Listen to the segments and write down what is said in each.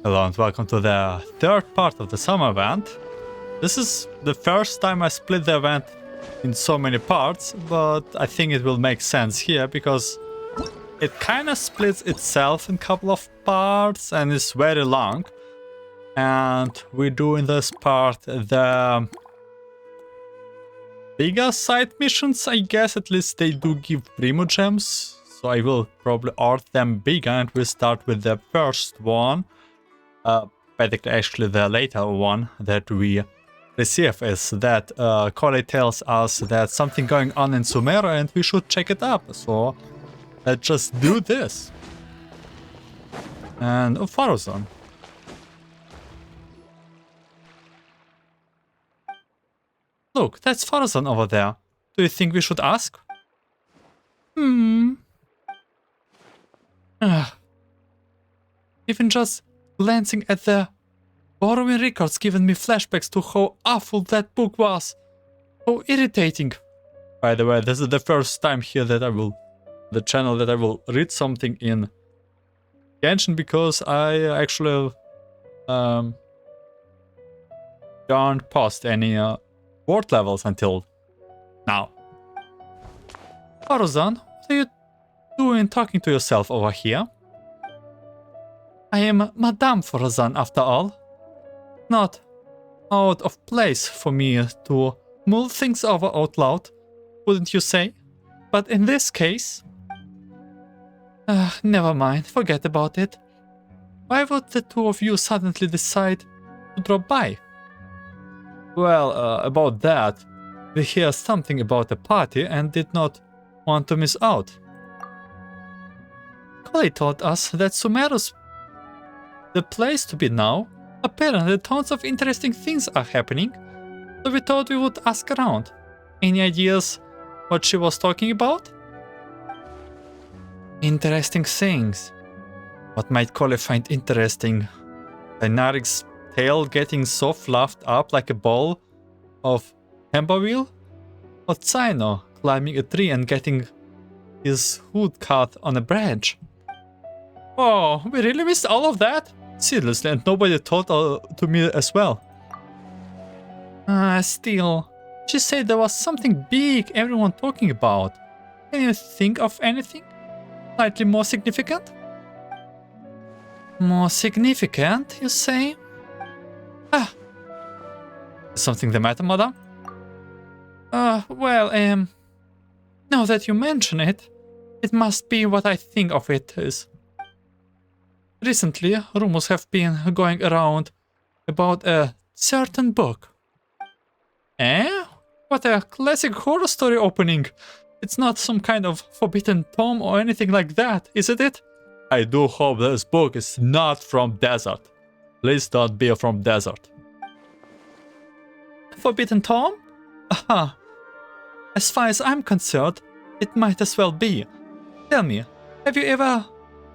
Hello and welcome to the third part of the summer event. This is the first time I split the event in so many parts, but I think it will make sense here because it kind of splits itself in a couple of parts and is very long. And we do in this part the bigger side missions, I guess. At least they do give Primo gems, so I will probably art them bigger, and we'll start with the first one. Actually the later one that we receive is that Collei tells us that something going on in Sumeru and we should check it up. So let's just do this. And Faruzan. Look, that's Faruzan over there. Do you think we should ask? Even just glancing at the borrowing records given me flashbacks to how awful that book was. How irritating. By the way, this is the first time here that I will read something in Genshin, because I actually don't post any word levels until now. Faruzan, what are you doing talking to yourself over here? I am Madame Faruzan after all. Not out of place for me to mull things over out loud, wouldn't you say? But in this case... never mind, forget about it. Why would the two of you suddenly decide to drop by? Well, about that, we hear something about a party and did not want to miss out. Collei told us that Sumeru's the place to be now. Apparently tons of interesting things are happening, so we thought we would ask around. Any ideas what she was talking about? Interesting things. What might Collei find interesting? Dynaric's tail getting so fluffed up like a ball of hamburger wheel? Or Tsino climbing a tree and getting his hood cut on a branch? Oh, we really missed all of that? Seriously, and nobody told to me as well. Still, she said there was something big everyone talking about. Can you think of anything slightly more significant? More significant, you say? Is something the matter, madam? Well, now that you mention it, it must be what I think of it is. Recently, rumors have been going around about a certain book. What a classic horror story opening. It's not some kind of forbidden tome or anything like that, isn't it? I do hope this book is not from desert. Please don't be from desert. Forbidden tome? Aha. As far as I'm concerned, it might as well be. Tell me, have you ever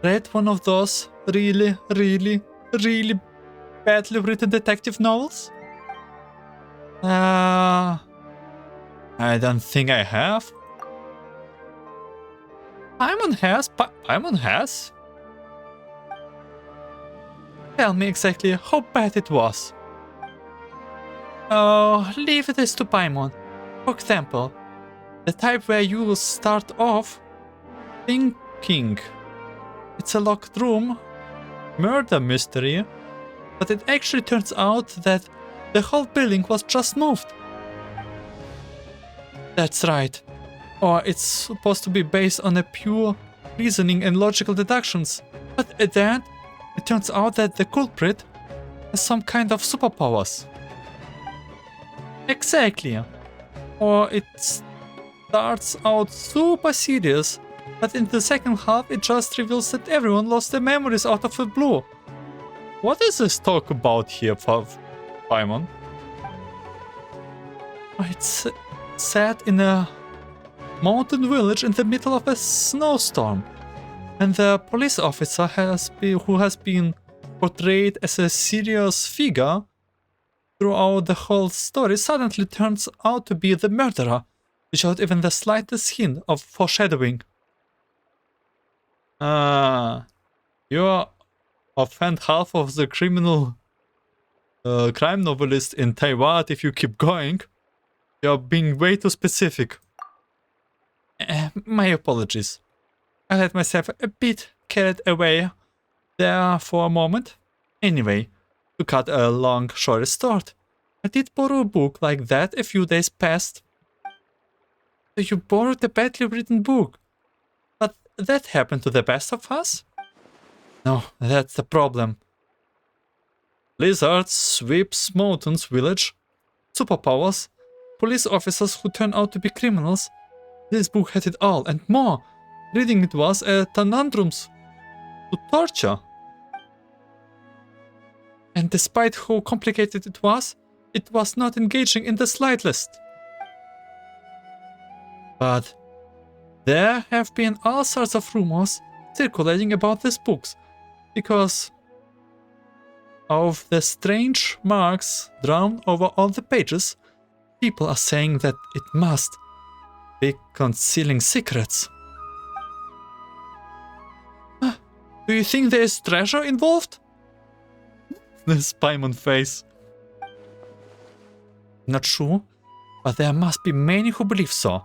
read one of those really badly written detective novels? I don't think I have. Paimon has? Paimon has? Tell me exactly how bad it was. Oh, leave this to Paimon. For example, the type where you will start off thinking it's a locked room, murder mystery, but it actually turns out that the whole building was just moved. That's right. Or it's supposed to be based on a pure reasoning and logical deductions, but at the end, it turns out that the culprit has some kind of superpowers. Exactly. Or it starts out super serious, but in the second half it just reveals that everyone lost their memories out of the blue. What is this talk about here, Paimon? It's set in a mountain village in the middle of a snowstorm, and the police officer who has been portrayed as a serious figure throughout the whole story suddenly turns out to be the murderer, without even the slightest hint of foreshadowing. You're offend half of the crime novelists in Taiwan if you keep going. You're being way too specific. My apologies. I let myself a bit carried away there for a moment. Anyway, to cut a long story short, I did borrow a book like that a few days past. So you borrowed a badly written book. But that happened to the best of us? No, that's the problem. Blizzard sweeps mountains village, superpowers, police officers who turn out to be criminals. This book had it all and more. Reading it was a conundrum to torture. And despite how complicated it was not engaging in the slightest. But there have been all sorts of rumors circulating about these books because of the strange marks drawn over all the pages. People are saying that it must be concealing secrets. Do you think there is treasure involved? The Spymon face. Not sure, but there must be many who believe so.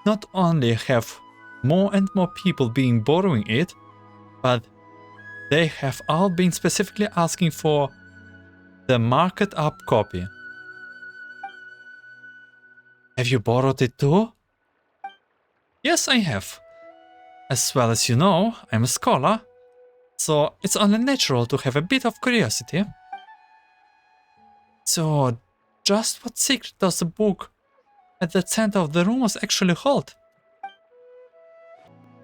Not only have more and more people been borrowing it, but they have all been specifically asking for the marked up copy. Have you borrowed it too? Yes, I have. As well as you know, I'm a scholar, so it's only natural to have a bit of curiosity. So, just what secret does the book at the center of the rumors actually hold?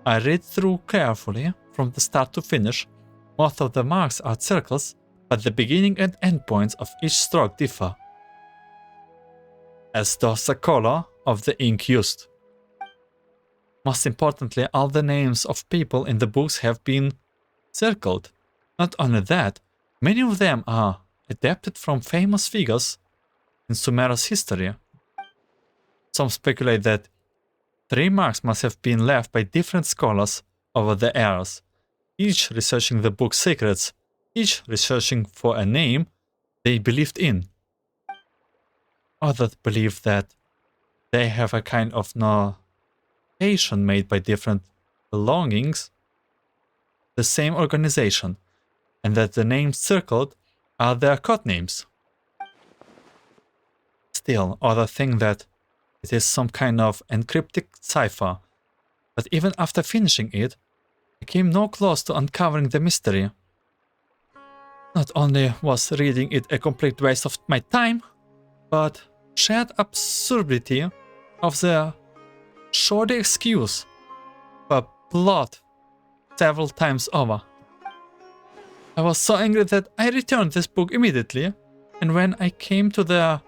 I read through carefully, from the start to finish. Most of the marks are circles, but the beginning and end points of each stroke differ, as does the color of the ink used. Most importantly, all the names of people in the books have been circled. Not only that, many of them are adapted from famous figures in Sumer's history. Some speculate that 3 marks must have been left by different scholars over the years, each researching the book's secrets, each researching for a name they believed in. Others believe that they have a kind of notation made by different belongings, the same organization, and that the names circled are their code names. Still, others think that it is some kind of encrypted cipher, but even after finishing it, I came no close to uncovering the mystery. Not only was reading it a complete waste of my time, but sheer absurdity of the shoddy excuse for plot several times over. I was so angry that I returned this book immediately, and when I came to the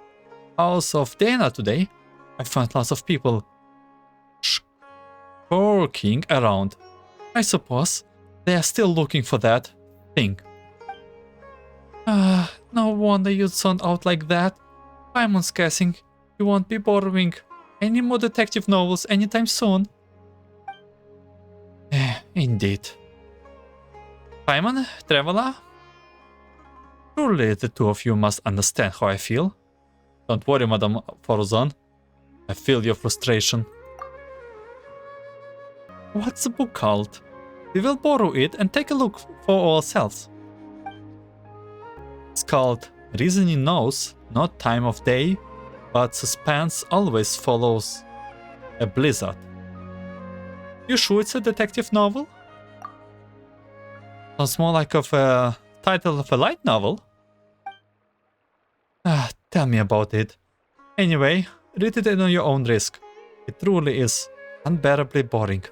house of Dana today, I found lots of people skulking around. I suppose they are still looking for that thing. No wonder you'd sound out like that. I'm guessing you won't be borrowing any more detective novels anytime soon. Indeed. Paimon, Traveler? Surely the two of you must understand how I feel. Don't worry, Madame Forzon. I feel your frustration. What's the book called? We will borrow it and take a look for ourselves. It's called Reasoning Knows Not Time of Day, but Suspense Always Follows a Blizzard. You sure it's a detective novel? Sounds more like a title of a light novel. Tell me about it. Anyway, read it on your own risk. It truly is unbearably boring.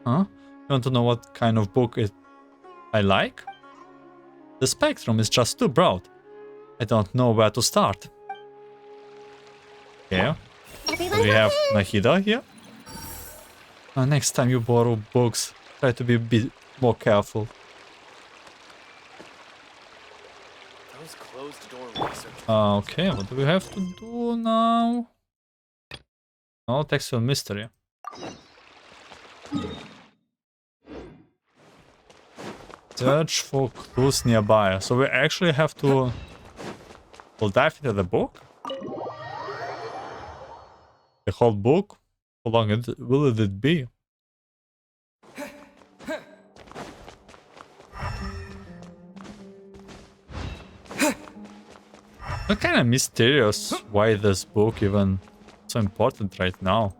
Huh? You want to know what kind of book I like? The spectrum is just too broad. I don't know where to start. Okay. We have Nahida here. Next time you borrow books, try to be a bit more careful. Okay, what do we have to do now? Odd Textual Mystery. Search for clues nearby. So we actually have to... We'll dive into the book? The whole book? How long will it be? It's kind of mysterious why this book even so important right now.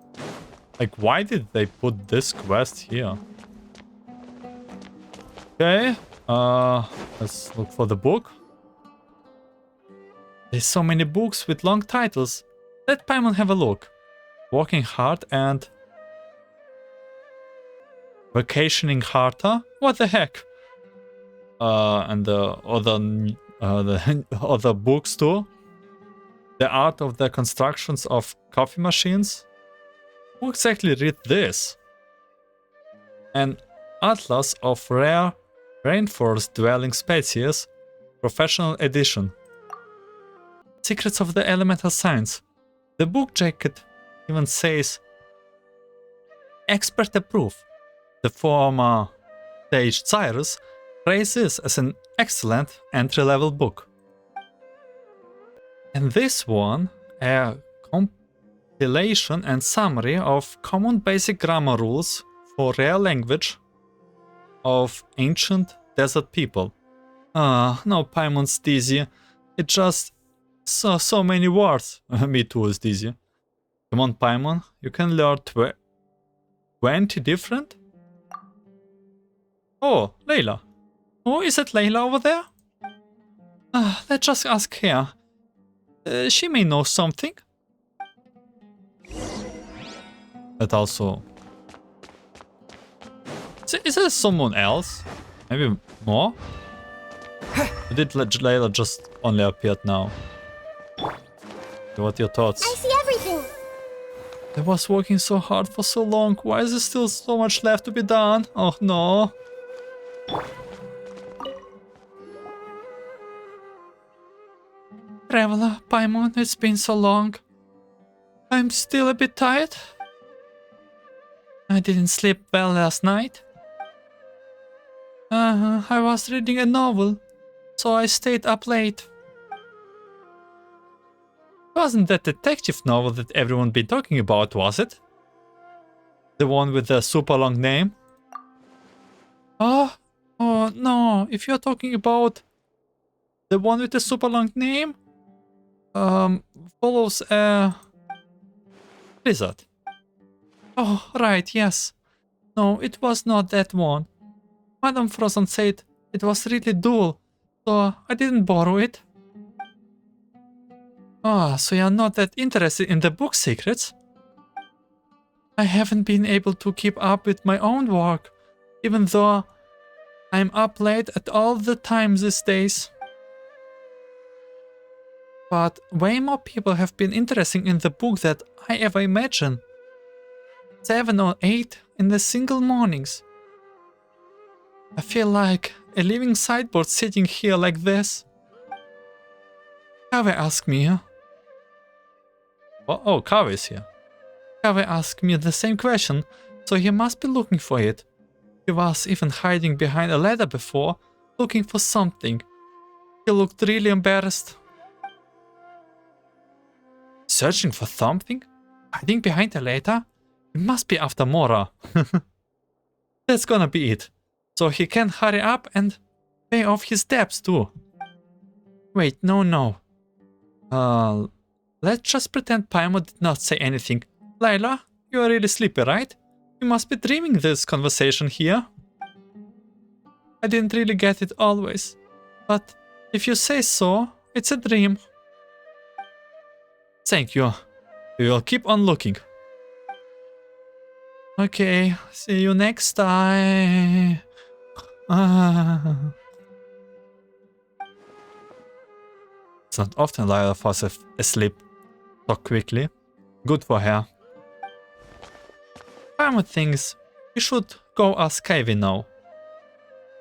Like, why did they put this quest here? Okay, let's look for the book. There's so many books with long titles. Let Paimon have a look. Working hard and... Vacationing harder? What the heck? And the other books too. The art of the constructions of coffee machines. Who exactly read this? An atlas of rare rainforest dwelling species, professional edition. Secrets of the elemental science. The book jacket even says expert approved. The former sage Cyrus praises as an excellent entry-level book. And this one, a compilation and summary of common basic grammar rules for rare language of ancient desert people. No, Paimon's dizzy. It just so many words. Me too is dizzy. Come on, Paimon, you can learn 20 different? Oh, Layla. Oh, is it Layla over there? Let's just ask her. She may know something. That also... Is there someone else? Maybe more? Or did Layla just only appeared now? What are your thoughts? I see everything. I was working so hard for so long. Why is there still so much left to be done? Oh no. Traveler, Paimon, it's been so long. I'm still a bit tired. I didn't sleep well last night. I was reading a novel, so I stayed up late. Wasn't that detective novel that everyone been talking about, was it? The one with the super long name? Oh no, if you're talking about the one with the super long name, follows a blizzard. Oh, right, yes. No, it was not that one. Madame Frozen said it was really dull, so I didn't borrow it. So you're not that interested in the book secrets? I haven't been able to keep up with my own work, even though I'm up late at all the time these days. But way more people have been interested in the book than I ever imagined. 7 or 8 in the single mornings. I feel like a living sideboard sitting here like this. Kave asked me. Oh, Kave is here. Kave asked me the same question, so he must be looking for it. He was even hiding behind a ladder before, looking for something. He looked really embarrassed. Searching for something? Hiding behind a ladder? He must be after Mora. That's gonna be it. So he can hurry up and pay off his debts too. Wait, no. Let's just pretend Paimon did not say anything. Layla, you are really sleepy, right? You must be dreaming this conversation here. I didn't really get it always. But if you say so, it's a dream. Thank you. We will keep on looking. Okay, see you next time. It's not often Layla falls asleep so quickly. Good for her. Paimon thinks we should go ask Kavy now.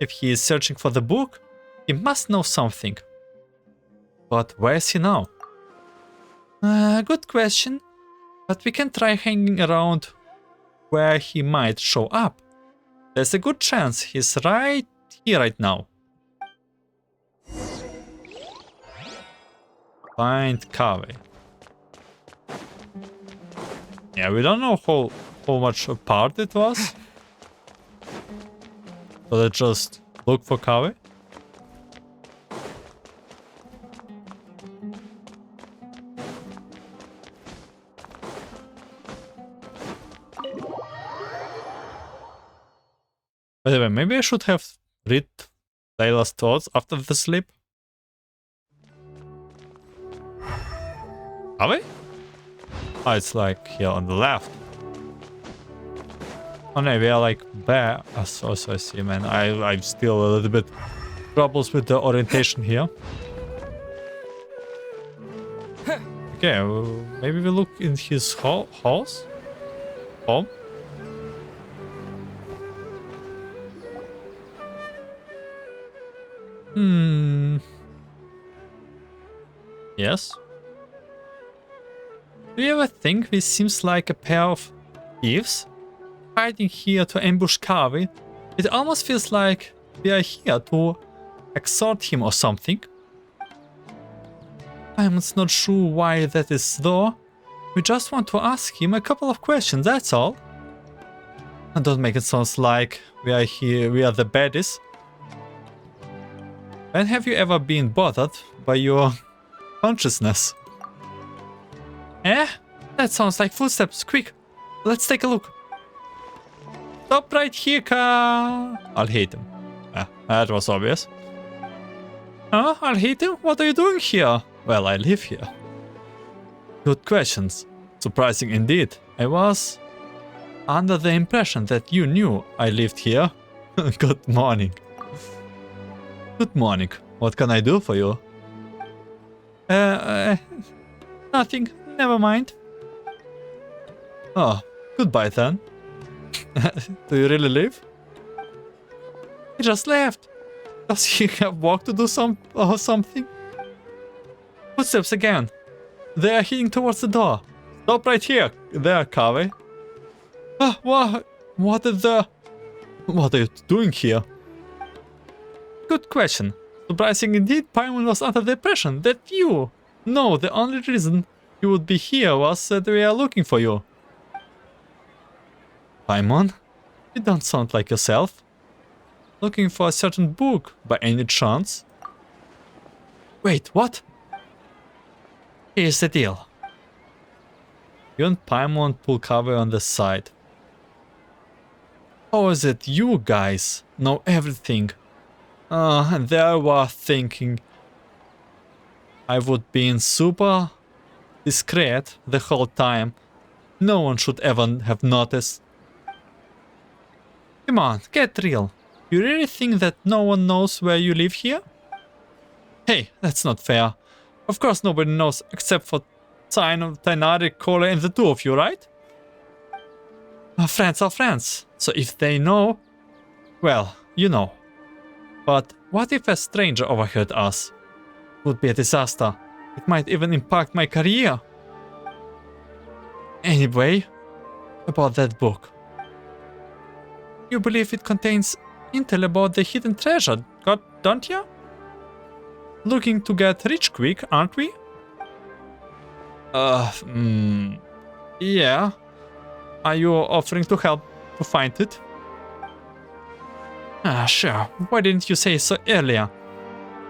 If he is searching for the book, he must know something. But where is he now? Good question. But we can try hanging around where he might show up. There's a good chance he's right here right now. Find Kave. Yeah, we don't know how much apart it was. So let's just look for Kave. By the way, maybe I should have read Layla's thoughts after the sleep. Are we? Oh, it's like here on the left. Oh no, we are like there. So I see, man. I'm still a little bit troubles with the orientation here. Okay, maybe we look in his house? Home? Yes? Do you ever think this seems like a pair of thieves? Hiding here to ambush Kave? It almost feels like we are here to exhort him or something. I'm not sure why that is though. We just want to ask him a couple of questions, that's all. And don't make it sound like we are here, we are the baddies. When have you ever been bothered by your consciousness? Eh? That sounds like footsteps. Quick, let's take a look. Stop right here, I'll hit him. That was obvious. Huh? I'll hit him? What are you doing here? Well, I live here. Good questions. Surprising indeed. I was under the impression that you knew I lived here. Good morning. Good morning. What can I do for you? Nothing. Never mind. Oh, goodbye then. Do you really live? He just left. Does he have work to do something? Footsteps again. They are heading towards the door. Stop right here. There, Kave. What are you doing here? Good question. Surprising indeed, Paimon was under the impression that you know the only reason you would be here was that we are looking for you. Paimon, you don't sound like yourself. Looking for a certain book, by any chance? Wait, what? Here's the deal. You and Paimon pull cover on the side. How is it you guys know everything? And there I was thinking I would be in super discreet the whole time. No one should ever have noticed. Come on, get real. You really think that no one knows where you live here? Hey, that's not fair. Of course nobody knows except for Tainari, Kole and the two of you, right? Our friends are friends. So if they know, well, you know. But what if a stranger overheard us? It would be a disaster. It might even impact my career. Anyway, about that book. You believe it contains intel about the hidden treasure, don't you? Looking to get rich quick, aren't we? Yeah. Are you offering to help to find it? Sure. Why didn't you say so earlier?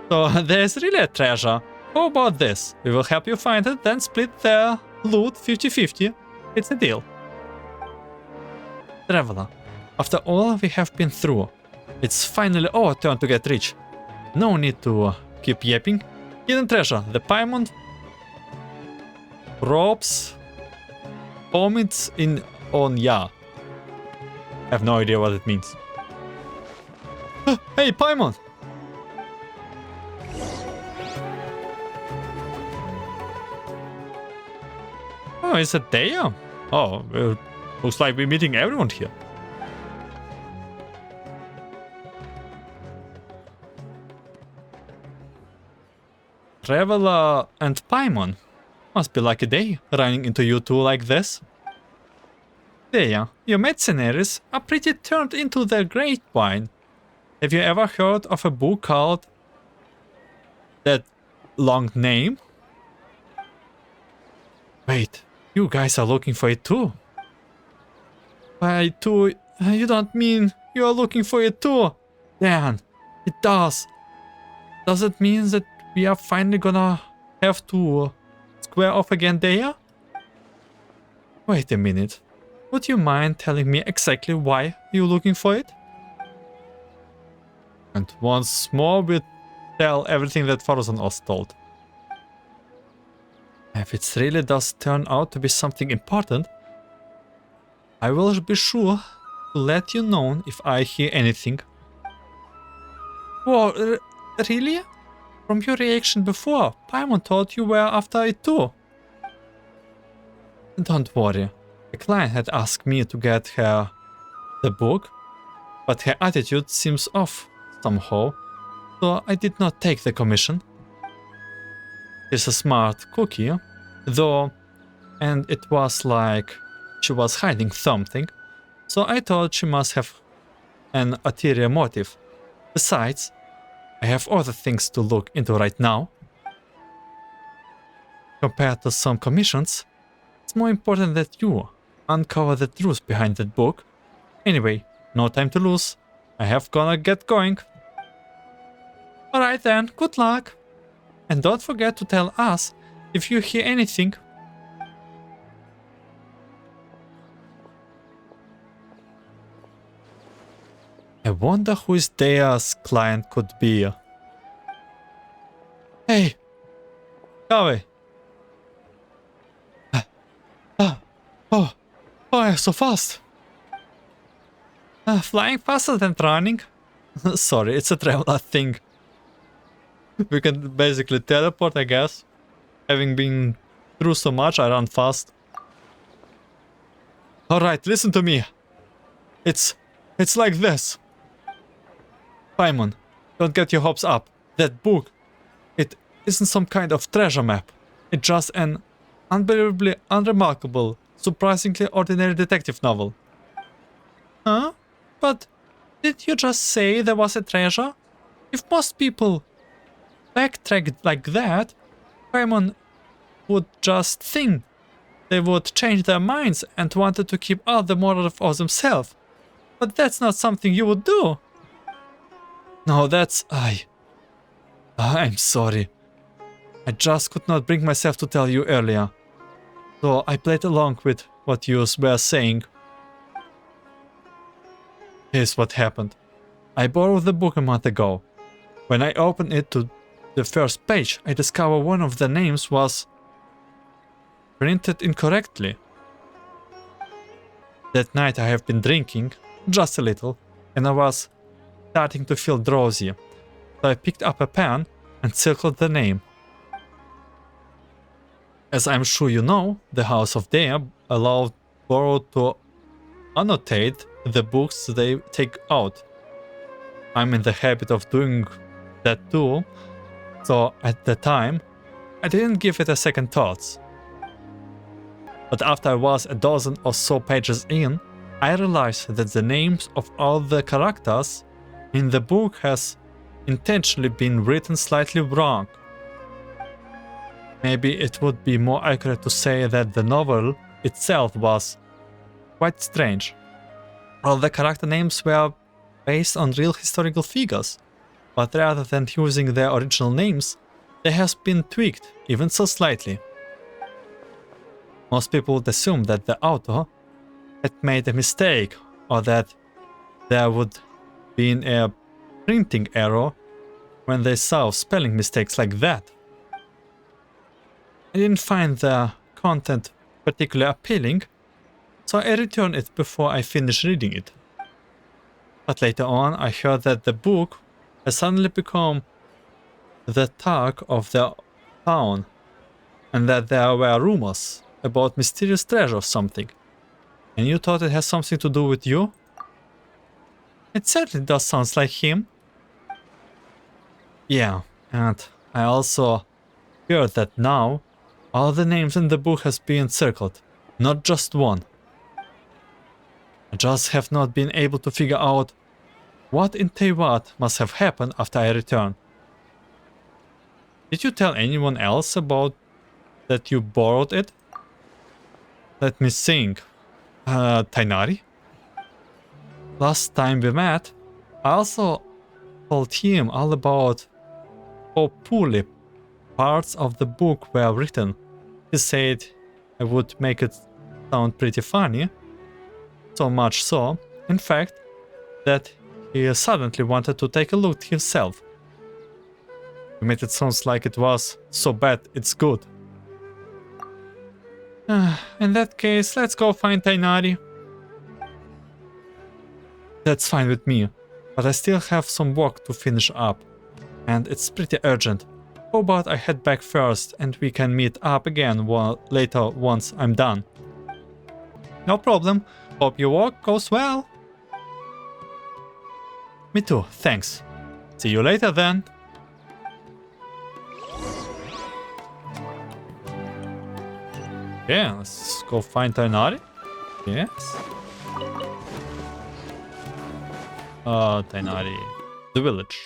So, there's really a treasure. How about this? We will help you find it, then split the loot 50-50. It's a deal. Traveler, after all we have been through, it's finally our turn to get rich. No need to keep yapping. Hidden treasure, the Paimon robes homage in Onya. I have no idea what it means. Hey, Paimon! Oh, it's a day? Oh, looks like we're meeting everyone here. Traveler and Paimon. Must be like a day running into you two like this. There, your mercenaries are pretty turned into the grapevine. Have you ever heard of a book called that long name? Wait, you guys are looking for it too? By too, you don't mean you are looking for it too? Dan, it does. Does it mean that we are finally gonna have to square off again there? Wait a minute. Would you mind telling me exactly why you're looking for it? And once more we'll tell everything that Farazan us told. If it really does turn out to be something important, I will be sure to let you know if I hear anything. Whoa, really? From your reaction before, Paimon thought you were after it too. Don't worry, the client had asked me to get her the book, but her attitude seems off somehow, so I did not take the commission. She's a smart cookie, though, and it was like she was hiding something, so I thought she must have an ulterior motive. Besides, I have other things to look into right now. Compared to some commissions, it's more important that you uncover the truth behind that book. Anyway, no time to lose. I have gonna get going. Alright then, good luck. And don't forget to tell us if you hear anything. I wonder who Dea's client could be. Hey, Kaveh. Oh, so fast. Flying faster than running? Sorry, it's a traveler thing. We can basically teleport, I guess. Having been through so much, I run fast. Alright, listen to me. It's like this. Paimon, don't get your hopes up. That book, it isn't some kind of treasure map. It's just an unbelievably unremarkable, surprisingly ordinary detective novel. Huh? But did you just say there was a treasure? If most people backtracked like that, Paimon would just think they would change their minds and wanted to keep all the moral for themselves. But that's not something you would do. No, that's... I'm sorry. I just could not bring myself to tell you earlier. So I played along with what you were saying. Here's what happened. I borrowed the book a month ago. When I opened it to the first page, I discovered one of the names was printed incorrectly. That night I have been drinking, just a little, and I was starting to feel drowsy. So I picked up a pen and circled the name. As I'm sure you know, the House of Dea allowed borrow to annotate the books they take out. I'm in the habit of doing that too, so at the time, I didn't give it a second thought. But after I was a dozen or so pages in, I realized that the names of all the characters in the book has intentionally been written slightly wrong. Maybe it would be more accurate to say that the novel itself was quite strange. All the character names were based on real historical figures, but rather than using their original names, they have been tweaked, even so slightly. Most people would assume that the author had made a mistake, or that there would be a printing error when they saw spelling mistakes like that. I didn't find the content particularly appealing, so I returned it before I finished reading it. But later on, I heard that the book has suddenly become the talk of the town, and that there were rumors about mysterious treasure or something. And you thought it has something to do with you? It certainly does sound like him. Yeah, and I also heard that now all the names in the book has been circled, not just one. I just have not been able to figure out What in Teyvat must have happened after I returned? Did you tell anyone else about that you borrowed it? Let me think. Tainari? Last time we met, I also told him all about how poorly parts of the book were written. He said I would make it sound pretty funny. So much so, in fact, that he suddenly wanted to take a look himself. He made it sound like it was so bad it's good. In that case, let's go find Tainari. That's fine with me, but I still have some work to finish up, and it's pretty urgent. How about I head back first and we can meet up again later once I'm done? No problem. Hope your work goes well. Me too, thanks. See you later then. Yeah, let's go find Tainari. Yes. Tainari. The village.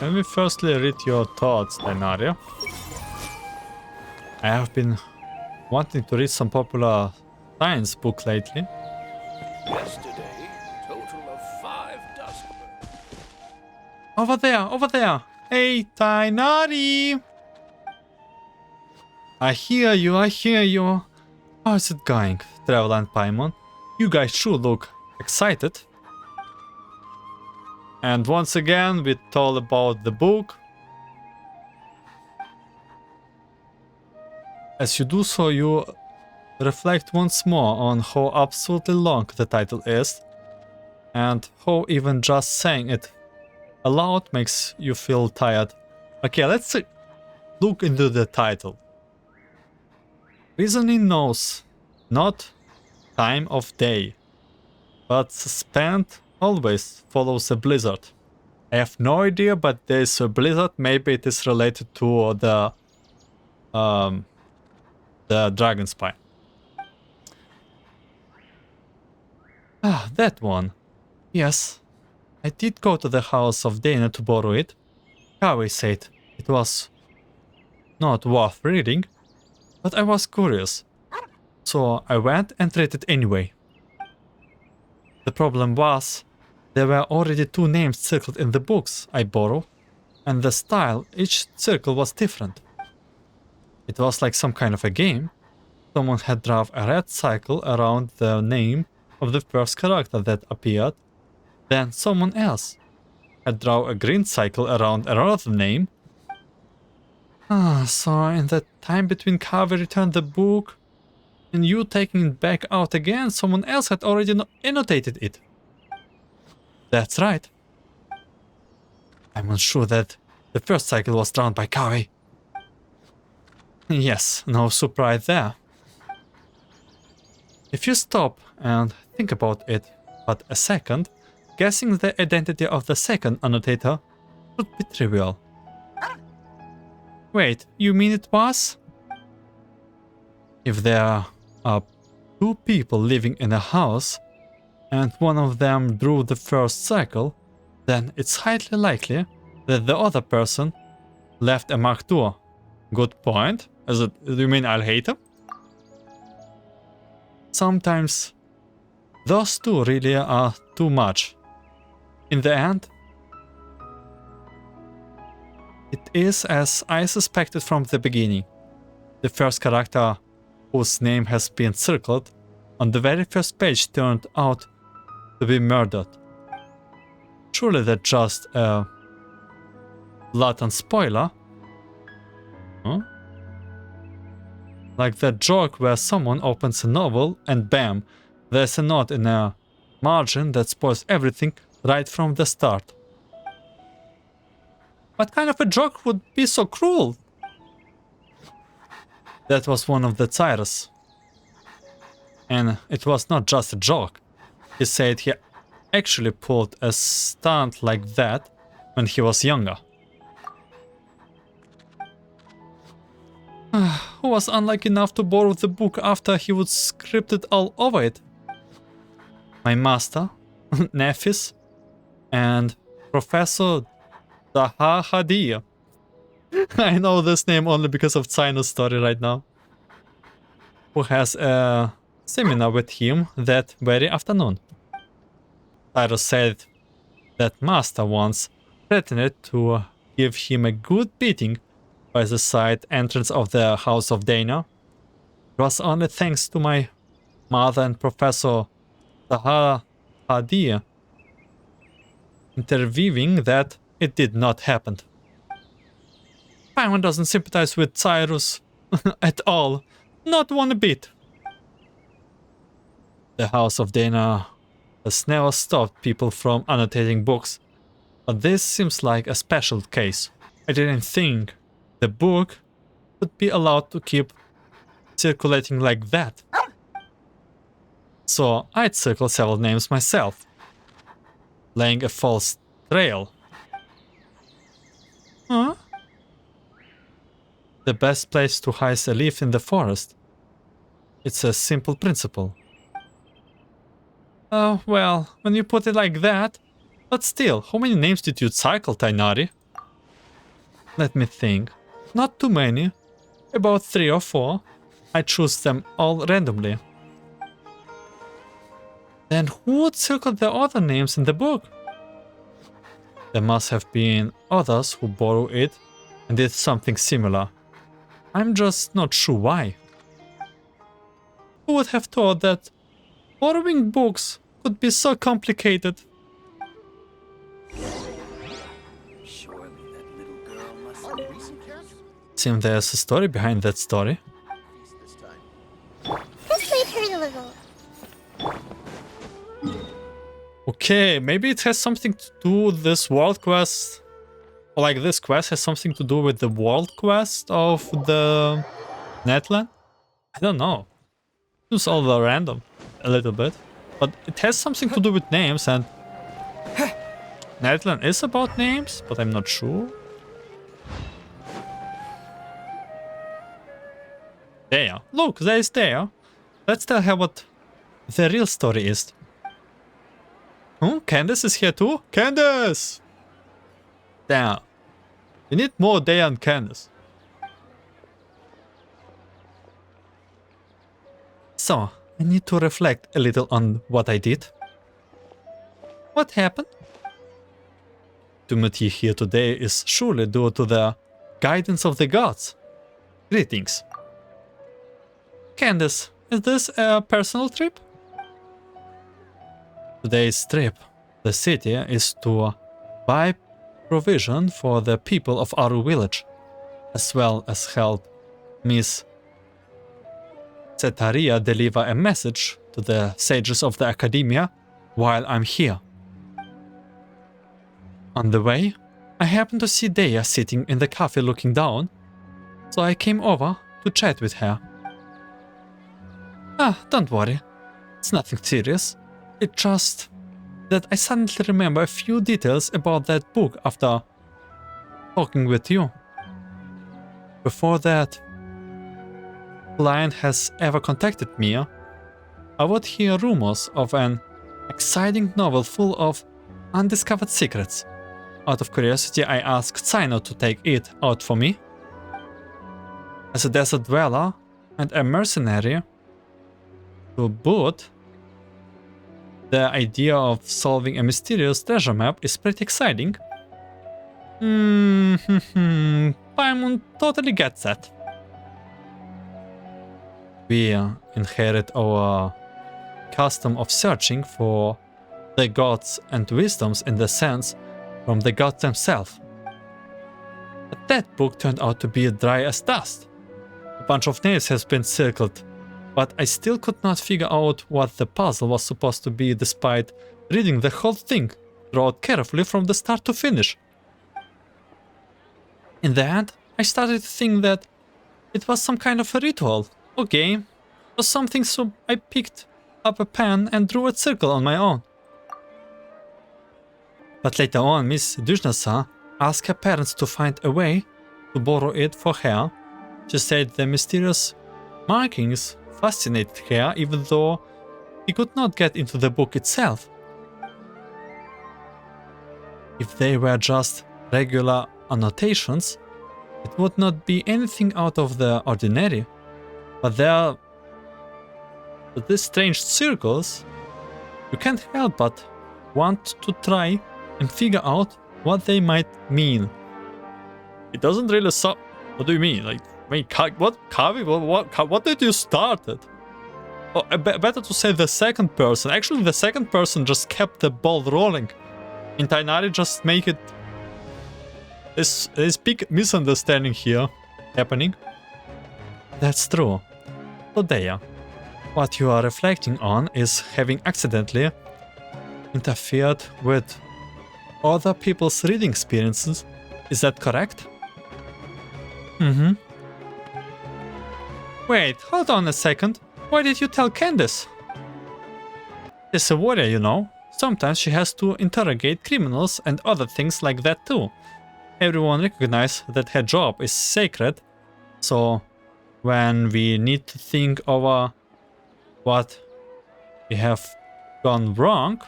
Let me firstly read your thoughts, Tainari. I have been wanting to read some popular science book lately. Yesterday, total of 5 dozen. Over there, over there. Hey, Tainari. I hear you, I hear you. How's it going, Travel and Paimon? You guys sure look excited. And once again, we told about the book. As you do so, you reflect once more on how absolutely long the title is, and how even just saying it aloud makes you feel tired. Okay, let's look into the title. Reasoning knows not time of day, but spent always follows a blizzard. I have no idea, but there's a blizzard. Maybe it is related to the dragon spine. Ah, that one. Yes, I did go to the house of Dana to borrow it. Kawi said it was not worth reading, but I was curious, so I went and read it anyway. The problem was, there were already 2 names circled in the books I borrowed, and the style each circle was different. It was like some kind of a game. Someone had drawn a red circle around the name of the first character that appeared, then someone else had drawn a green circle around another name. So in the time between Kavi returned the book and you taking it back out again, someone else had already annotated it. That's right. I'm unsure that the first cycle was drawn by Kavi. Yes, no surprise there. If you stop and think about it but a second, guessing the identity of the second annotator would be trivial. Wait, you mean it was? If there are 2 people living in a house and one of them drew the first circle, then it's highly likely that the other person left a marked door. Good point. Do you mean I'll hate him? Sometimes those 2 really are too much. In the end, it is as I suspected from the beginning. The first character whose name has been circled on the very first page turned out to be murdered. Surely that's just a blatant spoiler? Huh? Like that joke where someone opens a novel and bam, there's a note in a margin that spoils everything right from the start. What kind of a joke would be so cruel? That was one of the Cyrus. And it was not just a joke. He said he actually pulled a stunt like that when he was younger. Who was unlucky enough to borrow the book after he would script it all over it? my master, Nephis, and Professor Hadir. I know this name only because of Tsino's story right now. Who has a seminar with him that very afternoon. Tyro said that master once threatened to give him a good beating by the side entrance of the House of Dana. It was only thanks to my mother and Professor Hadir intervening that it did not happen. Paimon doesn't sympathize with Cyrus at all. Not one bit. The House of Dana has never stopped people from annotating books, but this seems like a special case. I didn't think the book would be allowed to keep circulating like that. So I'd circle several names myself, laying a false trail. Huh? The best place to hide a leaf in the forest. It's a simple principle. Oh, well, when you put it like that. But still, how many names did you cycle, Tainari? Let me think. Not too many. About 3 or 4. I choose them all randomly. Then who would circle the other names in the book? There must have been others who borrowed it and did something similar. I'm just not sure why. Who would have thought that borrowing books could be so complicated? Surely that little girl must be recent. Seems there's a story behind that story. This time. This might hurt a little. Okay, maybe it has something to do with this world quest. Or like this quest has something to do with the world quest of the Netland? I don't know. It's all random. A little bit. But it has something to do with names, and Netland is about names, but I'm not sure. There. Look, there is there. Let's tell her what the real story is. Oh, Candace is here too? Candace! Damn. We need more Dea and Candace. So, I need to reflect a little on what I did. What happened? Timothy here today is surely due to the guidance of the gods. Greetings. Candace, is this a personal trip? Today's trip, the city, is to buy provision for the people of Aru village, as well as help Miss Cetaria deliver a message to the sages of the academia while I'm here. On the way, I happened to see Dea sitting in the cafe looking down, so I came over to chat with her. Ah, don't worry, it's nothing serious. It's just that I suddenly remember a few details about that book after talking with you. Before that client has ever contacted me, I would hear rumors of an exciting novel full of undiscovered secrets. Out of curiosity, I asked Tsino to take it out for me. As a desert dweller and a mercenary, to boot, the idea of solving a mysterious treasure map is pretty exciting. Paimon totally gets that. We inherit our custom of searching for the gods and wisdoms in the sense from the gods themselves. But that book turned out to be dry as dust. A bunch of names has been circled, but I still could not figure out what the puzzle was supposed to be despite reading the whole thing throughout carefully from the start to finish. In the end, I started to think that it was some kind of a ritual or game or something, so I picked up a pen and drew a circle on my own. But later on, Miss Dujnasa asked her parents to find a way to borrow it for her. She said the mysterious markings fascinated her, even though he could not get into the book itself. If they were just regular annotations, it would not be anything out of the ordinary. But these strange circles, you can't help but want to try and figure out what they might mean. It doesn't really so. What do you mean? Like, what did you start it? Oh, better to say the second person. Actually, the second person just kept the ball rolling. And Tighnari just make it. There's big misunderstanding here happening. That's true. So Deya, what you are reflecting on is having accidentally interfered with other people's reading experiences. Is that correct? Mm-hmm. Wait, hold on a second. Why did you tell Candace? She's a warrior, you know. Sometimes she has to interrogate criminals and other things like that too. Everyone recognizes that her job is sacred, so when we need to think over what we have gone wrong,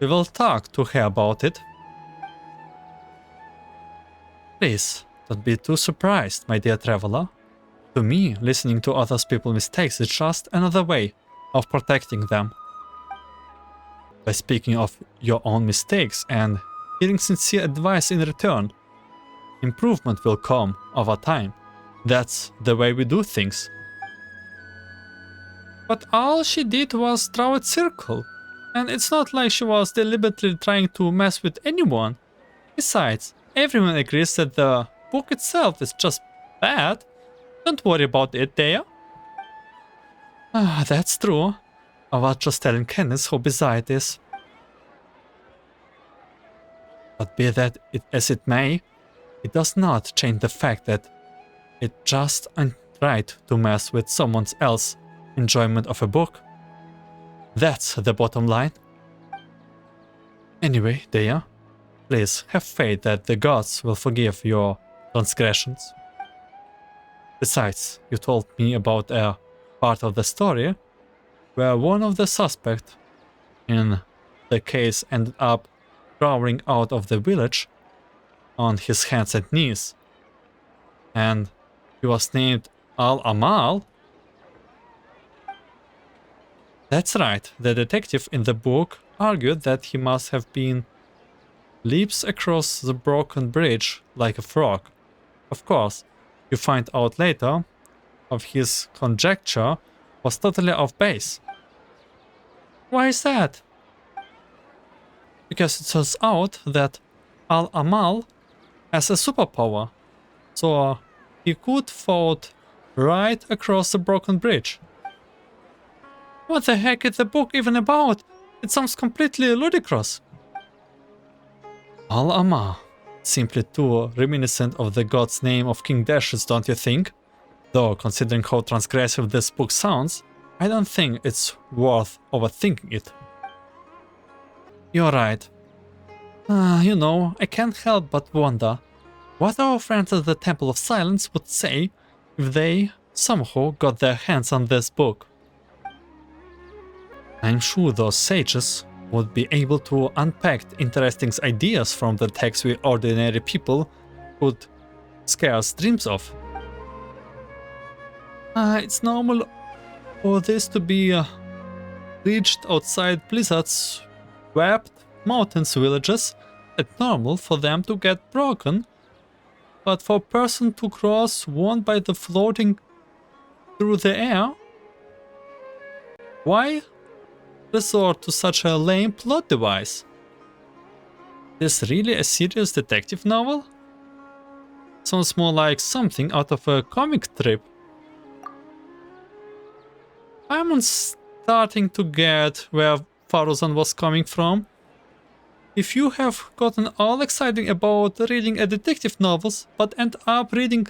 we will talk to her about it. Please, don't be too surprised, my dear traveler. To me, listening to other people's mistakes is just another way of protecting them. By speaking of your own mistakes and hearing sincere advice in return, improvement will come over time. That's the way we do things. But all she did was draw a circle, and it's not like she was deliberately trying to mess with anyone. Besides, everyone agrees that the book itself is just bad. Don't worry about it, Deya. Ah, that's true. I was just telling Candace how bizarre it is. But be that as it may, it does not change the fact that it just ain't right to mess with someone else's enjoyment of a book. That's the bottom line. Anyway, Deya, please have faith that the gods will forgive your transgressions. Besides, you told me about a part of the story where one of the suspects in the case ended up crawling out of the village on his hands and knees. And he was named Al-Amal. That's right, the detective in the book argued that he must have been leaps across the broken bridge like a frog. Of course, you find out later of his conjecture was totally off base. Why is that? Because it turns out that Al-Amal has a superpower, so he could float right across the broken bridge. What the heck is the book even about? It sounds completely ludicrous. Al-Amal. Simply too reminiscent of the god's name of King Dashus, don't you think? Though, considering how transgressive this book sounds, I don't think it's worth overthinking it. You're right. You know, I can't help but wonder what our friends at the Temple of Silence would say if they somehow got their hands on this book. I'm sure those sages would be able to unpack interesting ideas from the text we ordinary people would scarce dreams of. It's normal for this to be reached outside Blizzard's webbed mountains villages. It's normal for them to get broken, but for a person to cross one by the floating through the air? Why resort to such a lame plot device? Is this really a serious detective novel? Sounds more like something out of a comic strip. I'm starting to get where Faruzan was coming from. If you have gotten all excited about reading a detective novels, but end up reading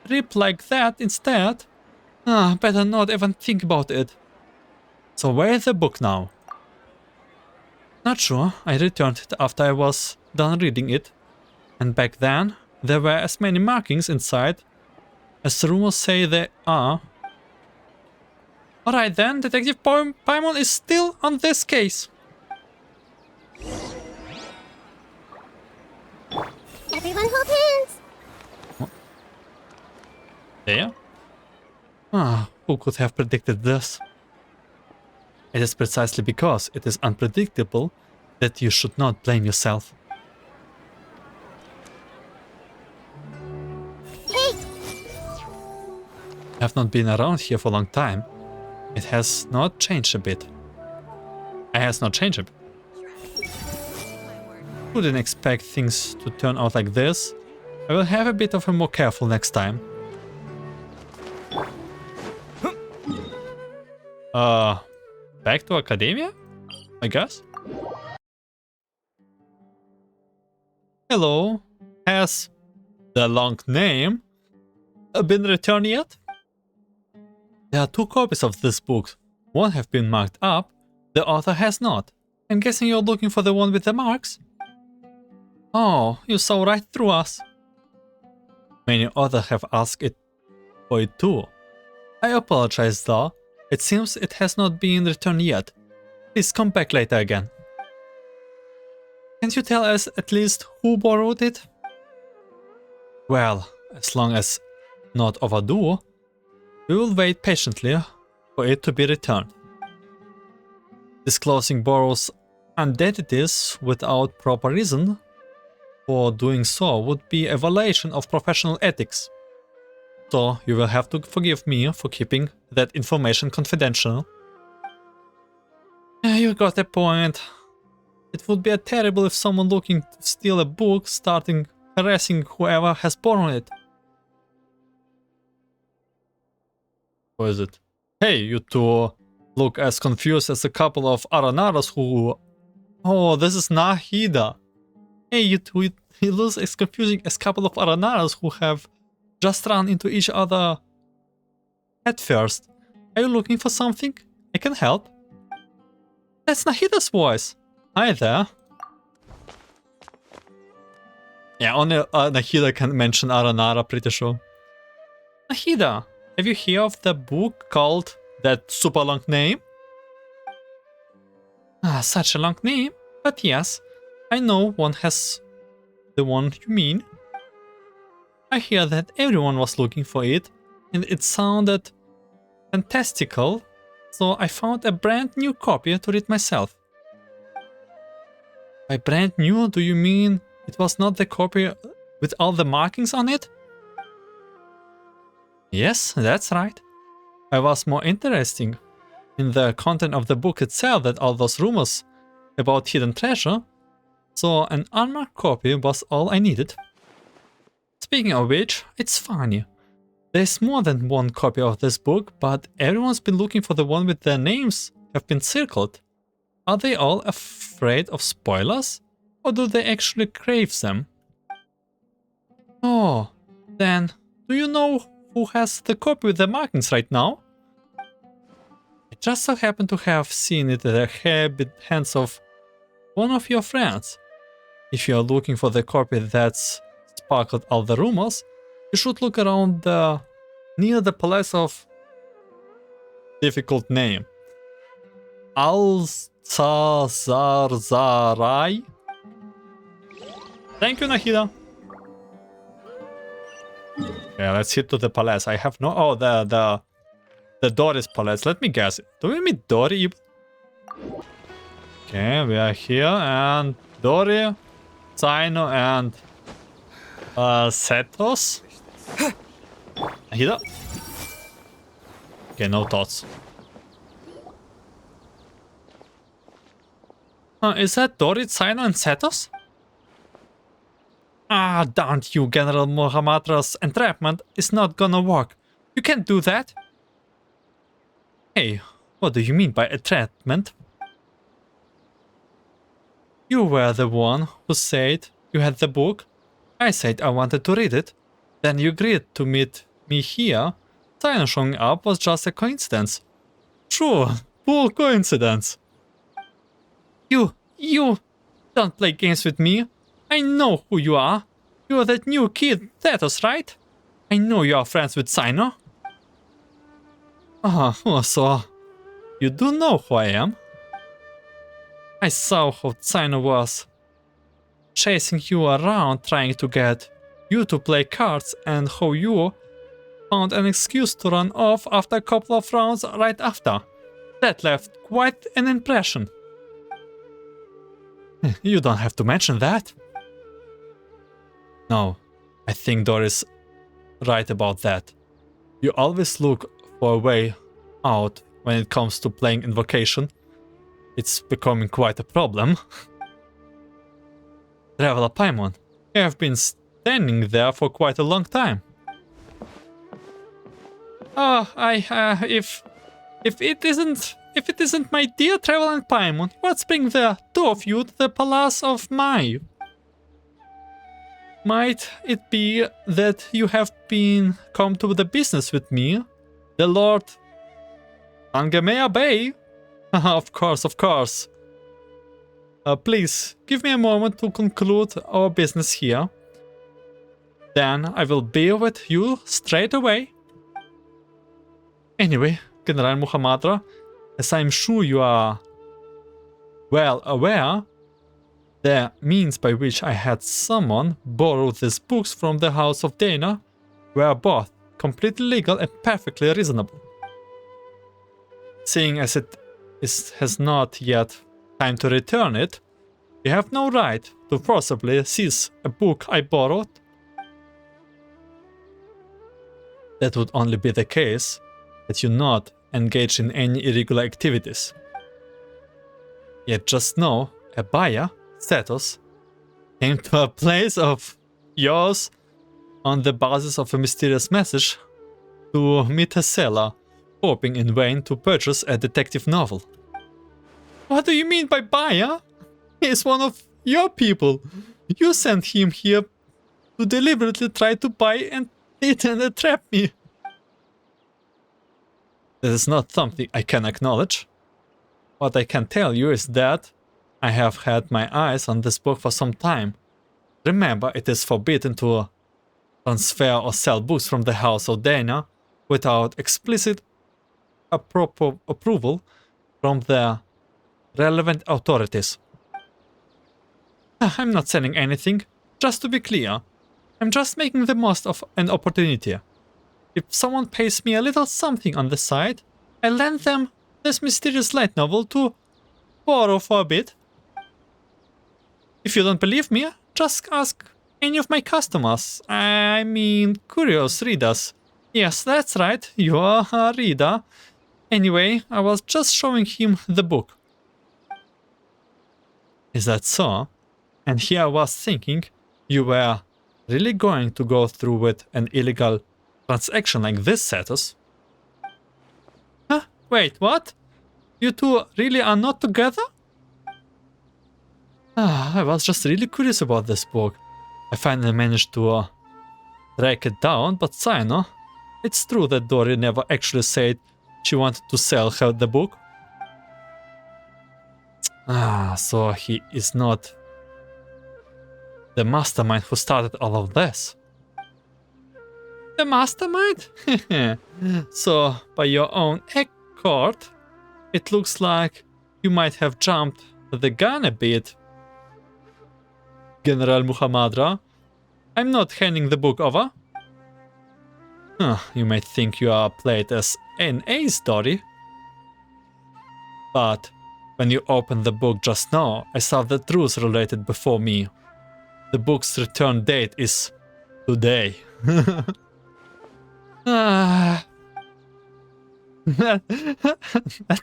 rip like that instead, better not even think about it. So where is the book now? Not sure, I returned it after I was done reading it, and back then there were as many markings inside as rumors say there are. Alright then, Detective Paimon is still on this case. Everyone hold hands! There? Ah, who could have predicted this? It is precisely because it is unpredictable that you should not blame yourself. Hey! I have not been around here for a long time. It has not changed a bit. It has not changed a bit. Wouldn't expect things to turn out like this. I will have a bit of a more careful next time. Back to Academia? I guess? Hello. Has the long name been returned yet? There are 2 copies of this book. One have been marked up, the other has not. I'm guessing you're looking for the one with the marks? Oh, you saw right through us. Many others have asked for it too. I apologize though. It seems it has not been returned yet. Please come back later again. Can't you tell us at least who borrowed it? Well, as long as not overdue, we will wait patiently for it to be returned. Disclosing borrower's identities without proper reason for doing so would be a violation of professional ethics. So you will have to forgive me for keeping that information confidential. You got a point. It would be terrible if someone looking to steal a book starting harassing whoever has borrowed it. What is it? Hey, you two look as confused as a couple of Aranaras who... Oh, this is Nahida. Hey, you two, you look as confusing as a couple of Aranaras who have just run into each other at first. Are you looking for something? I can help. That's Nahida's voice. Hi there. Yeah, only Nahida can mention Aranara, pretty sure. Nahida, have you heard of the book called That Super Long Name? Ah, such a long name. But yes, I know one has the one you mean. I hear that everyone was looking for it, and it sounded fantastical, so I found a brand new copy to read myself. By brand new, do you mean it was not the copy with all the markings on it? Yes, that's right. I was more interested in the content of the book itself than all those rumors about hidden treasure, so an unmarked copy was all I needed. Speaking of which, it's funny. There's more than one copy of this book, but everyone's been looking for the one with their names have been circled. Are they all afraid of spoilers? Or do they actually crave them? Oh, then, do you know who has the copy with the markings right now? I just so happen to have seen it in the hands of one of your friends. If you are looking for the copy that's sparkled all the rumors, you should look around near the palace of difficult name. Alcazarzarai? Thank you, Nahida. Yeah, let's head to the palace. I have no... Oh, the Doris palace. Let me guess. Do we meet Dori? Okay, we are here, and Dori, Zaino, and Setos. Nahida? Okay, no thoughts. Is that Dori, Zaino, and Setos? Ah, darn you, General Mohamatra's entrapment is not gonna work. You can't do that. Hey, what do you mean by entrapment? You were the one who said you had the book. I said I wanted to read it. Then you agreed to meet me here. Zaino showing up was just a coincidence. Sure, poor coincidence. You don't play games with me. I know who you are. You're that new kid, Thetos, right? I know you are friends with Zaino. So You do know who I am. I saw how Tsino was chasing you around trying to get you to play cards and how you found an excuse to run off after a couple of rounds right after. That left quite an impression. You don't have to mention that. No, I think Doris right about that. You always look for a way out when it comes to playing Invocation. It's becoming quite a problem. Traveler Paimon, you have been standing there for quite a long time. Oh, if it isn't my dear Traveler Paimon, what's bring the two of you to the Palace of Mai? Might it be that you have been come to the business with me, the Lord Angemea Bay? Of course, of course. Please, give me a moment to conclude our business here. Then I will be with you straight away. Anyway, General Muhammadra, as I'm sure you are well aware, the means by which I had someone borrow these books from the House of Dana were both completely legal and perfectly reasonable. Seeing as it has not yet time to return it, you have no right to forcibly seize a book I borrowed. That would only be the case that you not engage in any irregular activities. Yet just know a buyer status came to a place of yours on the basis of a mysterious message to meet a seller, hoping in vain to purchase a detective novel. What do you mean by buyer? He is one of your people. You sent him here to deliberately try to buy and trap me. That is not something I can acknowledge. What I can tell you is that I have had my eyes on this book for some time. Remember, it is forbidden to transfer or sell books from the House of Dana without explicit approval from the relevant authorities. I'm not selling anything, just to be clear. I'm just making the most of an opportunity. If someone pays me a little something on the side, I lend them this mysterious light novel to borrow for a bit. If you don't believe me, just ask any of my customers. I mean, curious readers. Yes, that's right, you are a reader. Anyway, I was just showing him the book. Is that so? And here I was thinking you were really going to go through with an illegal transaction like this, Satos? Huh? Wait, what? You two really are not together? I was just really curious about this book. I finally managed to track it down, but Tsino, it's true that Dory never actually said she wanted to sell her the book. So he is not the mastermind who started all of this. The mastermind? So, by your own accord, it looks like you might have jumped the gun a bit. General Muhammadra, I'm not handing the book over. You might think you are played as an ace, Dory. But when you opened the book just now, I saw the truth related before me. The book's return date is today. That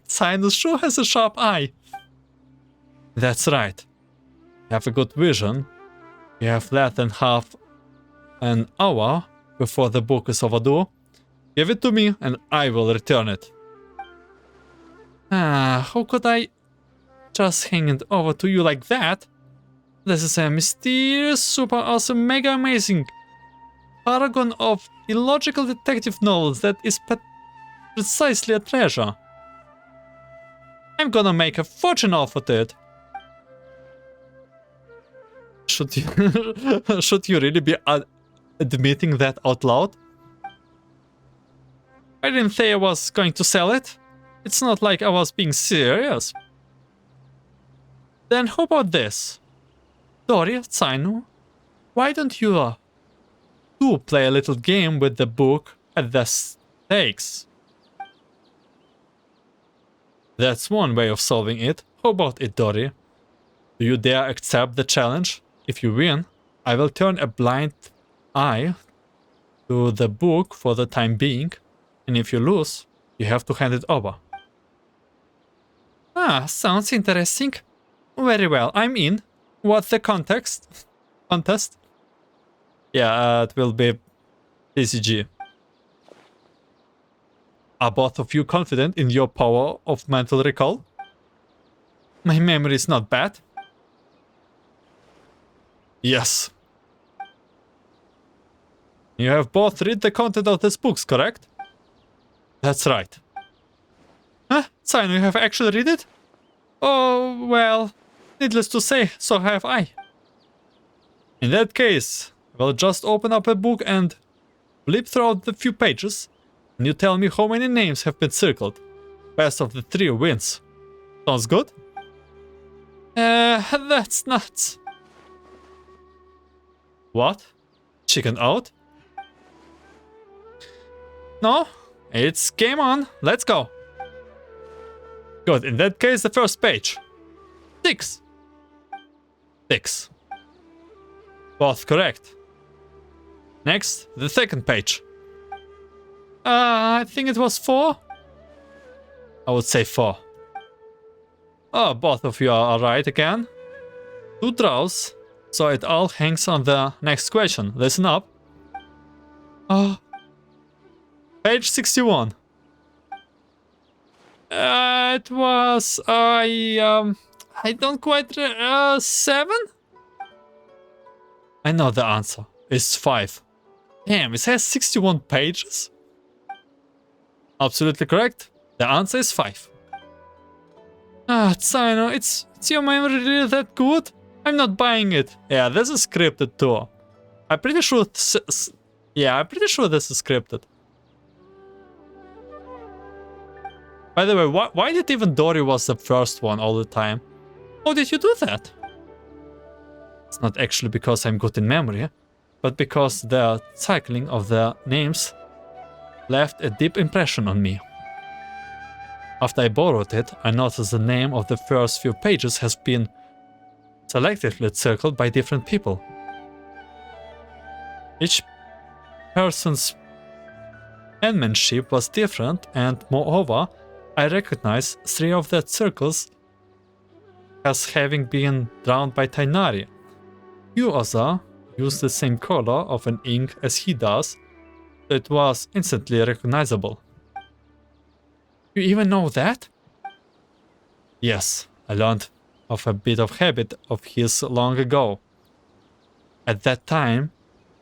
Sinus sure has a sharp eye. That's right. You have a good vision. You have less than half an hour before the book is overdue. Give it to me and I will return it. How could I just hand it over to you like that? This is a mysterious, super awesome, mega amazing paragon of illogical detective novels that is precisely a treasure. I'm gonna make a fortune off of it. Should you really be admitting that out loud? I didn't say I was going to sell it. It's not like I was being serious. Then how about this? Dory, Tsinu, why don't you two play a little game with the book at the stakes? That's one way of solving it. How about it, Dory? Do you dare accept the challenge? If you win, I will turn a blind eye to the book for the time being, and if you lose, you have to hand it over. Ah, sounds interesting. Very well, I'm in. What's the context? Contest? Yeah, it will be TCG. Are both of you confident in your power of mental recall? My memory is not bad. Yes. You have both read the content of these books, correct? That's right. Huh? Tsinu, you have actually read it? Oh, well, needless to say, so have I. In that case, we'll just open up a book and flip through the few pages, and you tell me how many names have been circled. Best of the three wins. Sounds good? That's nuts. What? Chicken out? No, it's game on. Let's go. Good, in that case, the first page. 6. 6. Both correct. Next, the second page. I think it was 4. I would say 4. Oh, both of you are right again. 2 draws, so it all hangs on the next question. Listen up. Page 61. It was I don't quite 7. I know the answer. It's 5. Damn, it has 61 pages. Absolutely correct. The answer is 5. Ah, Tsinu, it's your memory really that good? I'm not buying it. Yeah, this is scripted too. I'm pretty sure. I'm pretty sure this is scripted. By the way, why did even Dory was the first one all the time? How did you do that? It's not actually because I'm good in memory, but because the cycling of the names left a deep impression on me. After I borrowed it, I noticed the name of the first few pages has been selectively circled by different people. Each person's penmanship was different, and moreover, I recognize 3 of the circles as having been drawn by Tighnari. Few others use the same color of an ink as he does, so it was instantly recognizable. You even know that? Yes, I learned of a bit of habit of his long ago. At that time,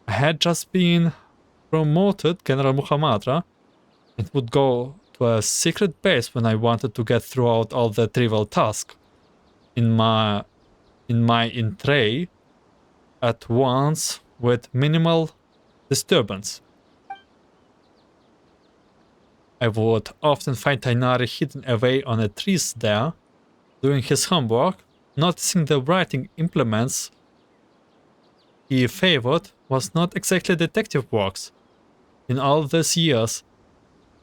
I had just been promoted General Muhammadra and would go to a secret base when I wanted to get throughout all the trivial tasks in my tray at once with minimal disturbance. I would often find Tighnari hidden away on the trees there, doing his homework, noticing the writing implements he favored was not exactly detective works. In all these years,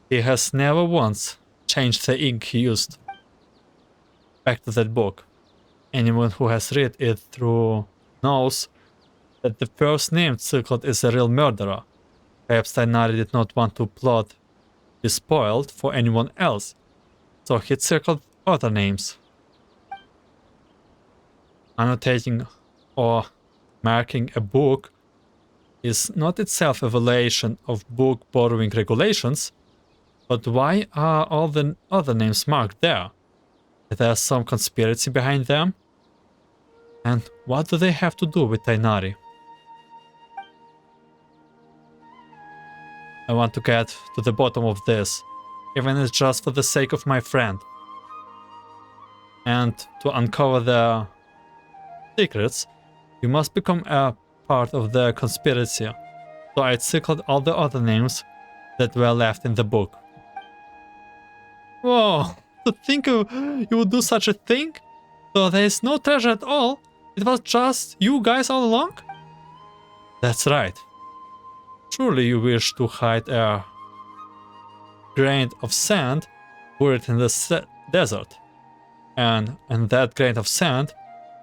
he has never once changed the ink he used. Back to that book. Anyone who has read it through knows that the first name circled is a real murderer. Perhaps Tighnari did not want to plot be spoiled for anyone else, so he circled other names. Annotating or marking a book is not itself a violation of book borrowing regulations, but why are all the other names marked there? Is there some conspiracy behind them? And what do they have to do with Tighnari? I want to get to the bottom of this, even if it's just for the sake of my friend. And to uncover the secrets, you must become a part of the conspiracy. So I circled all the other names that were left in the book. Whoa, to think you would do such a thing? So there is no treasure at all? It was just you guys all along? That's right. Surely you wish to hide a grain of sand buried in the desert. And in that grain of sand,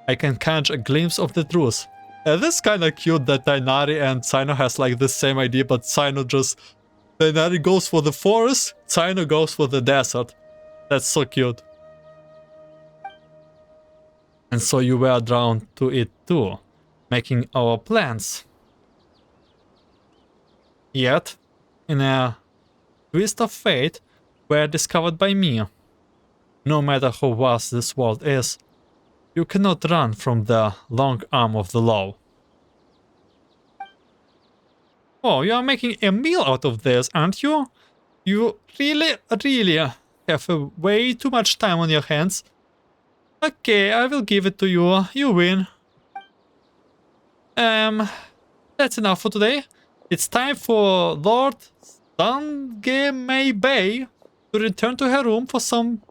I can catch a glimpse of the truth. This is kinda cute that Dainari and Cyno has like the same idea, but Dainari goes for the forest, Cyno goes for the desert. That's so cute. And so you were drawn to it too, making our plans. Yet, in a twist of fate, were discovered by me. No matter how vast this world is, you cannot run from the long arm of the law. Oh, you are making a meal out of this, aren't you? You really have way too much time on your hands. Okay, I will give it to you. You win. That's enough for today. It's time for Lord Sangemei Bay to return to her room for some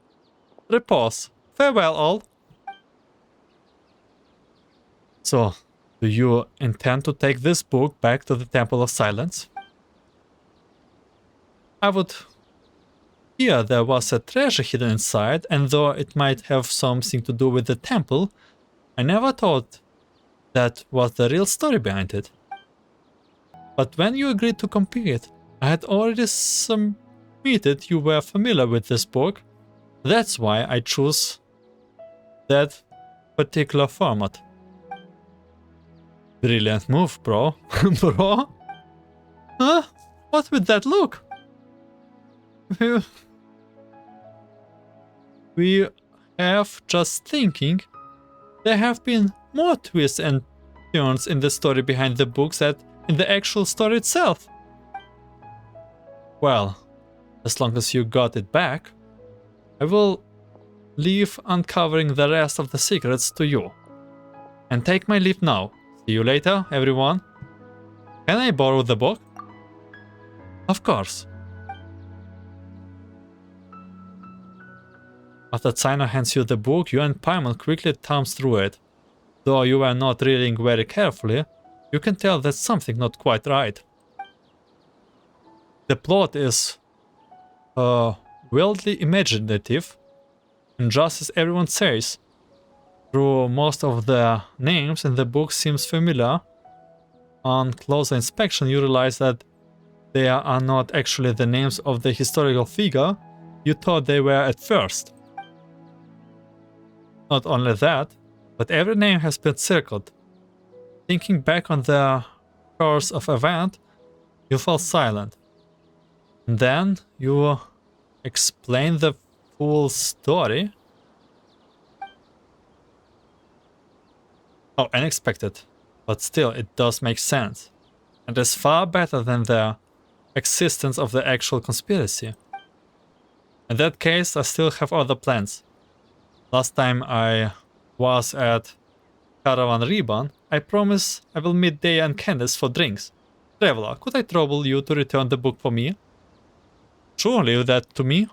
repose. Farewell all. So, do you intend to take this book back to the Temple of Silence? I would hear there was a treasure hidden inside, and though it might have something to do with the temple, I never thought that was the real story behind it. But when you agreed to compete, I had already submitted you were familiar with this book. That's why I chose that particular format. Brilliant move, bro. Bro? Huh? What with that look? We have just thinking. There have been more twists and turns in the story behind the books than in the actual story itself. Well, as long as you got it back, I will leave uncovering the rest of the secrets to you. And take my leave now. See you later, everyone. Can I borrow the book? Of course. After Cyno hands you the book, you and Paimon quickly thumbs through it. Though you are not reading very carefully, you can tell that something not quite right. The plot is wildly imaginative, and just as everyone says, through most of the names in the book seems familiar, on closer inspection you realize that they are not actually the names of the historical figure you thought they were at first. Not only that, but every name has been circled. Thinking back on the course of event, you fall silent. And then you explain the full story. Oh, unexpected, but still it does make sense. And is far better than the existence of the actual conspiracy. In that case, I still have other plans. Last time I was at Caravan Ribbon, I promise I will meet Dea and Candice for drinks. Traveler, could I trouble you to return the book for me? Sure, leave that to me.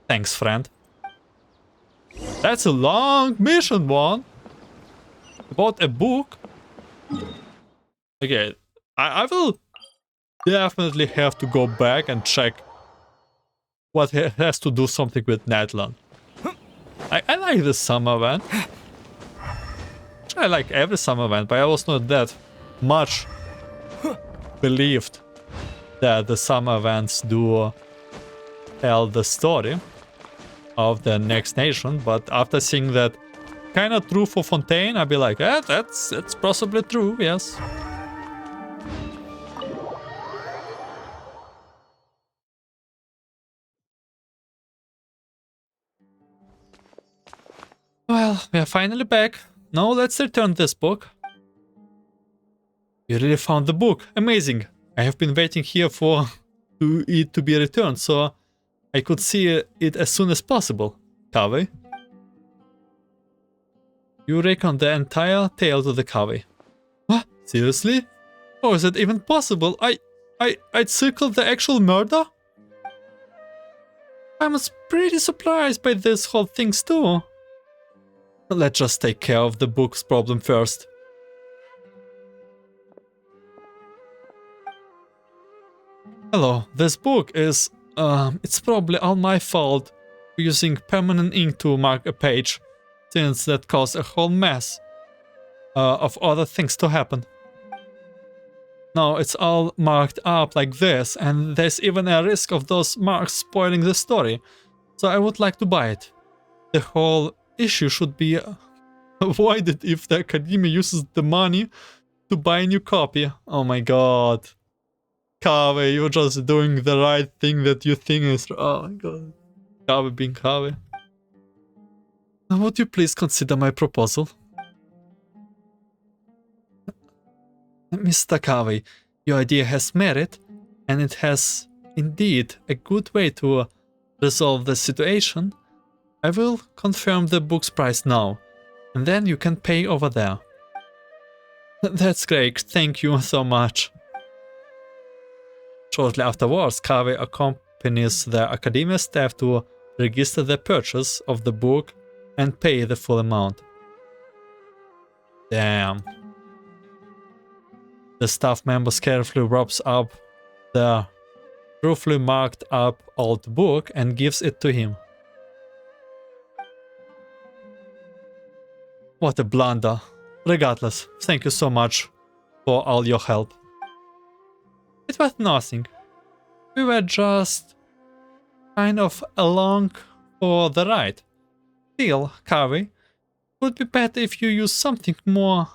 Thanks, friend. That's a long mission, one. About a book? Okay, I will definitely have to go back and check what has to do something with Natlan. I like the summer event. I like every summer event, but I was not that much believed that the summer events do tell the story of the next nation. But after seeing that kind of true for Fontaine, I'd be like, that's possibly true, yes. Well, we are finally back. Now let's return this book. You really found the book. Amazing. I have been waiting here for it to be returned, so I could see it as soon as possible. Kaveh? You recount the entire tale to the Kaveh. What? Seriously? Oh, is that even possible? I circled the actual murder? I was pretty surprised by this whole things too. Let's just take care of the book's problem first. Hello, this book is, it's probably all my fault for using permanent ink to mark a page, since that caused a whole mess of other things to happen. Now it's all marked up like this, and there's even a risk of those marks spoiling the story, so I would like to buy it. The whole issue should be avoided if the Academy uses the money to buy a new copy. Oh my god. Kave, you're just doing the right thing that you think is... Oh my god. Kave being Kave. Would you please consider my proposal? Mr. Kave, your idea has merit, and it has indeed a good way to resolve the situation. I will confirm the book's price now, and then you can pay over there. That's great, thank you so much. Shortly afterwards, Kave accompanies the Academia staff to register the purchase of the book and pay the full amount. Damn. The staff members carefully wraps up the roughly marked up old book and gives it to him. What a blunder. Regardless, thank you so much for all your help. It was nothing. We were just kind of along for the ride. Still, Kave, it would be better if you use something more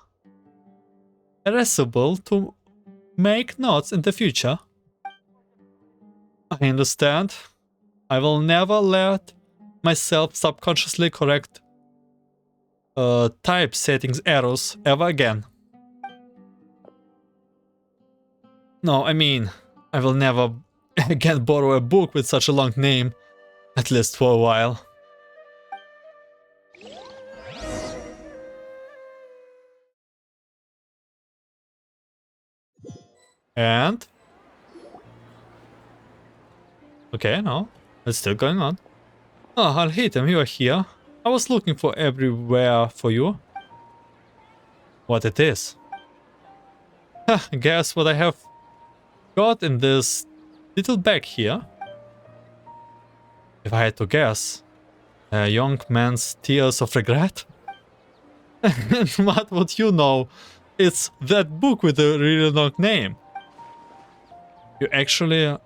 erasable to make notes in the future. I understand. I will never let myself subconsciously correct type settings errors ever again. No, I mean, I will never again borrow a book with such a long name, at least for a while. And? Okay, no, it's still going on. Oh, I'll hit him, you are here. I was looking for everywhere for you. What it is? Guess what I have got in this little bag here? If I had to guess, a young man's tears of regret? And what would you know? It's that book with a really long name. You actually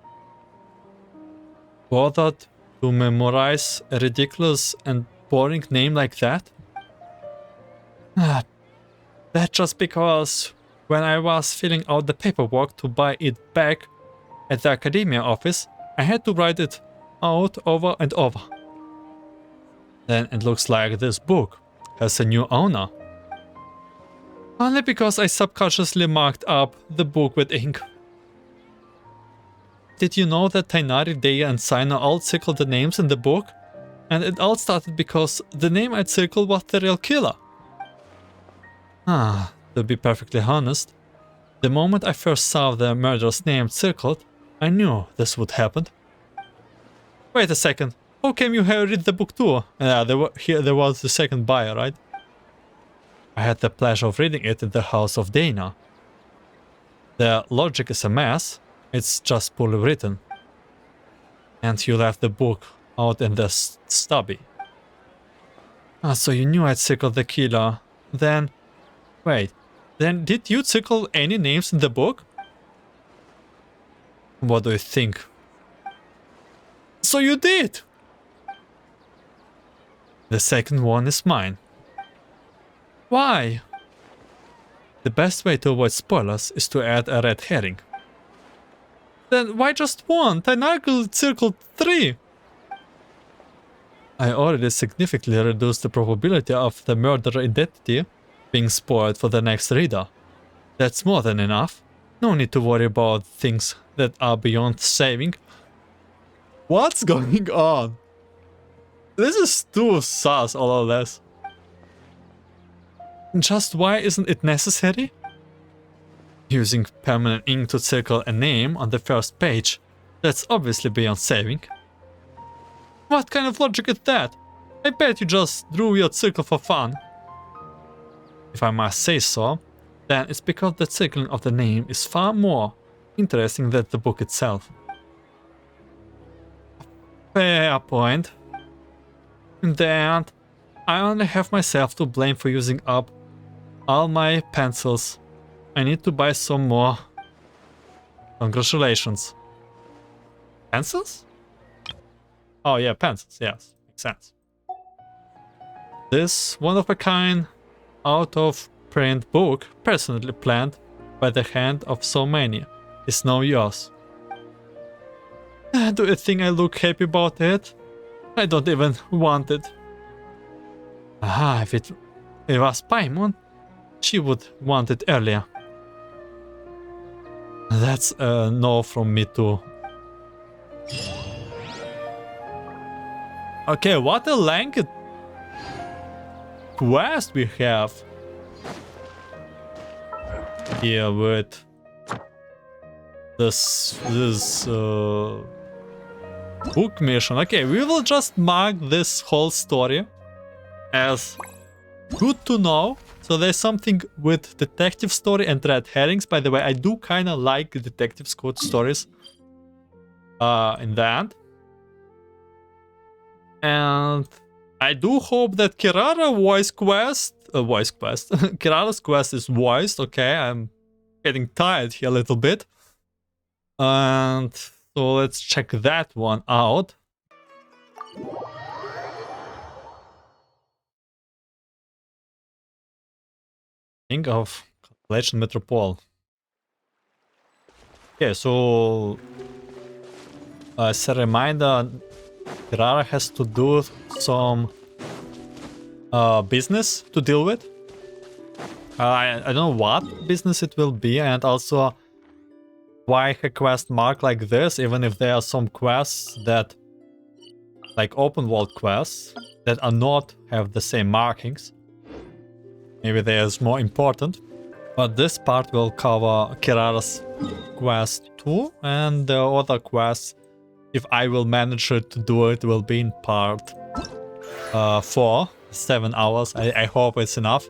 bothered to memorize a ridiculous and boring name like that? That's just because when I was filling out the paperwork to buy it back at the Academia office, I had to write it out over and over. Then it looks like this book has a new owner. Only because I subconsciously marked up the book with ink. Did you know that Tainari, Deia and Saina all circled the names in the book? And it all started because the name I'd circled was the real killer. To be perfectly honest, the moment I first saw the murderer's name circled, I knew this would happen. Wait a second, how came you here read the book too? There was the second buyer, right? I had the pleasure of reading it in the house of Dana. The logic is a mess, it's just poorly written. And you left the book out in the stubby. So you knew I'd circled the killer. Then... Wait, then did you circle any names in the book? What do you think? So you did! The second one is mine. Why? The best way to avoid spoilers is to add a red herring. Then why just one? Tainari circled 3! I already significantly reduced the probability of the murderer identity being spoiled for the next reader. That's more than enough. No need to worry about things that are beyond saving. What's going on? This is too sus, all or less. Just why isn't it necessary? Using permanent ink to circle a name on the first page, that's obviously beyond saving. What kind of logic is that? I bet you just drew your circle for fun. If I must say so, then it's because the circling of the name is far more interesting than the book itself. Fair point. In the end, I only have myself to blame for using up all my pencils. I need to buy some more. Congratulations. Pencils? Oh yeah, pencils, yes, makes sense. This one-of-a-kind, out-of-print book, personally planned by the hand of so many, is now yours. Do you think I look happy about it? I don't even want it. Aha, if it was Paimon, she would want it earlier. That's a no from me too. Okay, what a length quest we have here with this book mission. Okay, we will just mark this whole story as good to know. So there's something with detective story and red herrings. By the way, I do kind of like detective stories in the end. And I do hope that Kirara's quest is voiced. Okay, I'm getting tired here a little bit. And so let's check that one out. Think of Legend Metropole. Okay, so as a reminder, Kirara has to do some business to deal with. I don't know what business it will be, and also why her quest mark like this, even if there are some quests that, like open world quests, that are not have the same markings. Maybe there's more important. But this part will cover Kirara's quest too, and the other quests, if I will manage to do it, will be in part 4, 7 hours. I hope it's enough.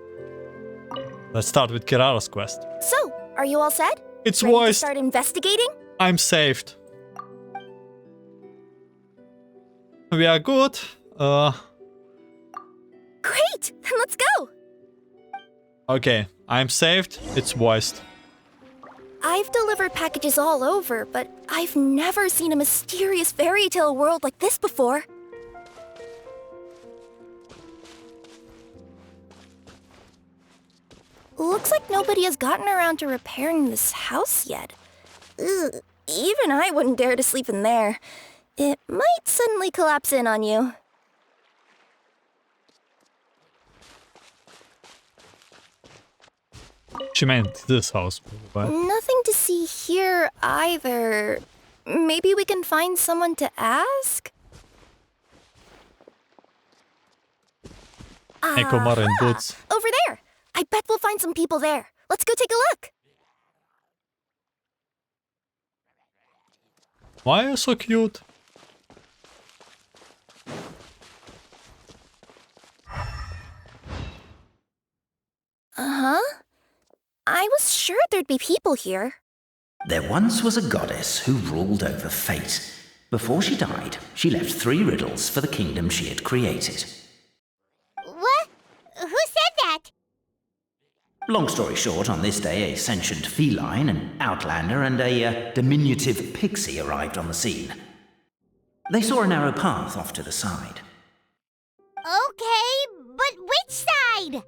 Let's start with Kirara's quest. So, are you all set? It's Ready to voiced. start investigating? I'm saved. We are good. Great! Then let's go! Okay, I'm saved. It's voiced. I've delivered packages all over, but I've never seen a mysterious fairy tale world like this before. Looks like nobody has gotten around to repairing this house yet. Ugh, even I wouldn't dare to sleep in there. It might suddenly collapse in on you. She meant this house, but Nothing to see here either. Maybe we can find someone to ask? Ekomar and Boots. Over there! I bet we'll find some people there. Let's go take a look. Why are you so cute? Uh-huh. I was sure there'd be people here. There once was a goddess who ruled over fate. Before she died, she left 3 riddles for the kingdom she had created. What? Who said that? Long story short, on this day, a sentient feline, an outlander, and a diminutive pixie arrived on the scene. They saw a narrow path off to the side. Okay, but which side?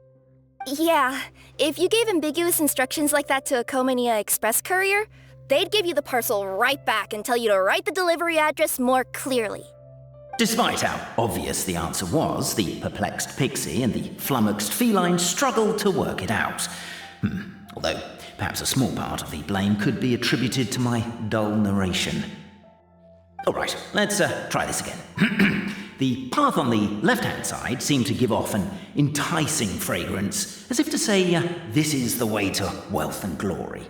Yeah, if you gave ambiguous instructions like that to a Komania Express courier, they'd give you the parcel right back and tell you to write the delivery address more clearly. Despite how obvious the answer was, the perplexed pixie and the flummoxed feline struggled to work it out. Although, perhaps a small part of the blame could be attributed to my dull narration. Alright, let's try this again. The path on the left-hand side seemed to give off an enticing fragrance, as if to say, this is the way to wealth and glory.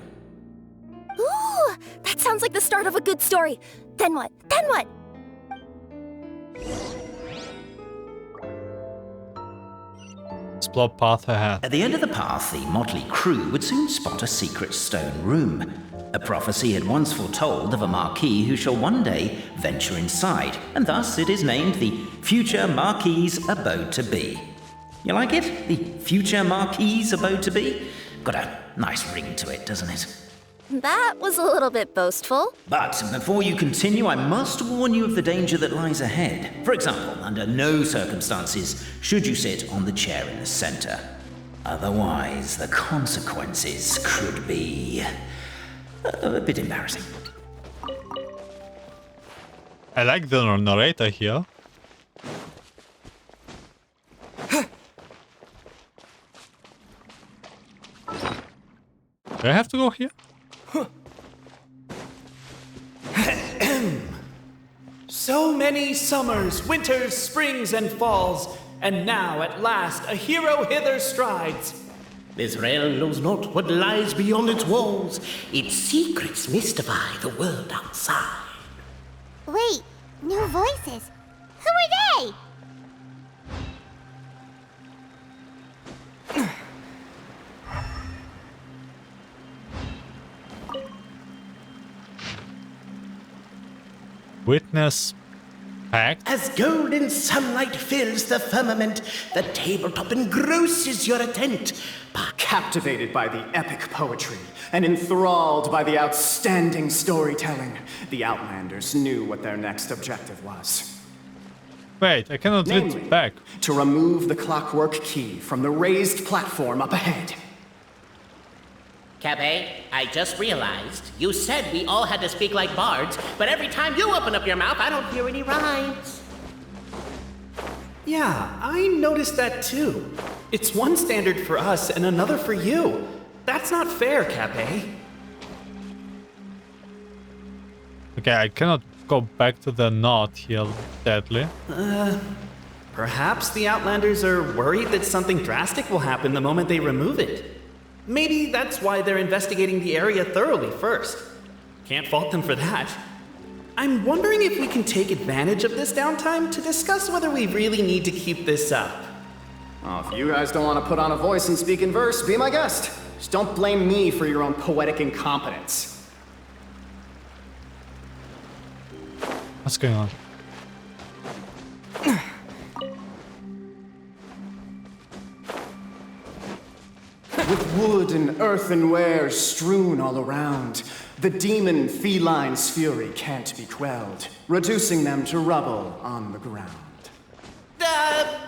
Ooh, that sounds like the start of a good story. Then what? Then what? Explore path ahead. At the end of the path, the motley crew would soon spot a secret stone room. A prophecy had once foretold of a Marquis who shall one day venture inside, and thus it is named the Future Marquis's Abode to Be. You like it? The Future Marquis's Abode to Be? Got a nice ring to it, doesn't it? That was a little bit boastful. But before you continue, I must warn you of the danger that lies ahead. For example, under no circumstances should you sit on the chair in the center. Otherwise, the consequences could be a bit embarrassing. I like the narrator here. Do I have to go here? So many summers, winters, springs, and falls, and now at last a hero hither strides. This realm knows not what lies beyond its walls. Its secrets mystify the world outside. Wait, new voices. Who are they? Witness pact. As golden sunlight fills the firmament, the tabletop engrosses your attent. Captivated by the epic poetry and enthralled by the outstanding storytelling, the Outlanders knew what their next objective was. Wait, I cannot Namely, read back. to remove the clockwork key from the raised platform up ahead. Cabe, I just realized you said we all had to speak like bards, but every time you open up your mouth, I don't hear any rhymes. Yeah, I noticed that too. It's one standard for us and another for you. That's not fair, Cape. Okay, I cannot go back to the knot here, sadly. Perhaps the Outlanders are worried that something drastic will happen the moment they remove it. Maybe that's why they're investigating the area thoroughly first. Can't fault them for that. I'm wondering if we can take advantage of this downtime to discuss whether we really need to keep this up. Well, if you guys don't want to put on a voice and speak in verse, be my guest. Just don't blame me for your own poetic incompetence. What's going on? With wood and earthenware strewn all around, the demon feline's fury can't be quelled, reducing them to rubble on the ground.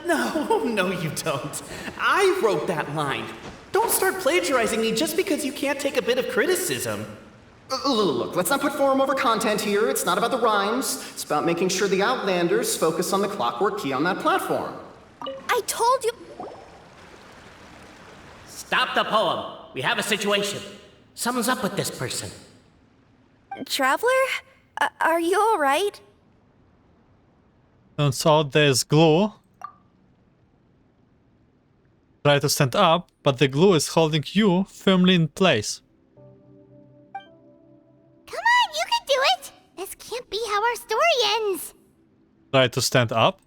No, you don't. I wrote that line. Don't start plagiarizing me just because you can't take a bit of criticism. Look, let's not put form over content here. It's not about the rhymes. It's about making sure the Outlanders focus on the clockwork key on that platform. I told you. Stop the poem. We have a situation. Something's up with this person. Traveler? Are you alright? Turns out there's glue. Try to stand up, but the glue is holding you firmly in place. Come on, you can do it! This can't be how our story ends! Try to stand up.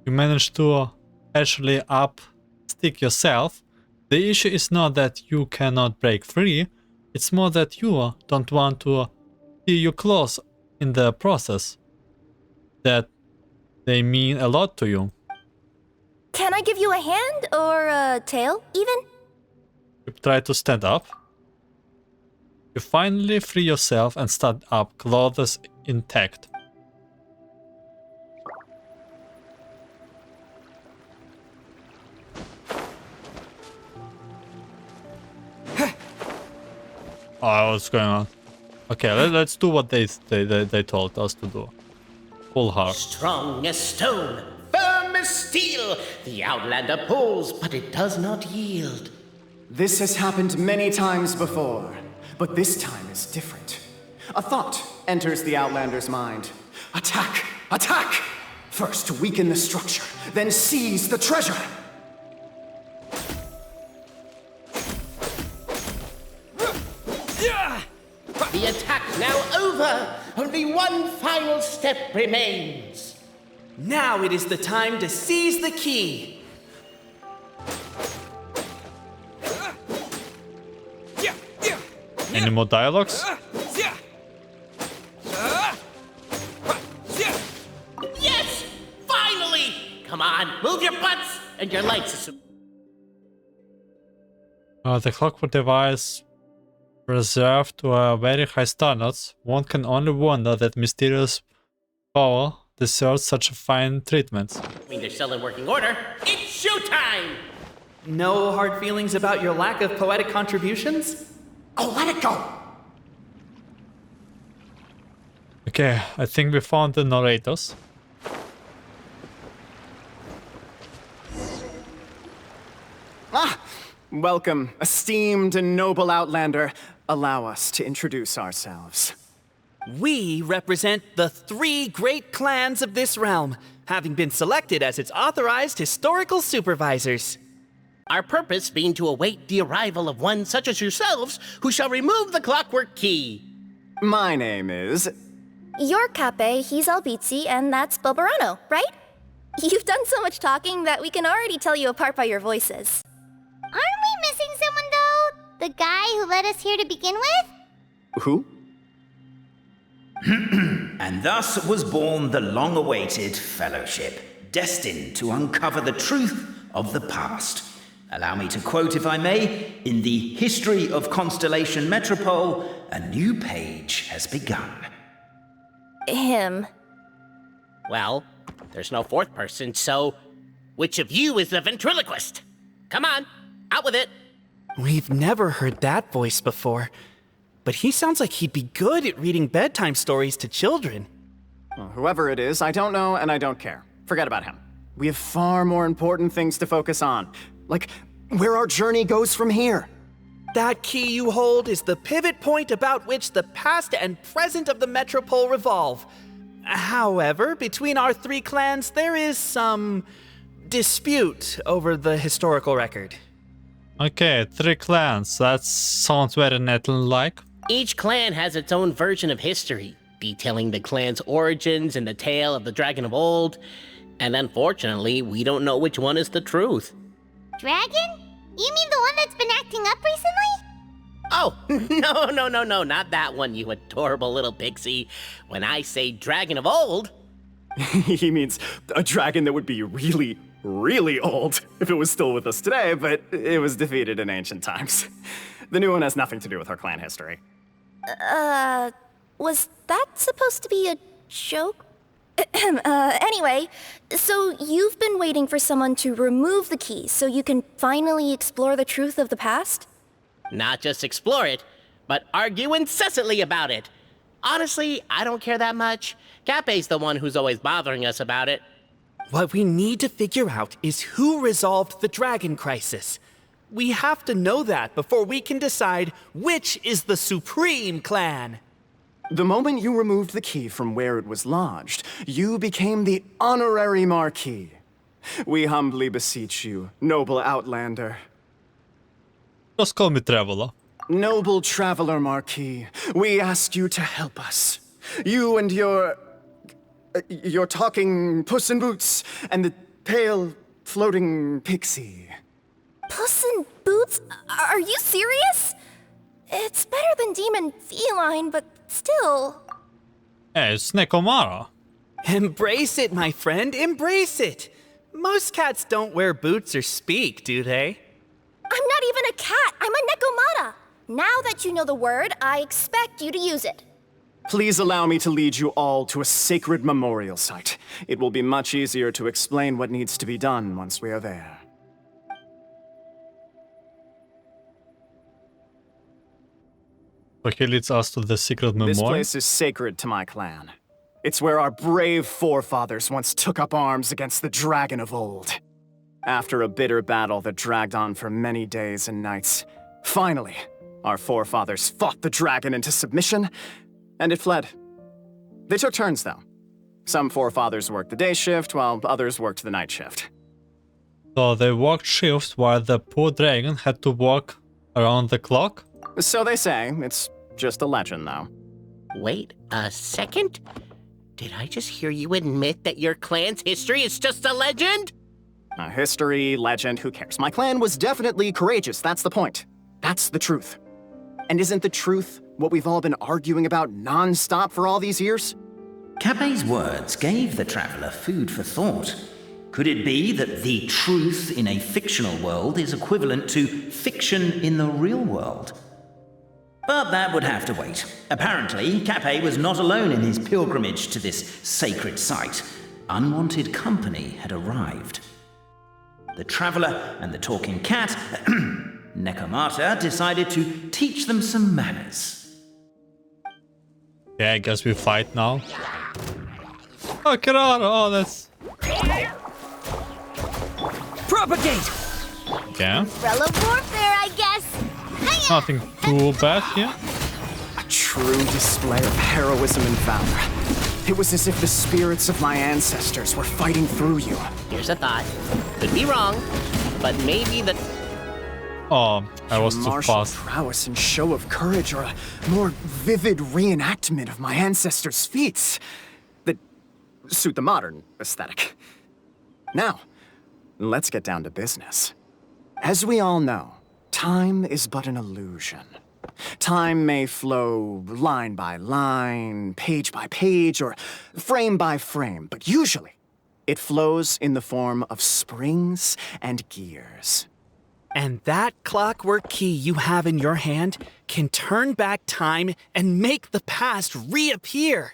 You manage to actually stick yourself. The issue is not that you cannot break free, it's more that you don't want to see your claws in the process. That they mean a lot to you. Can I give you a hand or a tail, even? You try to stand up. You finally free yourself and stand up, clothes intact. Oh, what's going on? Okay, let's do what they told us to do. Pull hard. Strong as stone, firm as steel. The Outlander pulls, but it does not yield. This has happened many times before, but this time is different. A thought enters the Outlander's mind. Attack! Attack! First weaken the structure, then seize the treasure! The attack now over. Only Only one final step remains. Now it is the time to seize the key. Any more dialogues? Yes! Finally! Come on, move your butts and your legs. The clockwork device reserved to very high standards. One can only wonder that mysterious power deserves such a fine treatment. I mean, they're still in working order. It's showtime! No hard feelings about your lack of poetic contributions? Oh, let it go! Okay, I think we found the narrators. Ah! Welcome, esteemed and noble Outlander. Allow us to introduce ourselves. We represent the 3 great clans of this realm, having been selected as its authorized historical supervisors. Our purpose being to await the arrival of one such as yourselves who shall remove the clockwork key. My name is... You're Cape, he's Albizzi, and that's Bobarano, right? You've done so much talking that we can already tell you apart by your voices. Aren't we missing someone, though? The guy who led us here to begin with? Who? And thus was born the long-awaited fellowship, destined to uncover the truth of the past. Allow me to quote, if I may, in the history of Constellation Metropole, a new page has begun. Him. Well, there's no fourth person, so which of you is the ventriloquist? Come on, out with it. We've never heard that voice before, but he sounds like he'd be good at reading bedtime stories to children. Well, whoever it is, I don't know and I don't care. Forget about him. We have far more important things to focus on, like where our journey goes from here. That key you hold is the pivot point about which the past and present of the Metropole revolve. However, between our 3 clans, there is some dispute over the historical record. Okay, 3 clans. That sounds very Netherlands-like. Each clan has its own version of history, detailing the clan's origins and the tale of the dragon of old. And unfortunately, we don't know which one is the truth. Dragon? You mean the one that's been acting up recently? Oh, no, not that one, you adorable little pixie. When I say dragon of old... He means a dragon that would be really, really old if it was still with us today, but it was defeated in ancient times. The new one has nothing to do with our clan history. Was that supposed to be a joke? Anyway, so you've been waiting for someone to remove the key so you can finally explore the truth of the past? Not just explore it, but argue incessantly about it. Honestly, I don't care that much. Cape's the one who's always bothering us about it. What we need to figure out is who resolved the dragon crisis. We have to know that before we can decide which is the supreme clan. The moment you removed the key from where it was lodged, you became the honorary Marquis. We humbly beseech you, noble Outlander. Just call me Traveler. Noble Traveler Marquis, we ask you to help us. You and your talking Puss in Boots and the pale floating pixie. Puss in Boots? Are you serious? It's better than Demon Feline, but still... Hey, it's Nekomara. Embrace it, my friend, embrace it. Most cats don't wear boots or speak, do they? I'm not even a cat, I'm a Nekomata! Now that you know the word, I expect you to use it. Please allow me to lead you all to a sacred memorial site. It will be much easier to explain what needs to be done once we are there. So he leads us to the secret memorial. This place is sacred to my clan. It's where our brave forefathers once took up arms against the dragon of old. After a bitter battle that dragged on for many days and nights, finally, our forefathers fought the dragon into submission, and it fled. They took turns, though. Some forefathers worked the day shift, while others worked the night shift. So they worked shifts while the poor dragon had to walk around the clock? So they say. It's just a legend, though. Wait a second? Did I just hear you admit that your clan's history is just a legend? History, legend, who cares? My clan was definitely courageous, that's the point. That's the truth. And isn't the truth what we've all been arguing about non-stop for all these years? Capet's words gave the traveller food for thought. Could it be that the truth in a fictional world is equivalent to fiction in the real world? But that would have to wait. Apparently, Capet was not alone in his pilgrimage to this sacred site. Unwanted company had arrived. The traveller and the talking cat, Nekomata, decided to teach them some manners. Yeah, I guess we fight now. Oh, Kirara! Oh, that's... Propagate! Yeah, Umbrella warfare, I guess. Hiya! nothing too bad here. A true display of heroism and valor. It was as if the spirits of my ancestors were fighting through you. Here's a thought. Could be wrong, but maybe the... Oh, I was too Martial fast. prowess and show of courage are a more vivid reenactment of my ancestors' feats that suit the modern aesthetic. Now, let's get down to business. As we all know, time is but an illusion. Time may flow line by line, page by page, or frame by frame, but usually it flows in the form of springs and gears. And that clockwork key you have in your hand can turn back time and make the past reappear.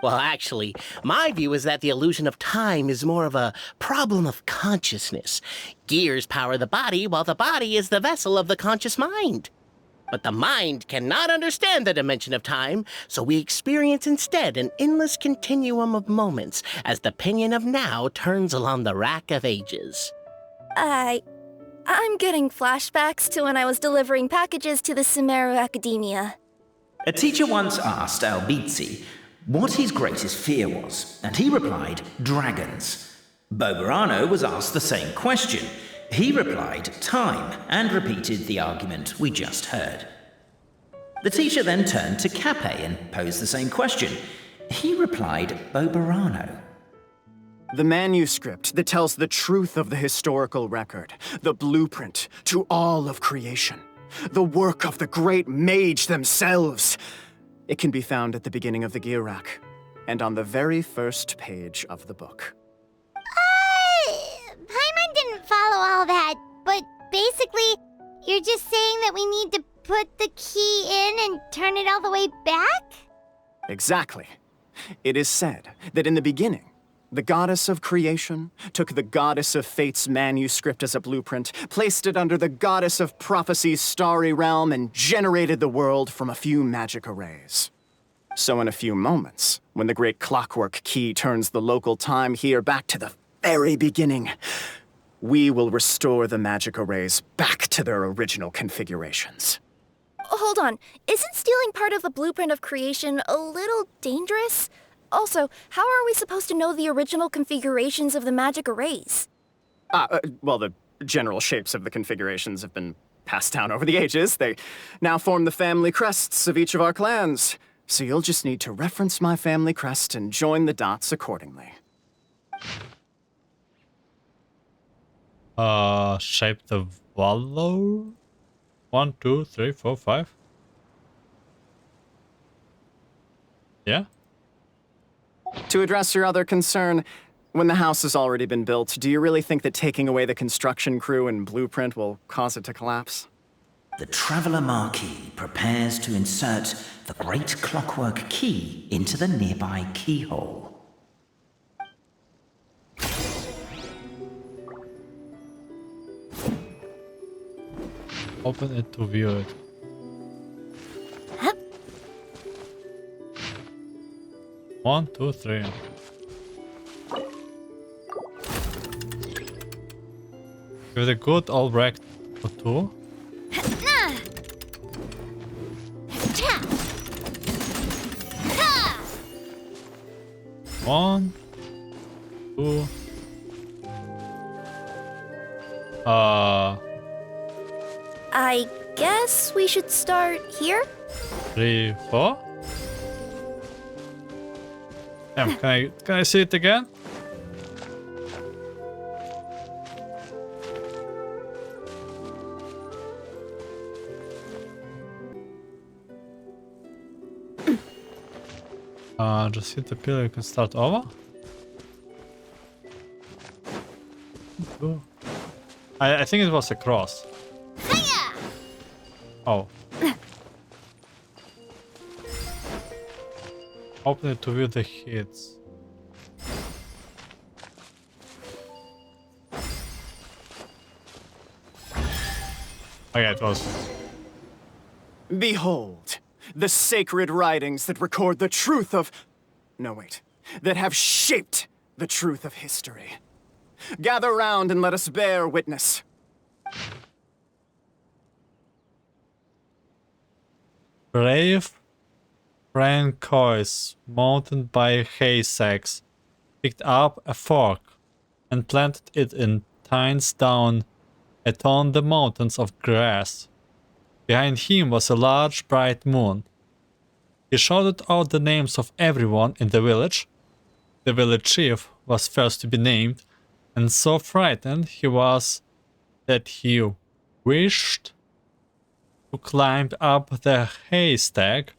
Well, actually, my view is that the illusion of time is more of a problem of consciousness. Gears power the body, while the body is the vessel of the conscious mind. But the mind cannot understand the dimension of time, so we experience instead an endless continuum of moments as the pinion of now turns along the rack of ages. I'm getting flashbacks to when I was delivering packages to the Sumeru Academia. A teacher once asked Albizzi what his greatest fear was, and he replied, dragons. Boberano was asked the same question. He replied, time, and repeated the argument we just heard. The teacher then turned to Capet and posed the same question. He replied, Boberano. The manuscript that tells the truth of the historical record, the blueprint to all of creation, the work of the great mage themselves. It can be found at the beginning of the gear rack, and on the very first page of the book. Paimon didn't follow all that, but basically, you're just saying that we need to put the key in and turn it all the way back? Exactly. It is said that in the beginning, the goddess of creation took the goddess of fate's manuscript as a blueprint, placed it under the goddess of prophecy's starry realm, and generated the world from a few magic arrays. So in a few moments, when the great clockwork key turns the local time here back to the very beginning, we will restore the magic arrays back to their original configurations. Hold on, isn't stealing part of the blueprint of creation a little dangerous? Also, how are we supposed to know the original configurations of the magic arrays? Well, the general shapes of the configurations have been passed down over the ages. They now form the family crests of each of our clans. So you'll just need to reference my family crest and join the dots accordingly. Shape the wallow? 1, 2, 3, 4, 5. Yeah? To address your other concern, when the house has already been built, do you really think that taking away the construction crew and blueprint will cause it to collapse? The Traveller Marquis prepares to insert the great clockwork key into the nearby keyhole. Open it to view it. Hup. 1, 2, 3. Give it a good all wrecked for 2. Cha. Ha. 1, 2. I guess we should start here? 3, 4. Damn, can I see it again? Just hit the pillar, you can start over. Ooh. I think it was a cross. Oh. Open it to view the hits. Oh yeah, it was. Behold, the sacred writings that record the truth of... No, wait. That have shaped the truth of history. Gather round and let us bear witness. Brave Francois, mounted by hay sacks, picked up a fork and planted it in tines down atop the mountains of grass. Behind him was a large bright moon. He shouted out the names of everyone in the village. The village chief was first to be named, and so frightened he was that he wished to climb up the haystack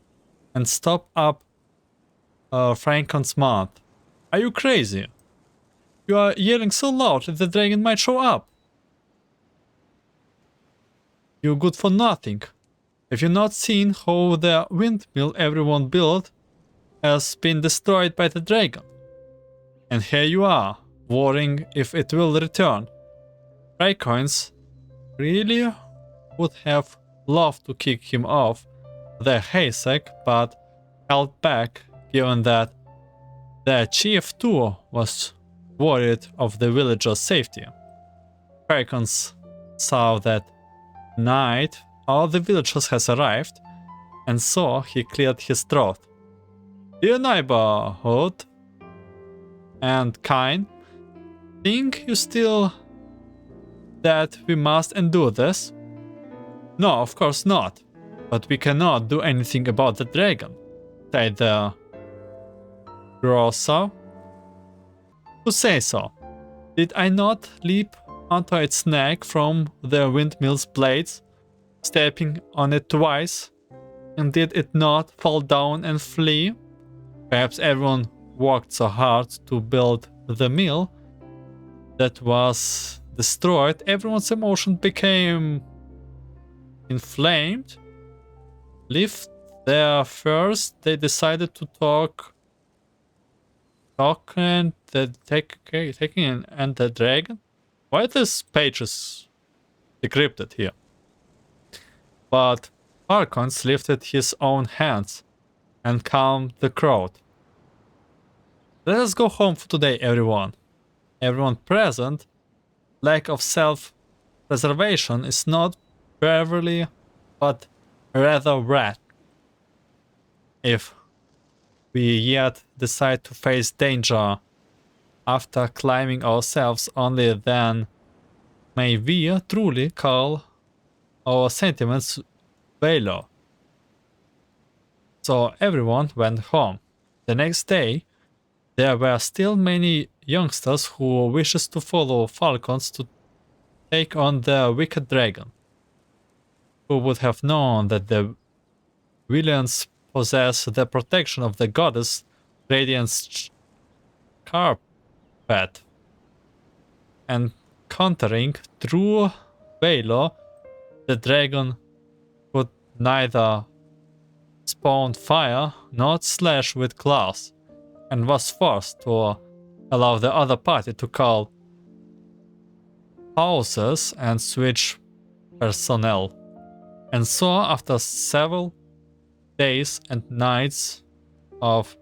and stop up Francon's mouth. Are you crazy? You are yelling so loud that the dragon might show up. You're good for nothing. Have you not seen how the windmill everyone built has been destroyed by the dragon? And here you are, worrying if it will return. Francoins really would have loved to kick him off the haystack, but held back given that the chief too was worried of the villagers' safety. Francoins saw that night all the villagers has arrived, and so he cleared his throat. Dear neighborhood and kind, think you still that we must endure this? No, of course not. But we cannot do anything about the dragon, said the grocer. Who say so? Did I not leap onto its neck from the windmill's blades, stepping on it twice? And did it not fall down and flee? Perhaps everyone worked so hard to build the mill that was destroyed. Everyone's emotion became inflamed. Lived there first, they decided to talk and taking and the dragon. Why this page is decrypted here? But Archons lifted his own hands and calmed the crowd. Let us go home for today, everyone. Everyone present. Lack of self-preservation is not bravery, but rather wrath. If we yet decide to face danger after climbing ourselves, only then may we truly call our sentiments valor. So everyone went home. The next day, there were still many youngsters who wishes to follow falcons to take on the wicked dragon. Who would have known that the villains possess the protection of the goddess Radiant's carpet, and countering true valor, the dragon could neither spawn fire nor slash with claws, and was forced to allow the other party to call houses and switch personnel. And so, after several days and nights of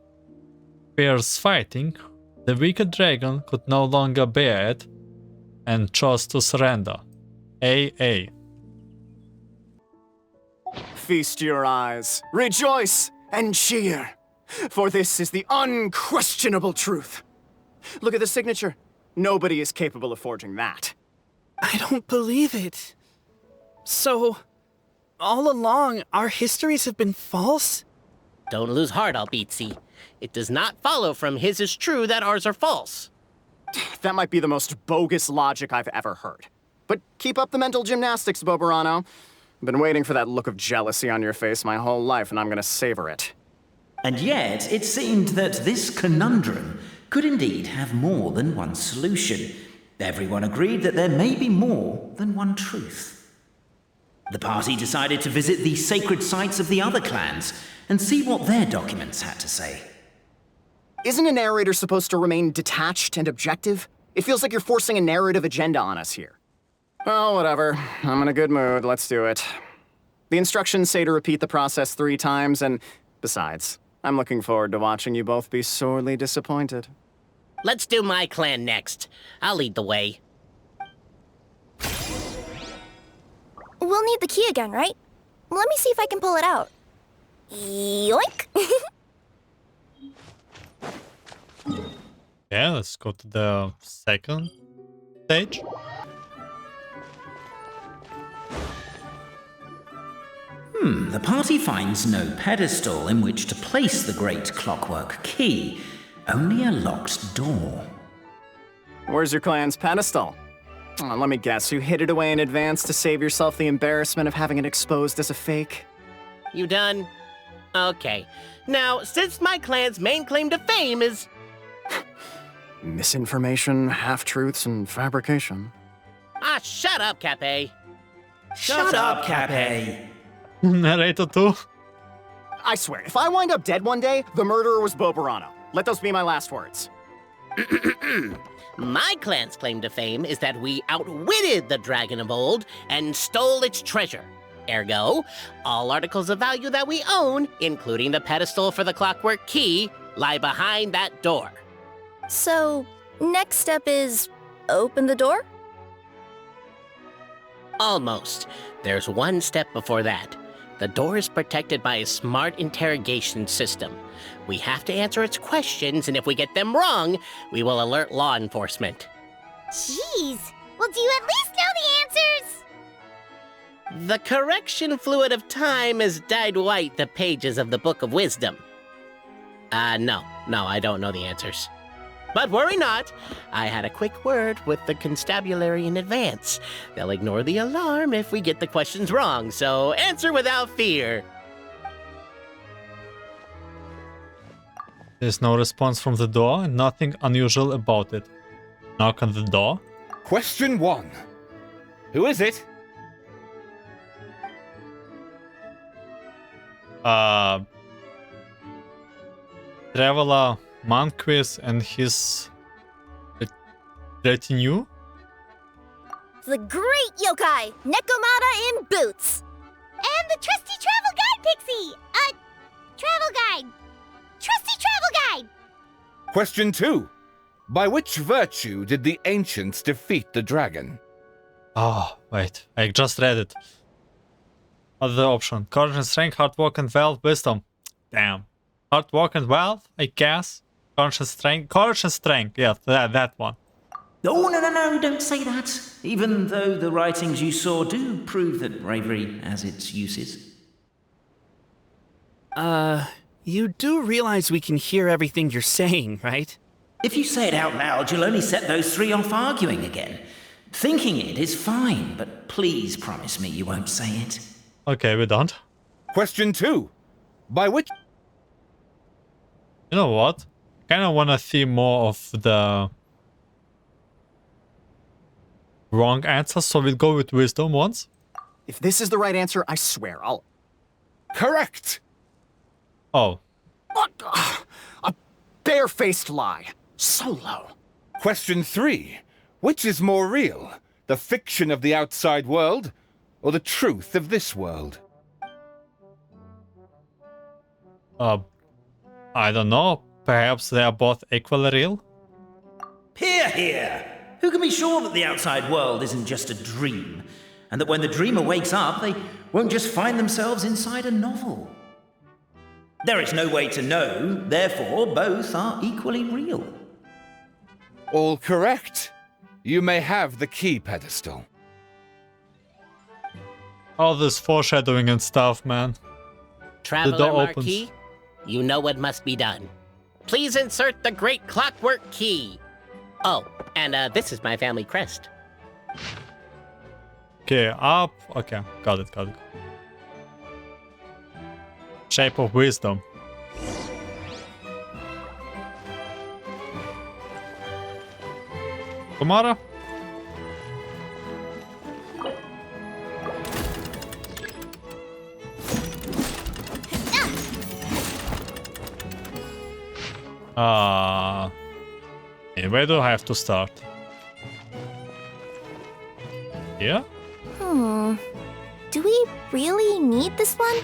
fierce fighting, the wicked dragon could no longer bear it and chose to surrender. AA. Feast your eyes, rejoice, and cheer, for this is the unquestionable truth. Look at the signature. Nobody is capable of forging that. I don't believe it. So, all along, our histories have been false? Don't lose heart, Albizzi. It does not follow from his is true that ours are false. That might be the most bogus logic I've ever heard. But keep up the mental gymnastics, Boberano. I've been waiting for that look of jealousy on your face my whole life, and I'm gonna savor it. And yet, it seemed that this conundrum could indeed have more than one solution. Everyone agreed that there may be more than one truth. The party decided to visit the sacred sites of the other clans and see what their documents had to say. Isn't a narrator supposed to remain detached and objective? It feels like you're forcing a narrative agenda on us here. Well, whatever. I'm in a good mood. Let's do it. The instructions say to repeat the process 3 times, and besides, I'm looking forward to watching you both be sorely disappointed. Let's do my clan next. I'll lead the way. We'll need the key again, right? Let me see if I can pull it out. Yoink! Yeah, let's go to the second stage. The party finds no pedestal in which to place the great clockwork key, only a locked door. Where's your clan's pedestal? Oh, let me guess, you hid it away in advance to save yourself the embarrassment of having it exposed as a fake? You done? Okay. Now, since my clan's main claim to fame is... Misinformation, half-truths, and fabrication. Ah, shut up, Cape. Shut up, Cape! Narrator 2. I swear, if I wind up dead one day, the murderer was Boberano. Let those be my last words. My clan's claim to fame is that we outwitted the dragon of old and stole its treasure. Ergo, all articles of value that we own, including the pedestal for the clockwork key, lie behind that door. So, next step is open the door? Almost. There's one step before that. The door is protected by a smart interrogation system. We have to answer its questions, and if we get them wrong, we will alert law enforcement. Jeez. Well, do you at least know the answers? The correction fluid of time has dyed white the pages of the Book of Wisdom. No, I don't know the answers. But worry not, I had a quick word with the constabulary in advance. They'll ignore the alarm if we get the questions wrong, so answer without fear. There's no response from the door and nothing unusual about it. Knock on the door. Question 1. Who is it? Traveler Manquis and his retinue. The great yokai, Nekomata in boots. And the trusty travel guide, Pixie! Travel guide. Trusty travel guide! Question 2. By which virtue did the ancients defeat the dragon? Oh, wait. I just read it. Other option. Courage and strength, hard work and wealth, wisdom. Damn. Hard work and wealth, I guess. Courage and strength. Courage and strength. Yeah, that one. Oh, no, don't say that. Even though the writings you saw do prove that bravery has its uses. You do realize we can hear everything you're saying, right? If you say it out loud, you'll only set those 3 off arguing again. Thinking it is fine, but please promise me you won't say it. Okay, we don't. Question 2. By which... You know what? Kind of want to see more of the wrong answer, so we'll go with wisdom once. If this is the right answer, I swear I'll... Correct! Oh. What? A barefaced lie. So low. Question 3. Which is more real? The fiction of the outside world, or the truth of this world? I don't know. Perhaps they are both equally real? Hear, hear! Who can be sure that the outside world isn't just a dream? And that when the dreamer wakes up, they won't just find themselves inside a novel? There is no way to know, therefore both are equally real. All correct. You may have the key pedestal. All this foreshadowing and stuff, man. Traveler door Marquis, you know what must be done. Please insert the great clockwork key. Oh, and this is my family crest. Okay, up. Okay, got it, got it. Shape of wisdom. Tomorrow? Where do I have to start? Here? Do we really need this one?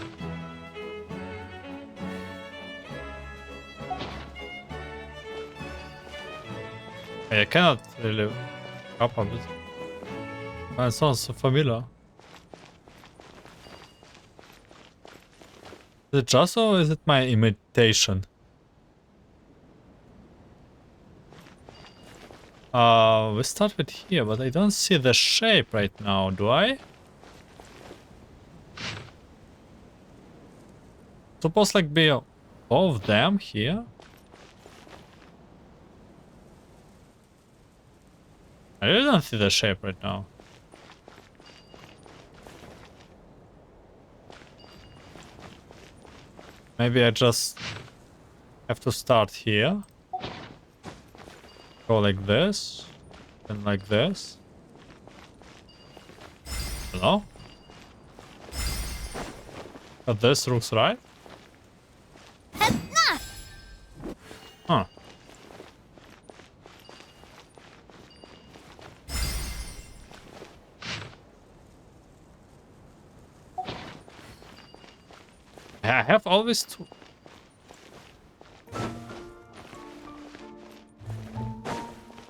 I cannot really up on it. It sounds so familiar. Is it just or is it my imitation? We start with here, but I don't see the shape right now, do I? Suppose like be all of them here? I really don't see the shape right now. Maybe I just have to start here. Go like this. And like this. Hello? But this looks right? Huh. I have always to...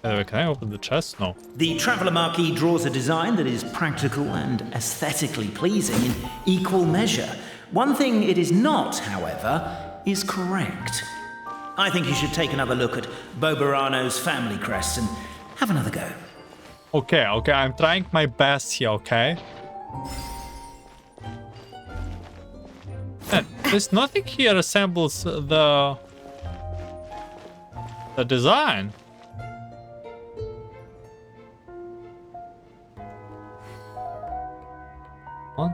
Anyway, can I open the chest? No. The Traveller Marquee draws a design that is practical and aesthetically pleasing in equal measure. One thing it is not, however, is correct. I think you should take another look at Bobarano's family crest and have another go. Okay, okay, I'm trying my best here, okay? There's nothing here resembles the design. What?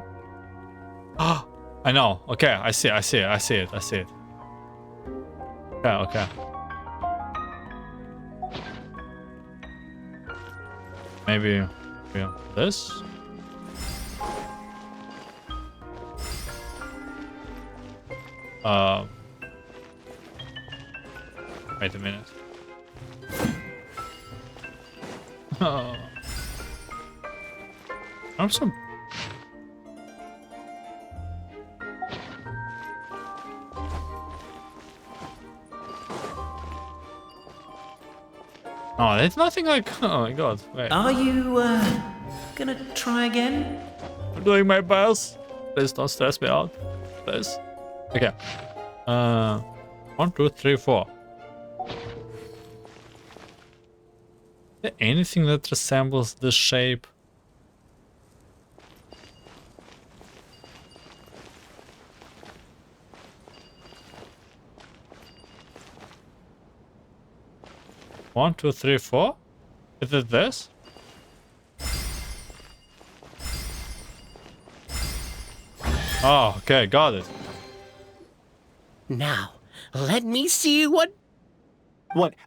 Ah, I know. Okay, I see it. Okay. Maybe this? Wait a minute. I'm so... Oh, there's nothing like... Oh my god, wait. Are you, gonna try again? I'm doing my best. Please don't stress me out. Please. Okay. 1, 2, 3, 4. Is there anything that resembles this shape? One, two, three, four? Is it this? Oh, okay, got it. Now, let me see what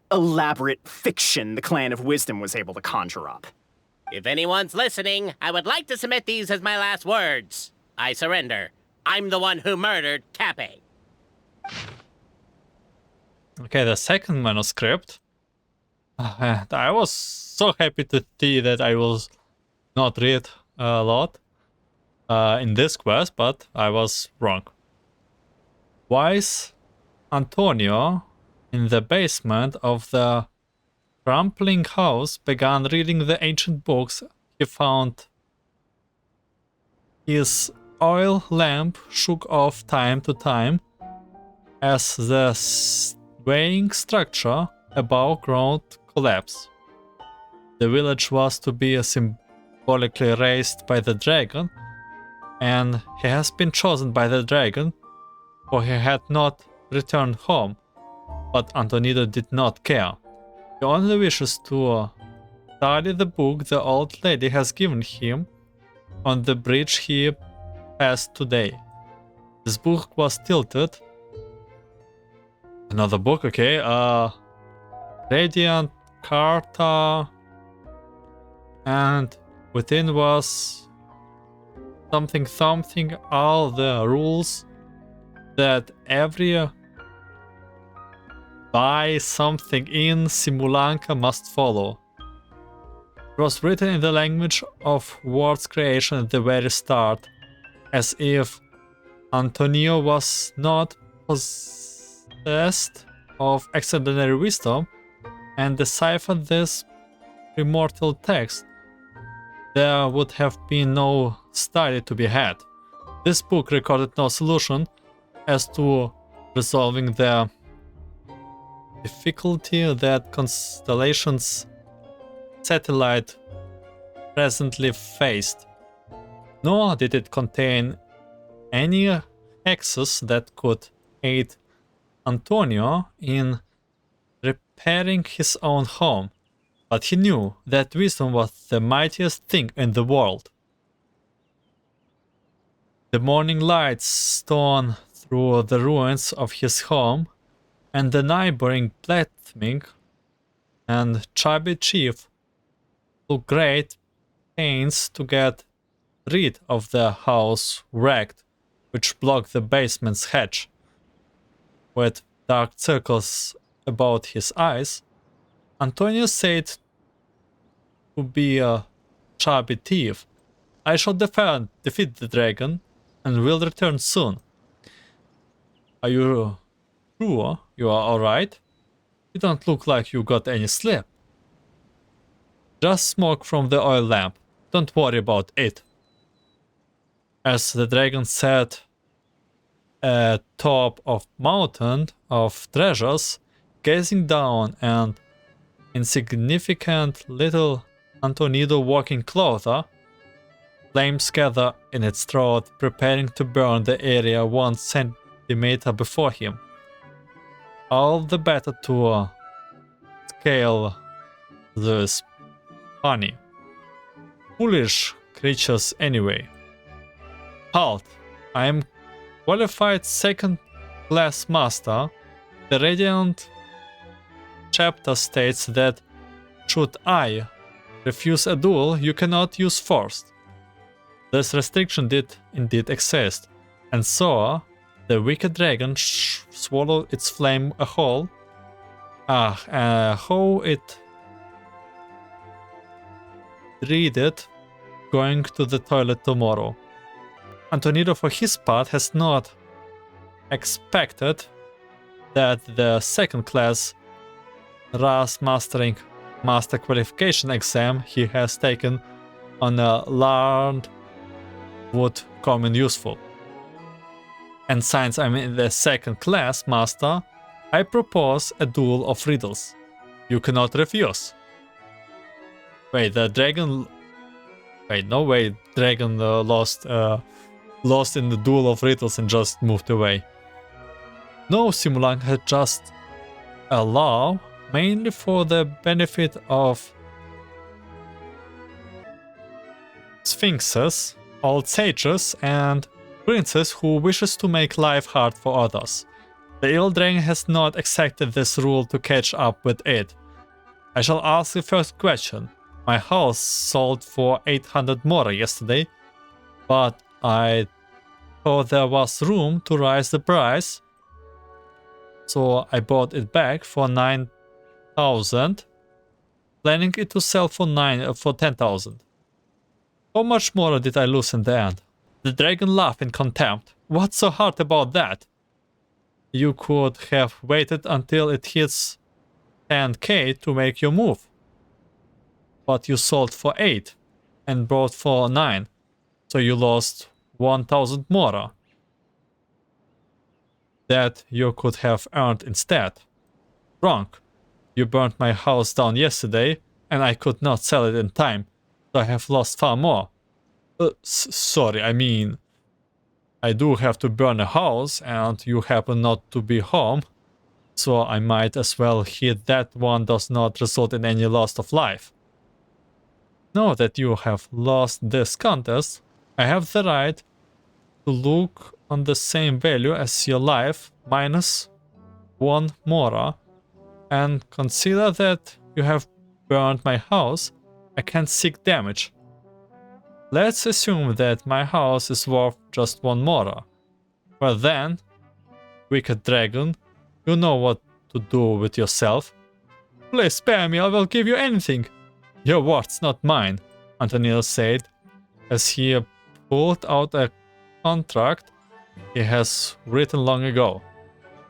elaborate fiction the Clan of Wisdom was able to conjure up. If anyone's listening, I would like to submit these as my last words. I surrender. I'm the one who murdered Cappe. Okay, the second manuscript. I was so happy to see that I will not read a lot in this quest, but I was wrong. Wise Antonio, in the basement of the crumbling house, began reading the ancient books he found. His oil lamp shook off time to time as the swaying structure above ground collapsed. The village was to be symbolically raised by the dragon, and he has been chosen by the dragon, for he had not returned home. but Antonino did not care. He only wishes to study the book the old lady has given him on the bridge he passed today. This book was tilted. Another book, okay. Radiant Carta. And within was something, all the rules that every buy something in Simulanka must follow. It was written in the language of words creation at the very start, as if Antonio was not possessed of extraordinary wisdom and deciphered this primordial text. There would have been no study to be had. This book recorded no solution as to resolving the difficulty that Constellation's satellite presently faced, nor did it contain any hexes that could aid Antonio in repairing his own home, but he knew that wisdom was the mightiest thing in the world. The morning light shone through the ruins of his home, and the neighboring blacksmith and chubby chief took great pains to get rid of the house wrecked, which blocked the basement's hatch. With dark circles about his eyes, Antonio said to be a chubby thief, "I shall defeat the dragon and will return soon." Are you sure you are alright? You don't look like you got any sleep. Just smoke from the oil lamp. Don't worry about it. As the dragon sat at top of mountain of treasures, gazing down, and insignificant little Antonino walking closer, flames gather in its throat, preparing to burn the area 1 centimeter before him. All the better to scale this funny, foolish creatures anyway. Halt! I am qualified second-class master. The Radiant chapter states that should I refuse a duel, you cannot use force. This restriction did indeed exist, and so the wicked dragon swallowed its flame whole. How it dreaded going to the toilet tomorrow. Antonino, for his part, has not expected that the second-class Ras Mastering Master Qualification exam he has taken on a learned would come in useful. And since I'm in the second-class master, I propose a duel of riddles. You cannot refuse. Wait, the dragon... Wait, no way, dragon lost in the duel of riddles and just moved away. No, Simulanka had just a law, mainly for the benefit of sphinxes, old sages, and princes who wishes to make life hard for others. The ill dragon has not accepted this rule to catch up with it. I shall ask the first question. My house sold for 800 more yesterday, but I thought there was room to raise the price, so I bought it back for 9,000, planning it to sell for 10,000. How much more did I lose in the end? The dragon laughed in contempt. What's so hard about that? You could have waited until it hits 10k to make your move. But you sold for 8 and bought for 9, so you lost 1,000 more that you could have earned instead. Wrong. You burnt my house down yesterday and I could not sell it in time, so I have lost far more. Sorry, I mean, I do have to burn a house and you happen not to be home. so I might as well hit that one does not result in any loss of life. Now that you have lost this contest, I have the right to look on the same value as your life minus 1 mora, and consider that you have burned my house. I can seek damage. Let's assume that my house is worth just 1 mora. Well then, wicked dragon, you know what to do with yourself. Please spare me, I will give you anything. Your words, not mine, Antonino said, as he pulled out a contract he has written long ago.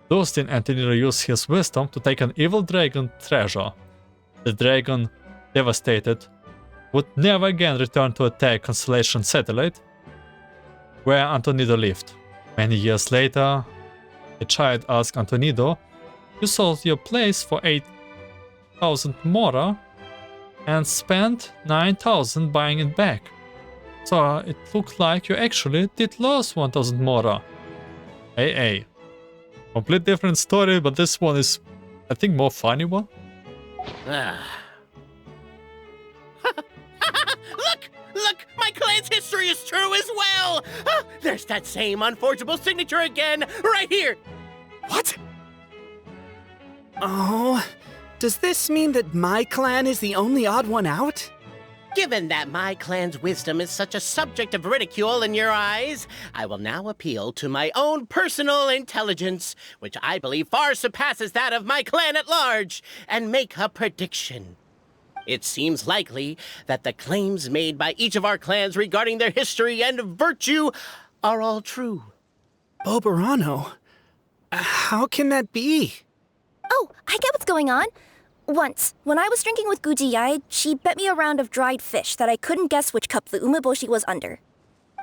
Thus did Antonino use his wisdom to take an evil dragon treasure. The dragon, devastated, would never again return to attack Constellation Satellite, where Antonino lived. Many years later, a child asked Antonino, "You sold your place for 8,000 mora and spent 9,000 buying it back. So it looked like you actually did lose 1,000 mora." Hey. Complete different story, but this one is, I think, more funny one. Look! My clan's history is true as well! There's that same unforgeable signature again, right here! What? Oh, does this mean that my clan is the only odd one out? Given that my clan's wisdom is such a subject of ridicule in your eyes, I will now appeal to my own personal intelligence, which I believe far surpasses that of my clan at large, and make a prediction. It seems likely that the claims made by each of our clans regarding their history and virtue are all true. Boberano? How can that be? Oh, I get what's going on. Once, when I was drinking with Gujiyai, she bet me a round of dried fish that I couldn't guess which cup the umeboshi was under.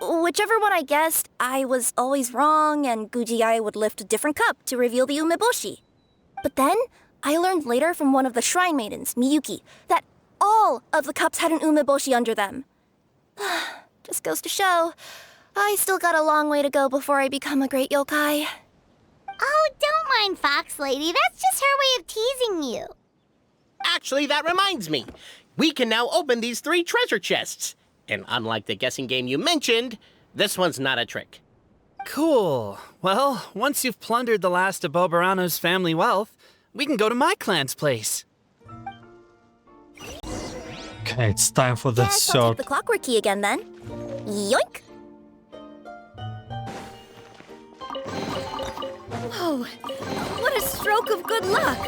Whichever one I guessed, I was always wrong, and Gujiyai would lift a different cup to reveal the umeboshi. But then, I learned later from one of the shrine maidens, Miyuki, that all of the cups had an umeboshi under them. Just goes to show, I still got a long way to go before I become a great yokai. Oh, don't mind Fox Lady. That's just her way of teasing you. Actually, that reminds me. We can now open these 3 treasure chests. And unlike the guessing game you mentioned, this one's not a trick. Cool. Well, once you've plundered the last of Boberano's family wealth, we can go to my clan's place. Okay, it's time for the Guess I'll sword. take the clockwork key again then. Yoink! Whoa, what a stroke of good luck!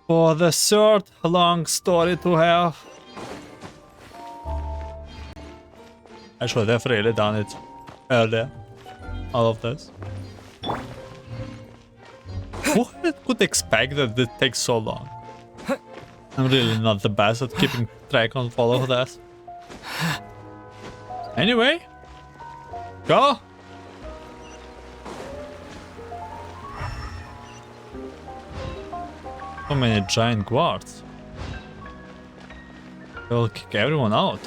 For the third long story to have. I should have really done it earlier. All of this. Who could expect that it takes so long? I'm really not the best at keeping track on all of this. Anyway, go! So many giant guards. They'll kick everyone out.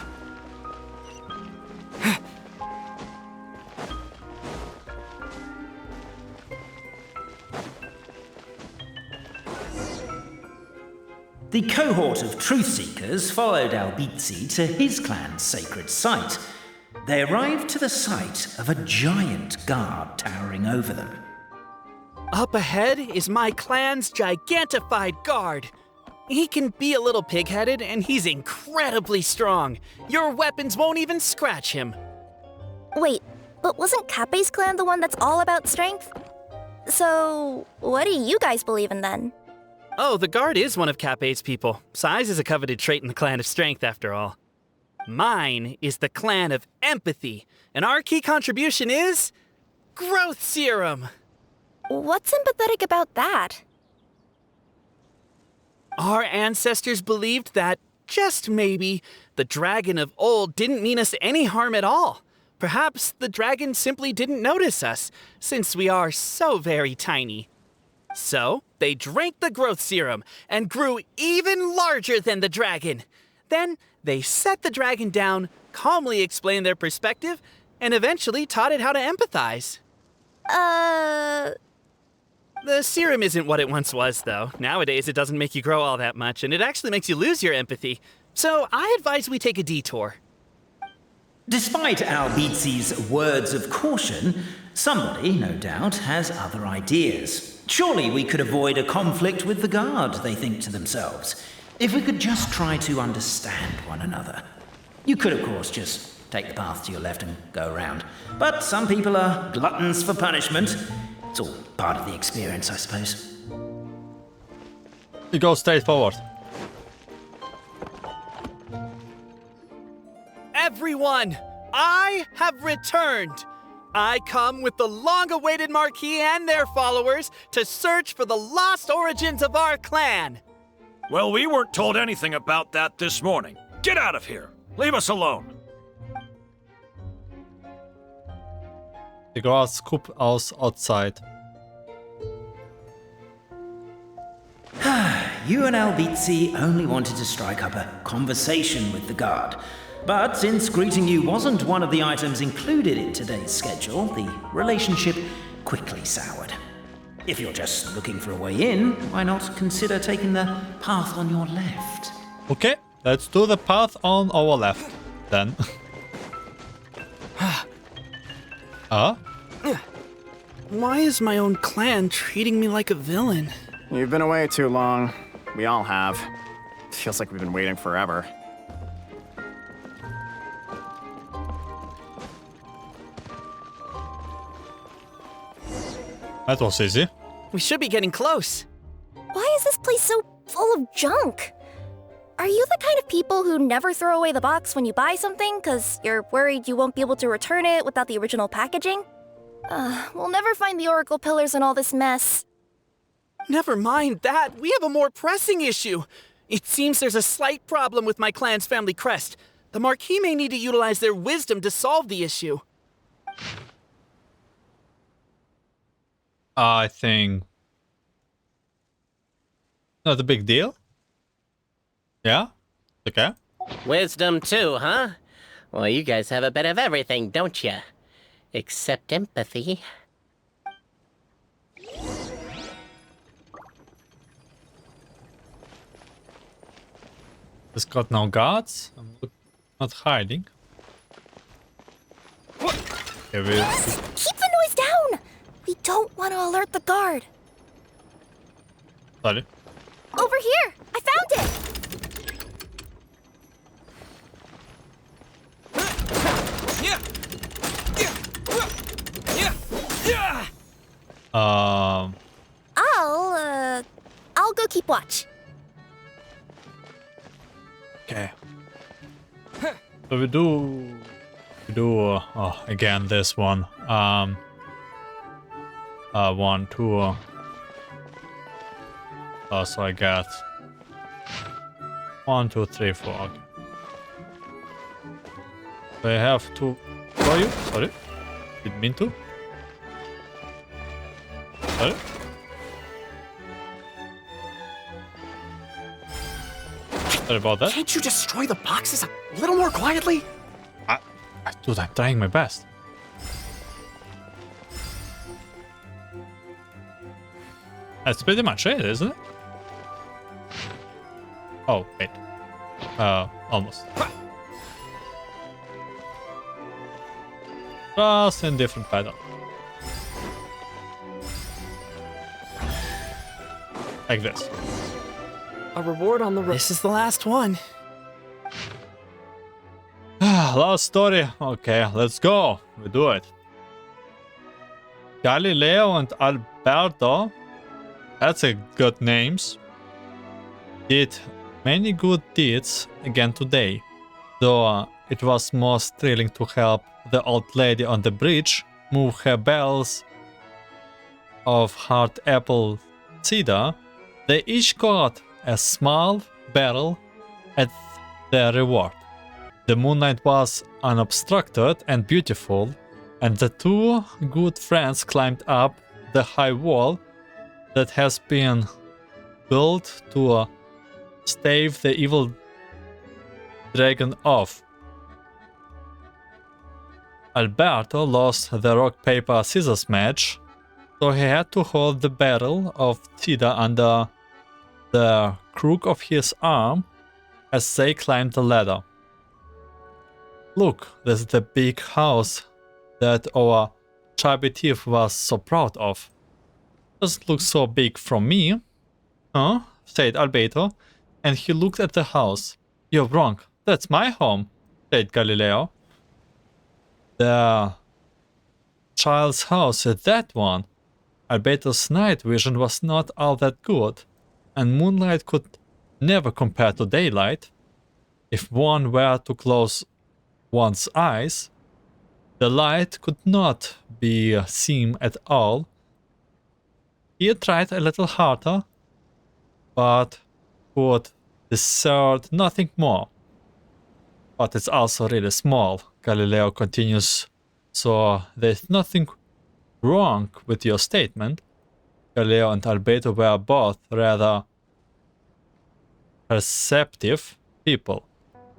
The cohort of truth seekers followed Albizzi to his clan's sacred site. They arrived to the site of a giant guard towering over them. Up ahead is my clan's gigantified guard. He can be a little pig-headed, and he's incredibly strong. Your weapons won't even scratch him. Wait, but wasn't Kappei's clan the one that's all about strength? So, what do you guys believe in then? Oh, the guard is one of Kappei's people. Size is a coveted trait in the clan of strength, after all. Mine is the clan of empathy, and our key contribution is growth serum. What's sympathetic about that? Our ancestors believed that, just maybe, the dragon of old didn't mean us any harm at all. Perhaps the dragon simply didn't notice us, since we are so very tiny. So, they drank the growth serum and grew even larger than the dragon. Then, they set the dragon down, calmly explained their perspective, and eventually taught it how to empathize. The serum isn't what it once was, though. Nowadays, it doesn't make you grow all that much, and it actually makes you lose your empathy. So I advise we take a detour. Despite Albizzi's words of caution, somebody, no doubt, has other ideas. Surely we could avoid a conflict with the guard, they think to themselves, if we could just try to understand one another. You could, of course, just take the path to your left and go around. But some people are gluttons for punishment. It's all part of the experience, I suppose. You go straight forward. Everyone, I have returned. I come with the long-awaited Marquis and their followers to search for the lost origins of our clan. Well, we weren't told anything about that this morning. Get out of here. Leave us alone. The guards scoop us outside. You and Albizzi only wanted to strike up a conversation with the guard. But since greeting you wasn't one of the items included in today's schedule, the relationship quickly soured. If you're just looking for a way in, why not consider taking the path on your left? Okay, let's do the path on our left, then. Why is my own clan treating me like a villain? You've been away too long. We all have. Feels like we've been waiting forever. That was easy. We should be getting close. Why is this place so full of junk? Are you the kind of people who never throw away the box when you buy something because you're worried you won't be able to return it without the original packaging? We'll never find the Oracle Pillars in all this mess. Never mind that. We have a more pressing issue. It seems there's a slight problem with my clan's family crest. The Marquis may need to utilize their wisdom to solve the issue. I think not a big deal. Yeah? Okay. Wisdom too, huh? Well, you guys have a bit of everything, don't you? Except empathy. It's got no guards. I'm not hiding. Okay, Keep the noise down! We don't want to alert the guard. sorry. Over here! I found it! I'll go keep watch. Okay. So we do again this one. 1, 2. So I got 1, 2, 3, 4. Okay. So I have to for you. Sorry, didn't mean to. Sorry. Sorry about that. Can't you destroy the boxes a little more quietly? Dude, I'm trying my best. That's pretty much it, isn't it? Oh, wait. Almost. Just in different pattern. Like this. A reward on the This is the last one. Last story. Okay, let's go. We do it. Galileo and Alberto. That's a good names. Did many good deeds again today. Though it was most thrilling to help the old lady on the bridge move her bells of hard apple cider. They each got a small barrel at their reward. The moonlight was unobstructed and beautiful, and the two good friends climbed up the high wall that has been built to stave the evil dragon off. Alberto lost the rock-paper-scissors match, so he had to hold the barrel of cedar under the crook of his arm as they climbed the ladder. Look, this is the big house that our chubby thief was so proud of. Doesn't look so big from me. Huh? Said Alberto, and he looked at the house. You're wrong, that's my home, said Galileo. The child's house is that one. Alberto's night vision was not all that good, and moonlight could never compare to daylight. If one were to close one's eyes, the light could not be seen at all. He tried a little harder, but could discern nothing more. But it's also really small, Galileo continues, so there's nothing wrong with your statement. Galileo and Alberto were both rather perceptive people.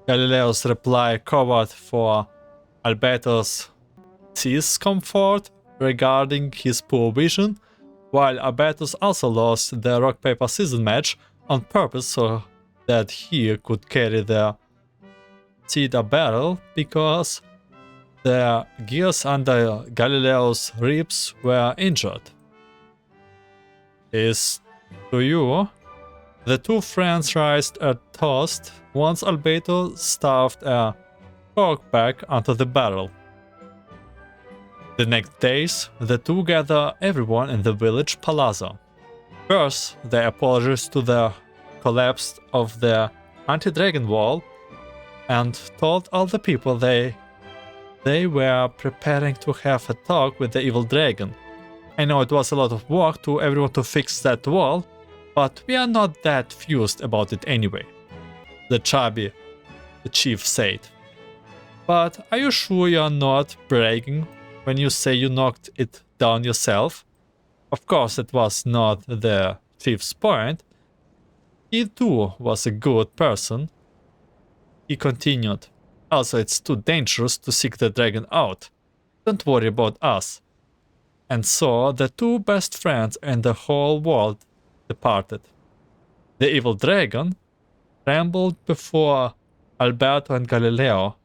Galileo's reply covered for Alberto's discomfort regarding his poor vision, while Albertus also lost the rock-paper-scissors match on purpose so that he could carry the cedar barrel because the gears under Galileo's ribs were injured. Is to you. The two friends raised a toast once Alberto stuffed a cork back onto the barrel. The next days, the two gathered everyone in the village palazzo. First, they apologized to the collapse of the anti-dragon wall and told all the people they were preparing to have a talk with the evil dragon. I know it was a lot of work to everyone to fix that wall, but we are not that fused about it anyway, the chief said. But are you sure you are not bragging when you say you knocked it down yourself? Of course, it was not the chief's point. He too was a good person. He continued, also it's too dangerous to seek the dragon out. Don't worry about us. And so the two best friends in the whole world departed. The evil dragon trembled before Alberto and Galileo.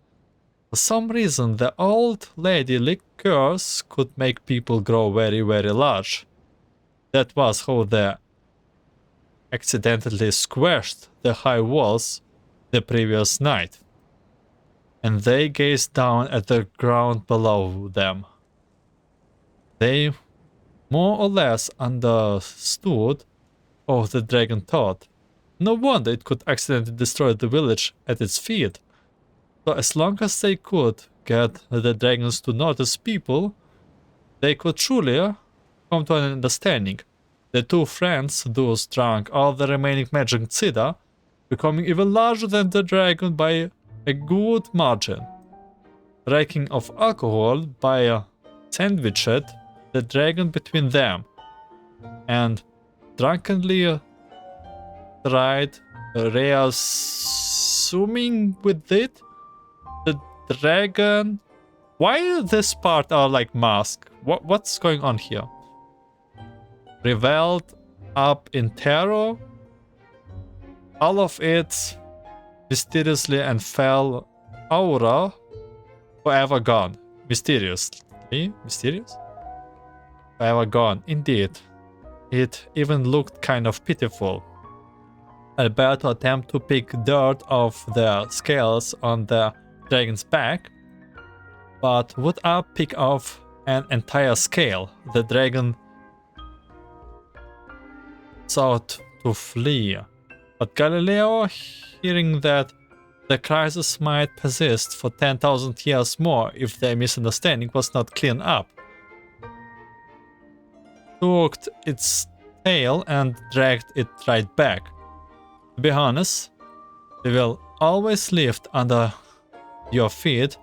For some reason, the old lady liquors could make people grow very, very large. That was how they accidentally squashed the high walls the previous night. And they gazed down at the ground below them. They more or less understood how the dragon thought. No wonder it could accidentally destroy the village at its feet. So as long as they could get the dragons to notice people, they could truly come to an understanding. The two friends thus drank all the remaining magic cider, becoming even larger than the dragon by a good margin. Drinking of alcohol by sandwiched the dragon between them, and drunkenly tried reassuming with it. The dragon. Why this part are like mask? What's going on here? Reveled up in terror. All of it mysteriously and fell aura forever gone. Mysteriously? Mysterious? Forever gone, indeed. It even looked kind of pitiful. Alberto attempted to pick dirt off the scales on the dragon's back, but would pick off an entire scale. The dragon sought to flee, but Galileo, hearing that the crisis might persist for 10,000 years more if the misunderstanding was not cleaned up, took its tail and dragged it right back. To be honest, we will always live under your feet,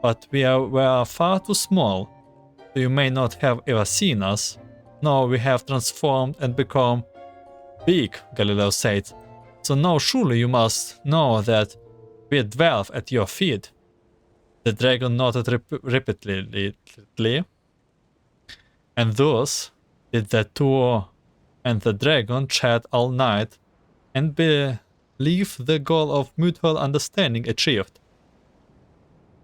but we were far too small, so you may not have ever seen us. No, we have transformed and become big, Galileo said. So now surely you must know that we dwell at your feet. The dragon nodded repeatedly, and thus did the two and the dragon chat all night and believe the goal of mutual understanding achieved.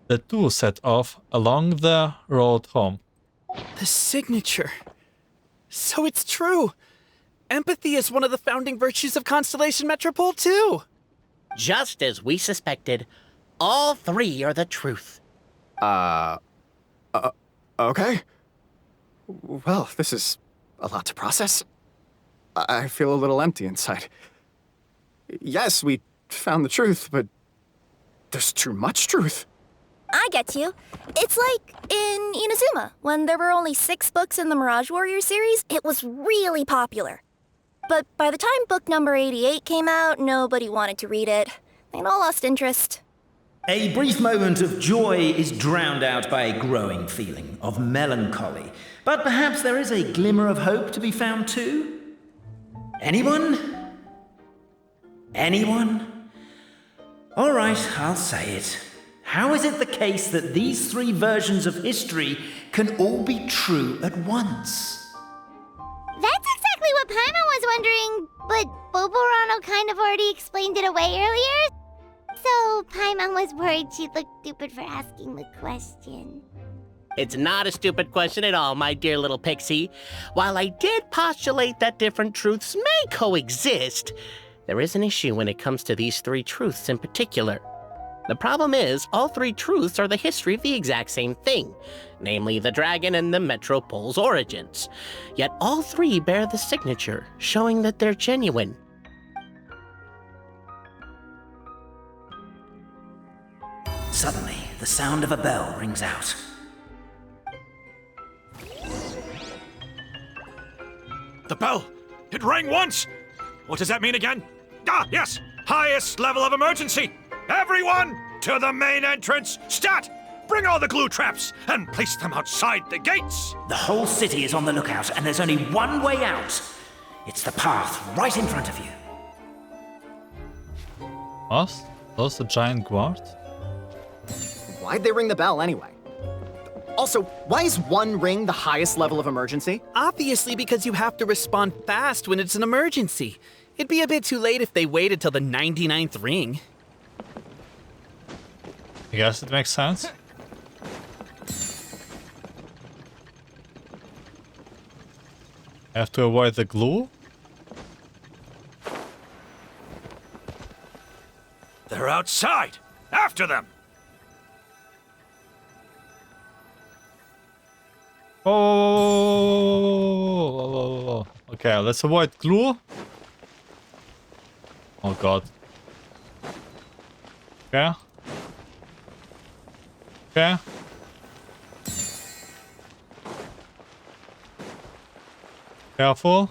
The two set off along the road home. The signature. So it's true. Empathy is one of the founding virtues of Constellation Metropole, too. Just as we suspected, all three are the truth. Okay. Well, this is a lot to process. I feel a little empty inside. Yes, we found the truth, but there's too much truth. I get you. It's like in Inazuma, when there were only 6 books in the Mirage Warrior series, it was really popular. But by the time book number 88 came out, nobody wanted to read it. They'd all lost interest. A brief moment of joy is drowned out by a growing feeling of melancholy. But perhaps there is a glimmer of hope to be found too? Anyone? Anyone? All right, I'll say it. How is it the case that these 3 versions of history can all be true at once? That's exactly what Paimon was wondering, but Boborano kind of already explained it away earlier. So Paimon was worried she'd look stupid for asking the question. It's not a stupid question at all, my dear little pixie. While I did postulate that different truths may coexist, there is an issue when it comes to these 3 truths in particular. The problem is, all 3 truths are the history of the exact same thing, namely the dragon and the Metropole's origins. Yet all 3 bear the signature, showing that they're genuine. Suddenly, the sound of a bell rings out. The bell! It rang once! What does that mean again? Ah, yes! Highest level of emergency! Everyone, to the main entrance! Stat! Bring all the glue traps and place them outside the gates! The whole city is on the lookout, and there's only one way out. It's the path right in front of you. What? Those a giant guard? Why'd they ring the bell anyway? Also, why is 1 ring the highest level of emergency? Obviously because you have to respond fast when it's an emergency. It'd be a bit too late if they waited till the 99th ring. I guess it makes sense. I have to avoid the glue. They're outside! After them! Oh, okay, let's avoid glue. Oh god. Okay. Okay. Careful.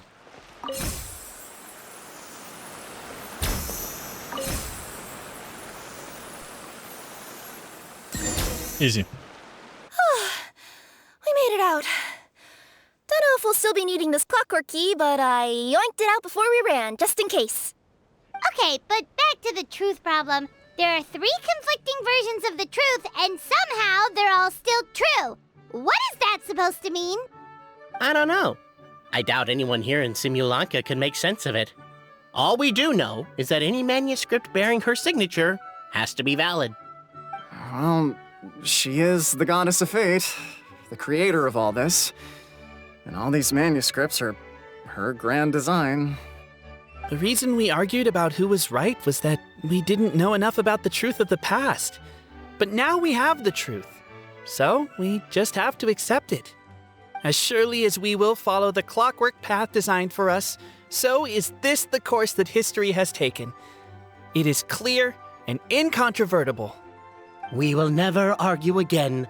Easy. We made it out. Don't know if we'll still be needing this clockwork key, but I yoinked it out before we ran, just in case. Okay, but back to the truth problem. There are 3 conflicting versions of the truth, and somehow they're all still true. What is that supposed to mean? I don't know. I doubt anyone here in Simulanka can make sense of it. All we do know is that any manuscript bearing her signature has to be valid. Well, she is the goddess of fate, the creator of all this. And all these manuscripts are her grand design. The reason we argued about who was right was that we didn't know enough about the truth of the past. But now we have the truth. So we just have to accept it. As surely as we will follow the clockwork path designed for us, so is this the course that history has taken. It is clear and incontrovertible. We will never argue again.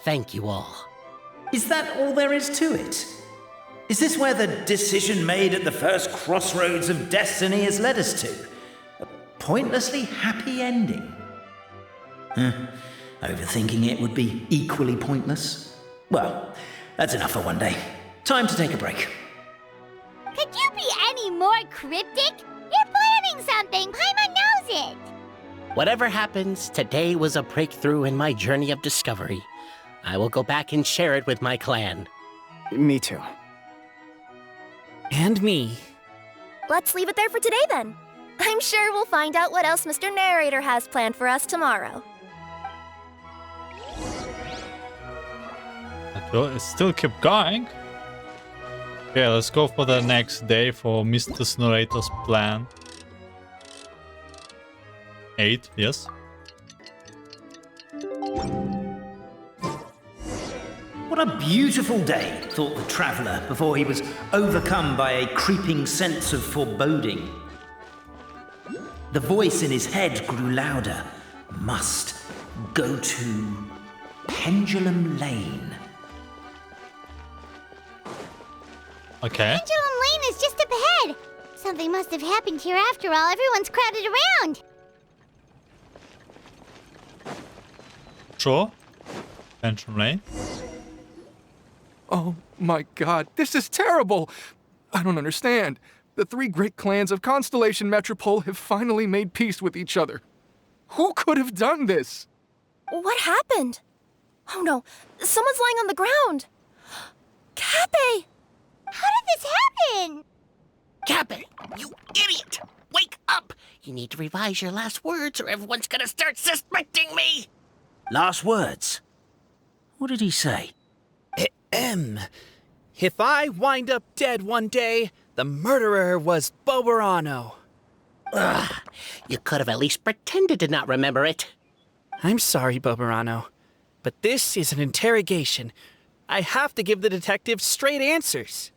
Thank you all. Is that all there is to it? Is this where the decision made at the first crossroads of destiny has led us to? A pointlessly happy ending? Overthinking it would be equally pointless. Well, that's enough for one day. Time to take a break. Could you be any more cryptic? You're planning something. Paimon knows it. Whatever happens, today was a breakthrough in my journey of discovery. I will go back and share it with my clan. Me too. And me. Let's leave it there for today then. I'm sure we'll find out what else Mr. Narrator has planned for us tomorrow. It still keep going. Okay, let's go for the next day for Mr. Narrator's plan. 8, yes. What a beautiful day, thought the traveller before he was overcome by a creeping sense of foreboding. The voice in his head grew louder. Must go to Pendulum Lane. Okay. Pendulum Lane is just up ahead. Something must have happened here after all. Everyone's crowded around. Sure. Pendulum Lane. Oh my god, this is terrible! I don't understand. The 3 great clans of Constellation Metropole have finally made peace with each other. Who could have done this? What happened? Oh no, someone's lying on the ground. Cappe! How did this happen? Cappe, you idiot! Wake up! You need to revise your last words or everyone's gonna start suspecting me! Last words? What did he say? If I wind up dead one day, the murderer was Boberano. Ugh, you could have at least pretended to not remember it. I'm sorry, Boberano, but this is an interrogation. I have to give the detective straight answers.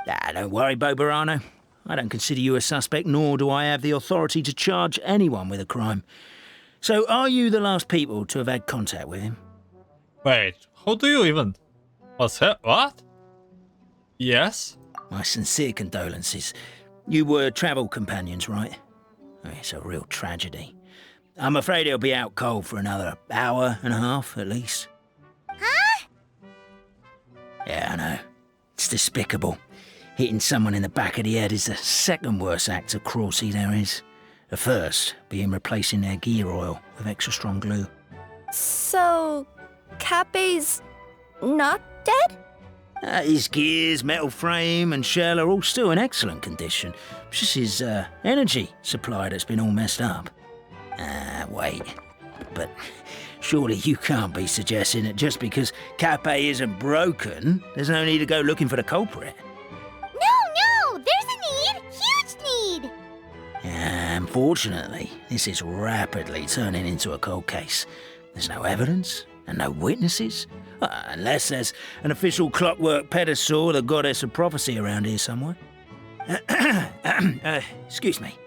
Don't worry, Boberano. I don't consider you a suspect, nor do I have the authority to charge anyone with a crime. So, are you the last people to have had contact with him? Wait, how do you even... What's that? What? Yes? My sincere condolences. You were travel companions, right? It's a real tragedy. I'm afraid he'll be out cold for another hour and a half, at least. Huh? Yeah, I know. It's despicable. Hitting someone in the back of the head is the second worst act of cruelty there is. The first being replacing their gear oil with extra strong glue. So, Cappe's not dead? His gears, metal frame and shell are all still in excellent condition. It's just his energy supply that's been all messed up. Wait. But surely you can't be suggesting that just because Cappe isn't broken, there's no need to go looking for the culprit. No! There's a need! Huge need! Unfortunately, this is rapidly turning into a cold case. There's no evidence and no witnesses. Unless there's an official clockwork pedestal, the goddess of prophecy around here somewhere. Excuse me.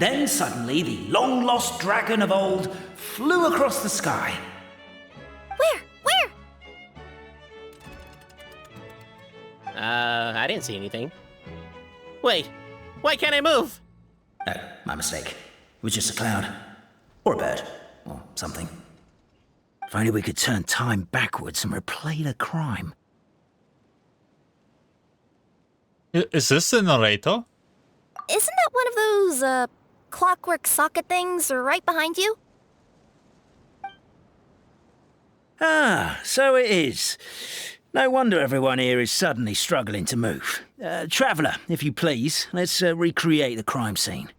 Then suddenly the long-lost dragon of old flew across the sky. Where? I didn't see anything. Wait, why can't I move? Oh, my mistake. It was just a cloud. Or a bird. Or something. If only we could turn time backwards and replay the crime. Is this the narrator? Isn't that one of those, clockwork socket things right behind you? So it is. No wonder everyone here is suddenly struggling to move. Traveller, if you please, let's recreate the crime scene.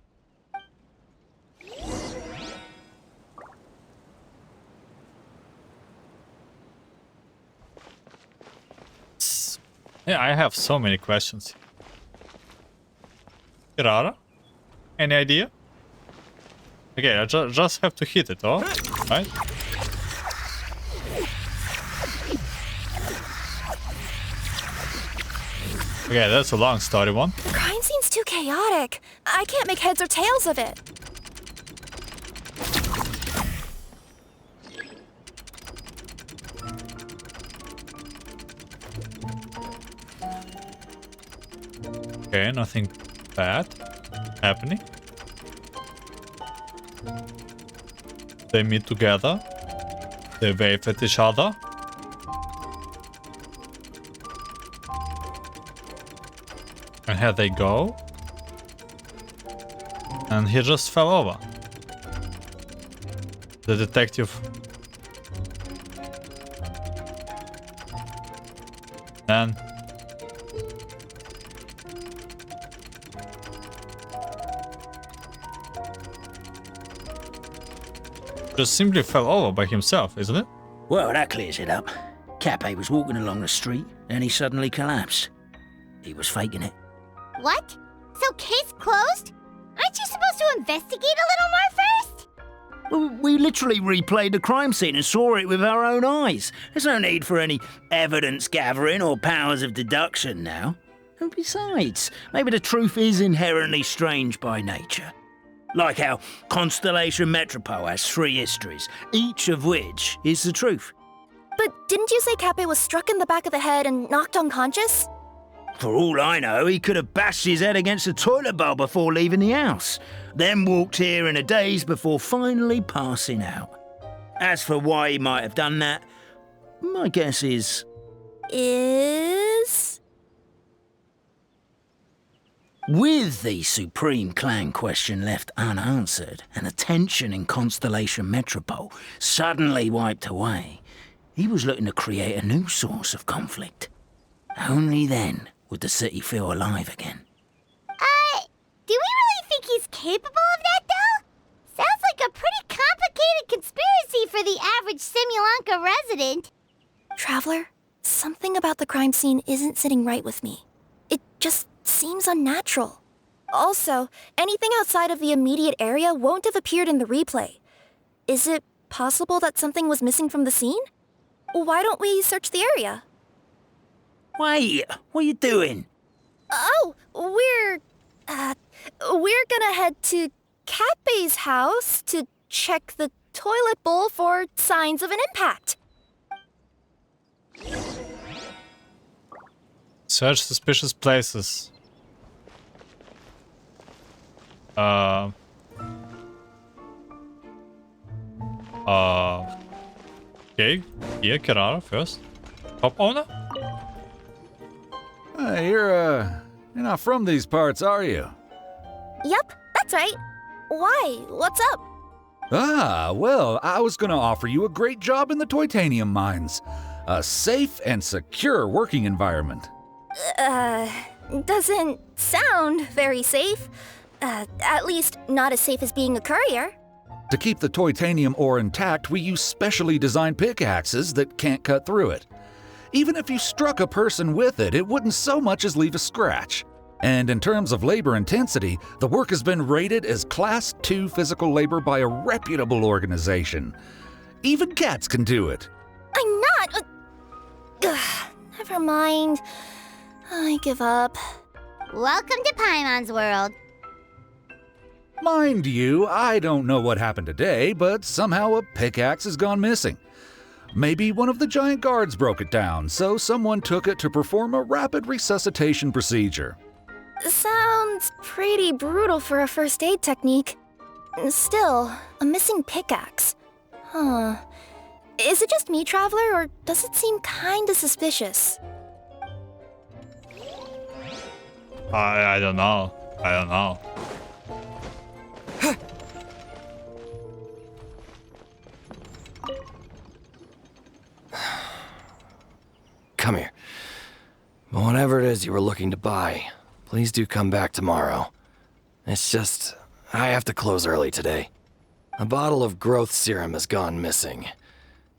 Yeah, I have so many questions. Kirara? Any idea? Okay, I just have to hit it, oh? Right? Okay, that's a long story one. The crime scene's too chaotic. I can't make heads or tails of it. Okay, nothing bad happening. They meet together. They wave at each other. And here they go. And he just fell over. The detective. And just simply fell over by himself, isn't it? Well, that clears it up. Cappe was walking along the street, and he suddenly collapsed. He was faking it. What? So case closed? Aren't you supposed to investigate a little more first? Well, we literally replayed the crime scene and saw it with our own eyes. There's no need for any evidence gathering or powers of deduction now. And besides, maybe the truth is inherently strange by nature. Like how Constellation Metropole has 3 histories, each of which is the truth. But didn't you say Cappe was struck in the back of the head and knocked unconscious? For all I know, he could have bashed his head against the toilet bowl before leaving the house, then walked here in a daze before finally passing out. As for why he might have done that, my guess is... With the Supreme Clan question left unanswered and the tension in Constellation Metropole suddenly wiped away, he was looking to create a new source of conflict. Only then would the city feel alive again. Do we really think he's capable of that, though? Sounds like a pretty complicated conspiracy for the average Simulanka resident. Traveler, something about the crime scene isn't sitting right with me. It just seems unnatural. Also, anything outside of the immediate area won't have appeared in the replay. Is it possible that something was missing from the scene? Why don't we search the area? Wait, what are you doing? Oh, we're gonna head to Cappe's house to check the toilet bowl for signs of an impact. Search suspicious places. Okay, here, Kerara first. Top owner? You're not from these parts, are you? Yep, that's right. Why? What's up? Ah, well, I was gonna offer you a great job in the Titanium mines. A safe and secure working environment. Doesn't sound very safe. At least not as safe as being a courier. To keep the titanium ore intact, we use specially designed pickaxes that can't cut through it. Even if you struck a person with it, it wouldn't so much as leave a scratch. And in terms of labor intensity, the work has been rated as Class 2 physical labor by a reputable organization. Even cats can do it. I'm not... never mind. I give up. Welcome to Paimon's world. Mind you, I don't know what happened today, but somehow a pickaxe has gone missing. Maybe one of the giant guards broke it down, so someone took it to perform a rapid resuscitation procedure. Sounds pretty brutal for a first aid technique. Still, a missing pickaxe. Huh. Is it just me, Traveler, or does it seem kinda suspicious? I don't know. I don't know. Come here. Whatever it is you were looking to buy, please do come back tomorrow. It's just, I have to close early today. A bottle of growth serum has gone missing.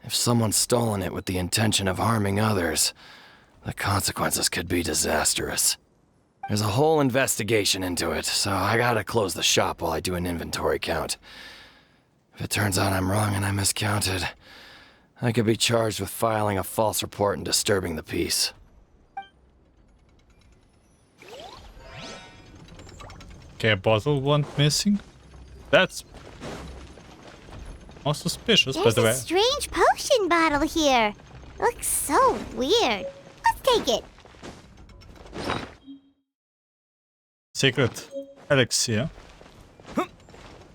If someone's stolen it with the intention of harming others, the consequences could be disastrous. There's a whole investigation into it, so I gotta close the shop while I do an inventory count. If it turns out I'm wrong and I miscounted, I could be charged with filing a false report and disturbing the peace. Okay, a bottle went missing. That's more suspicious, by There's the way. a strange potion bottle here. Looks so weird. Let's take it. Secret elixir.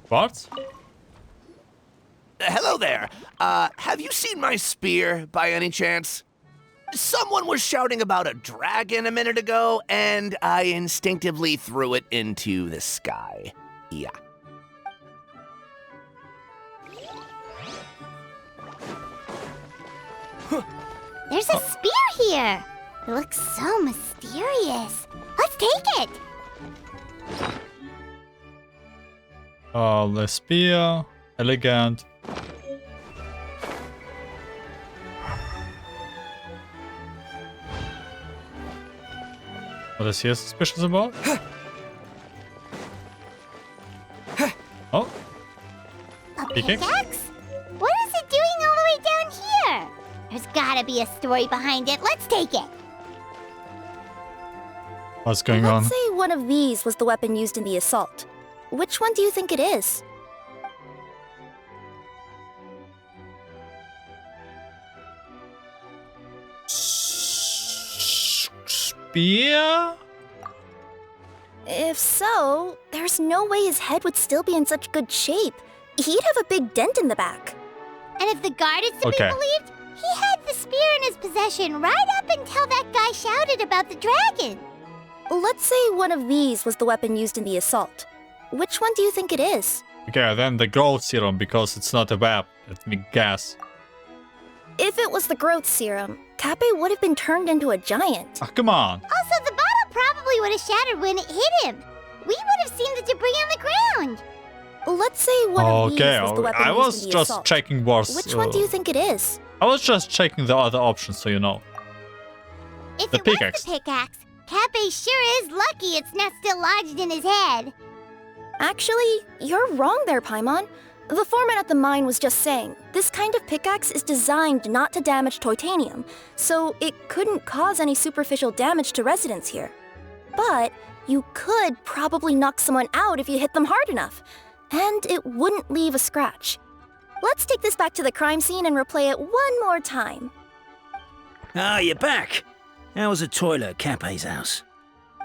What? Hello there. Have you seen my spear by any chance? Someone was shouting about a dragon a minute ago, and I instinctively threw it into the sky. Yeah, There's a spear here. It looks so mysterious. Let's take it. Oh, the spear. Elegant. What is he suspicious about? Oh. A Pickaxe? pickaxe? What is it doing all the way down here? There's gotta be a story behind it. Let's take it. What's going on? Let's say one of these was the weapon used in the assault. Which one do you think it is? Spear? If so, there's no way his head would still be in such good shape. He'd have a big dent in the back. And if the guard is to be believed, he had the spear in his possession right up until that guy shouted about the dragon. Let's say one of these was the weapon used in the assault. Which one do you think it is? Okay, then the growth serum, because it's not a weapon. Let me guess. If it was the growth serum, Kappe would have been turned into a giant. Ah, come on. Also, the bottle probably would have shattered when it hit him. We would have seen the debris on the ground. Let's say one of these was the weapon I used was in the just assault. checking what's... Which one do you think it is? I was just checking the other options, so you know. If The it pickaxe. was the pickaxe, Kappe sure is lucky it's not still lodged in his head. Actually, you're wrong there, Paimon. The foreman at the mine was just saying, this kind of pickaxe is designed not to damage titanium, so it couldn't cause any superficial damage to residents here. But you could probably knock someone out if you hit them hard enough, and it wouldn't leave a scratch. Let's take this back to the crime scene and replay it one more time. Ah, you're back. How was the toilet at Kappe's house?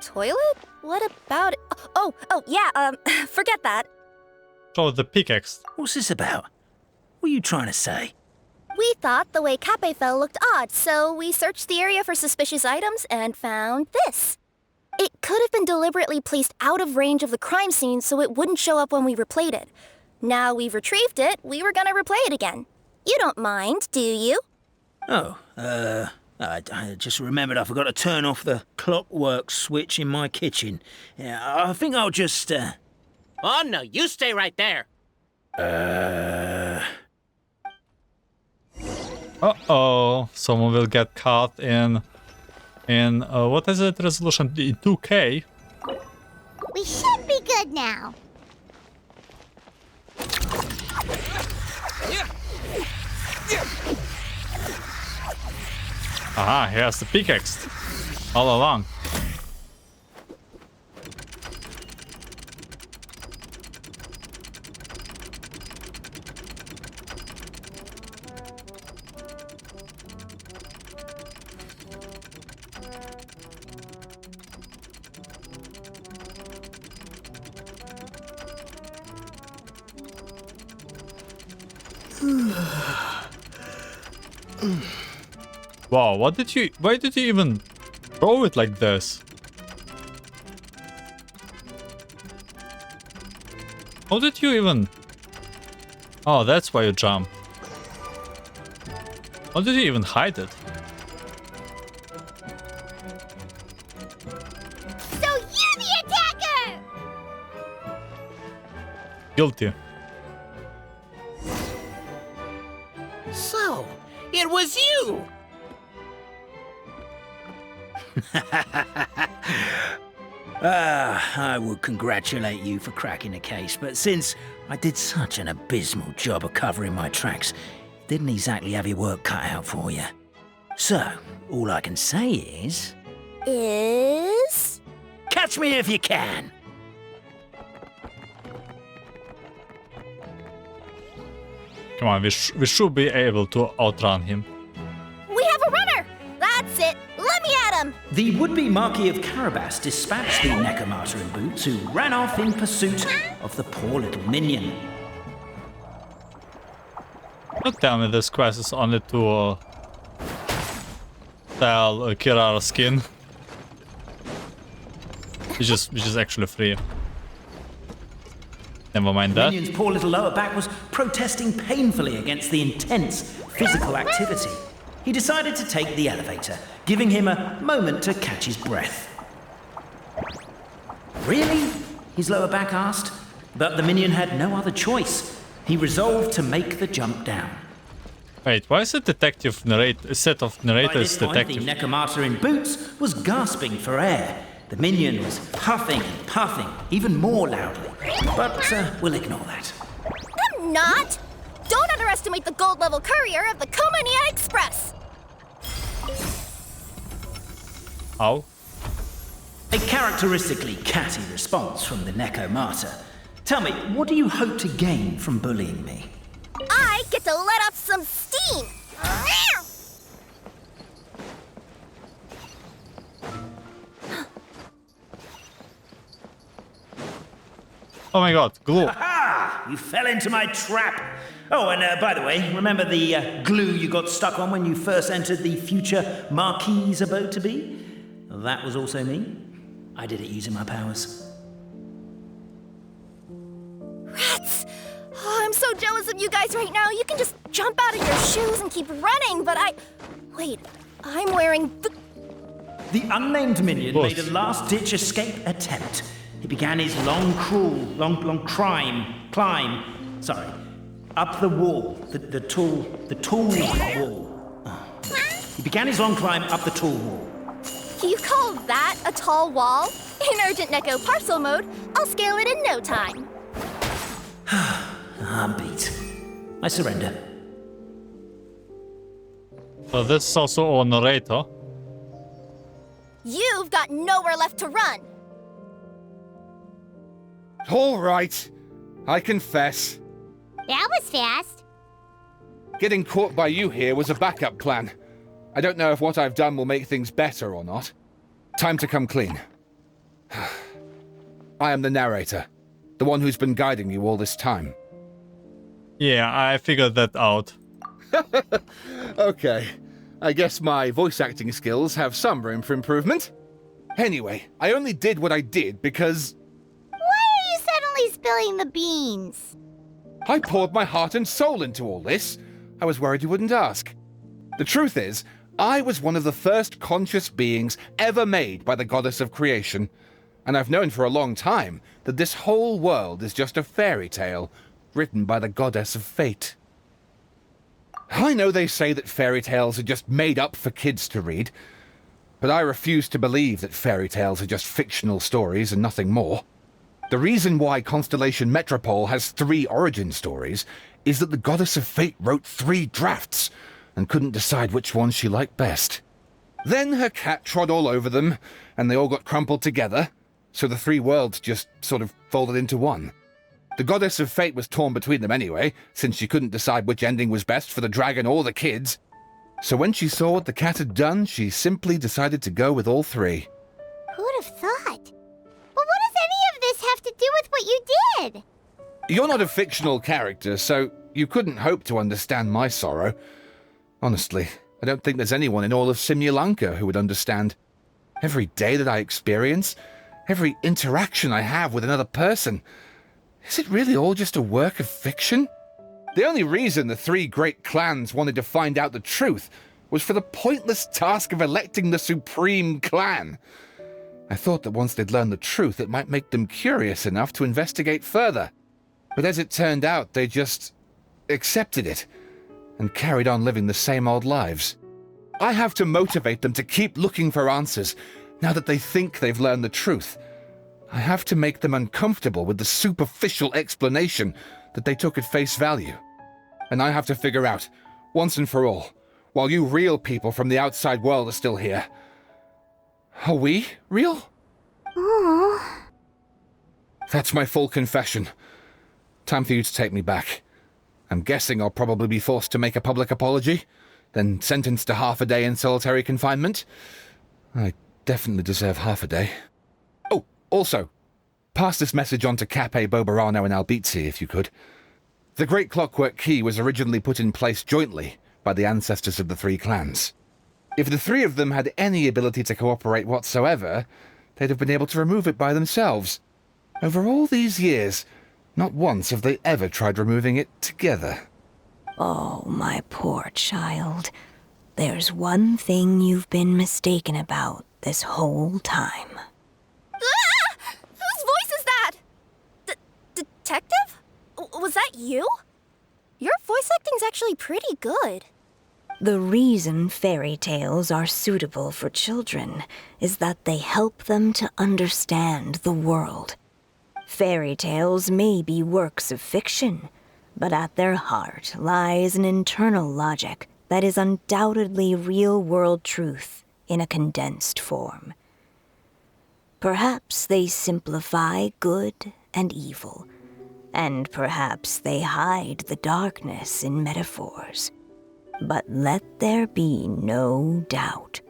Toilet? What about it? Oh, yeah, forget that. So the pickaxe. What's this about? What are you trying to say? We thought the way Kappe fell looked odd, so we searched the area for suspicious items and found this. It could have been deliberately placed out of range of the crime scene so it wouldn't show up when we replayed it. Now we've retrieved it, we were gonna replay it again. You don't mind, do you? Oh, I just remembered I forgot to turn off the clockwork switch in my kitchen. Yeah, I think I'll just, Oh, no, you stay right there. Uh-oh. Someone will get caught in what is it? Resolution 2K? We should be good now. Aha, here's the pickaxe. All along. Wow, why did you even throw it like this? How did you even... Oh, that's why you jumped. How did you even hide it? So you're the attacker! Guilty. So, it was you! I would congratulate you for cracking the case, but since I did such an abysmal job of covering my tracks, didn't exactly have your work cut out for you. So, all I can say is... Catch me if you can! Come on, we should be able to outrun him. We have a runner! That's it! Let me at him! The would-be Marquis of Carabas dispatched the Nekomata in boots, who ran off in pursuit of the poor little minion. Don't tell me this quest is only to sell Kirara's skin. Which is actually free. Never mind that. Minion's poor little lower back was protesting painfully against the intense physical activity. he decided to take the elevator, giving him a moment to catch his breath. Really? His lower back asked. But the minion had no other choice. He resolved to make the jump down. Wait, why is it detective a set of narrators By this point, detective? the Necomata in boots was gasping for air. The minion was puffing and puffing, even more loudly. But we'll ignore that. I'm not! Don't underestimate the gold-level courier of the Komania Express! How? A characteristically catty response from the Necomata. Tell me, what do you hope to gain from bullying me? I get to let off some steam! Oh my god, glue. Ha! You fell into my trap! Oh, and by the way, remember the glue you got stuck on when you first entered the future Marquis abode-to-be? That was also me. I did it using my powers. Rats! Oh, I'm so jealous of you guys right now. You can just jump out of your shoes and keep running, but Wait, I'm wearing The unnamed minion made a last-ditch escape attempt. He began his long climb, up the wall, the tall wall. Oh. He began his long climb up the tall wall. You call that a tall wall? In urgent Neko parcel mode, I'll scale it in no time. I'm beat. I surrender. So this is also a narrator. You've got nowhere left to run. All right. I confess. That was fast. Getting caught by you here was a backup plan. I don't know if what I've done will make things better or not. Time to come clean. I am the narrator, the one who's been guiding you all this time. Yeah, I figured that out. Okay, I guess my voice acting skills have some room for improvement. Anyway, I only did what I did because... Why are you suddenly spilling the beans? I poured my heart and soul into all this. I was worried you wouldn't ask. The truth is, I was one of the first conscious beings ever made by the goddess of creation, and I've known for a long time that this whole world is just a fairy tale written by the goddess of fate. I know they say that fairy tales are just made up for kids to read, but I refuse to believe that fairy tales are just fictional stories and nothing more. The reason why Constellation Metropole has 3 origin stories is that the goddess of fate wrote 3 drafts and couldn't decide which one she liked best. Then her cat trod all over them, and they all got crumpled together, so the 3 worlds just sort of folded into one. The goddess of fate was torn between them anyway, since she couldn't decide which ending was best for the dragon or the kids. So when she saw what the cat had done, she simply decided to go with all 3. Who'd have thought? But what does any of this have to do with what you did? You're not a fictional character, so you couldn't hope to understand my sorrow. Honestly, I don't think there's anyone in all of Simulanka who would understand. Every day that I experience, every interaction I have with another person, is it really all just a work of fiction? The only reason the 3 great clans wanted to find out the truth was for the pointless task of electing the supreme clan. I thought that once they'd learned the truth, it might make them curious enough to investigate further. But as it turned out, they just accepted it and carried on living the same old lives. I have to motivate them to keep looking for answers now that they think they've learned the truth. I have to make them uncomfortable with the superficial explanation that they took at face value. And I have to figure out, once and for all, while you real people from the outside world are still here, are we real? Aww. That's my full confession. Time for you to take me back. I'm guessing I'll probably be forced to make a public apology, then sentenced to half a day in solitary confinement. I definitely deserve half a day. Oh, also, pass this message on to Cape, Bobarano, and Albizzi, if you could. The Great Clockwork Key was originally put in place jointly by the ancestors of the 3 clans. If the 3 of them had any ability to cooperate whatsoever, they'd have been able to remove it by themselves. Over all these years, not once have they ever tried removing it together. Oh, my poor child. There's one thing you've been mistaken about this whole time. Ah! Whose voice is that? Detective? Was that you? Your voice acting's actually pretty good. The reason fairy tales are suitable for children is that they help them to understand the world. Fairy tales may be works of fiction, but at their heart lies an internal logic that is undoubtedly real-world truth in a condensed form. Perhaps they simplify good and evil, and perhaps they hide the darkness in metaphors. But let there be no doubt.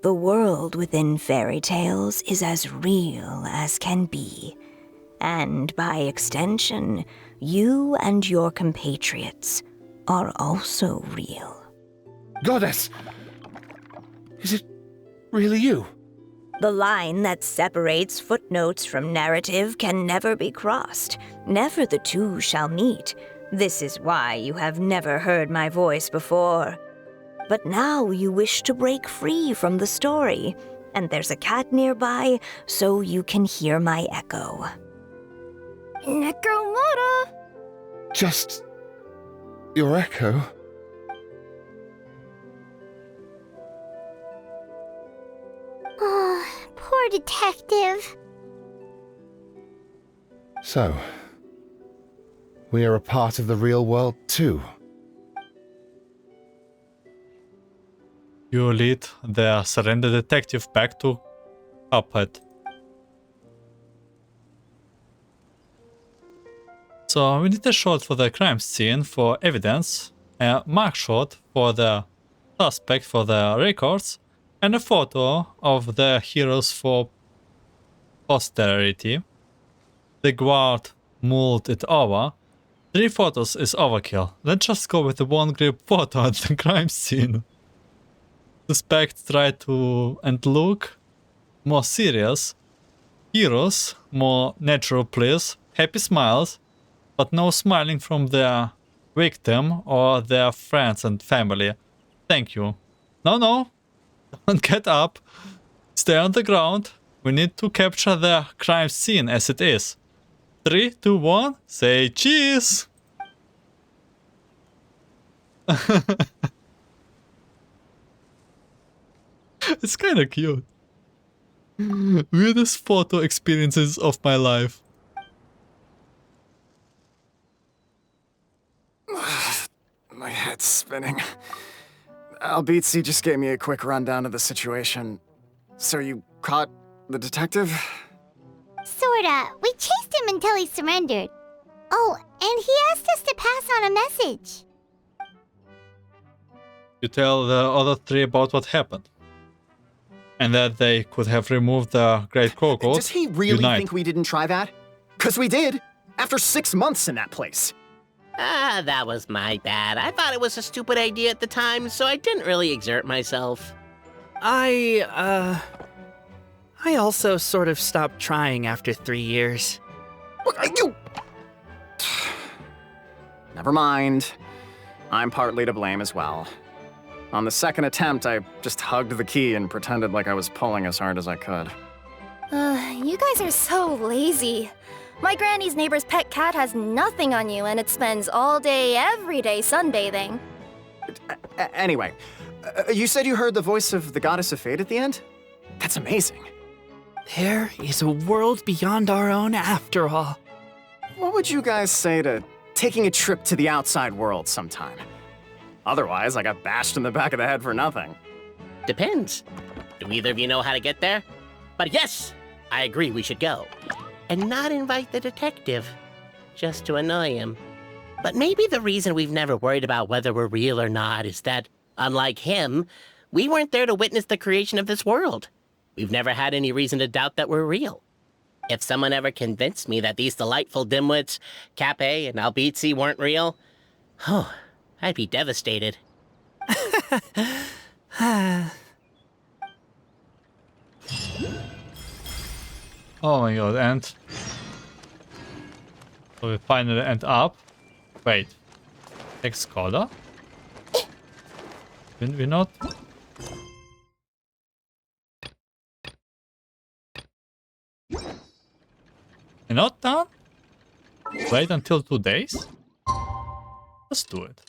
The world within fairy tales is as real as can be. And by extension, you and your compatriots are also real. Goddess! Is it really you? The line that separates footnotes from narrative can never be crossed. Never the two shall meet. This is why you have never heard my voice before. But now you wish to break free from the story, and there's a cat nearby, so you can hear my echo. Necromora! Just your echo? Oh, poor detective. So, we are a part of the real world too. You lead the surrendered detective back to Cuphead. So we need a shot for the crime scene for evidence, a mark shot for the suspect for the records, and a photo of the heroes for posterity. The guard mulled it over. 3 photos is overkill. Let's just go with the one group photo at the crime scene. Suspects try to and look more serious. Heroes more natural please. Happy smiles, but no smiling from their victim or their friends and family. Thank you. No. Don't get up. Stay on the ground. We need to capture the crime scene as it is. 3, 2, 1. Say cheese. It's kind of cute. Weirdest photo experiences of my life. My head's spinning. Albizzi just gave me a quick rundown of the situation. So you caught the detective? Sorta. We chased him until he surrendered. Oh, and he asked us to pass on a message. You tell the other 3 about what happened. And that they could have removed the Great Coco. Does he really think we didn't try that? 'Cause we did! After 6 months in that place! That was my bad. I thought it was a stupid idea at the time, so I didn't really exert myself. I also sort of stopped trying after 3 years. You! Never mind. I'm partly to blame as well. On the second attempt, I just hugged the key and pretended like I was pulling as hard as I could. You guys are so lazy. My granny's neighbor's pet cat has nothing on you, and it spends all day, every day sunbathing. Anyway, you said you heard the voice of the Goddess of Fate at the end? That's amazing. There is a world beyond our own after all. What would you guys say to taking a trip to the outside world sometime? Otherwise, I got bashed in the back of the head for nothing. Depends. Do either of you know how to get there? But yes, I agree we should go. And not invite the detective, just to annoy him. But maybe the reason we've never worried about whether we're real or not is that, unlike him, we weren't there to witness the creation of this world. We've never had any reason to doubt that we're real. If someone ever convinced me that these delightful dimwits, Cape and Albizzi, weren't real, I'd be devastated. Oh my god, and so we finally end up. Wait, text scholar? We're not... We're not done? Wait until 2 days? Let's do it.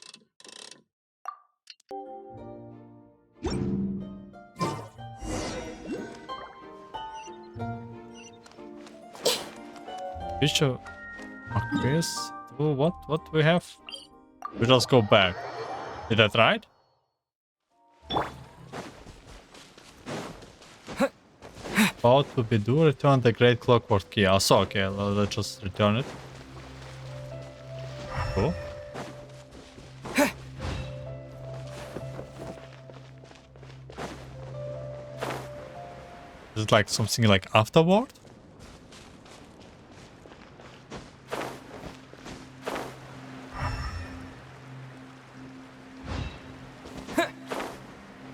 Bishop Marquis. Oh, what we have? We just go back. Is that right? About to be due, return the great clockwork key. Oh, so okay, let's just return it. Cool. Is it like something like afterward?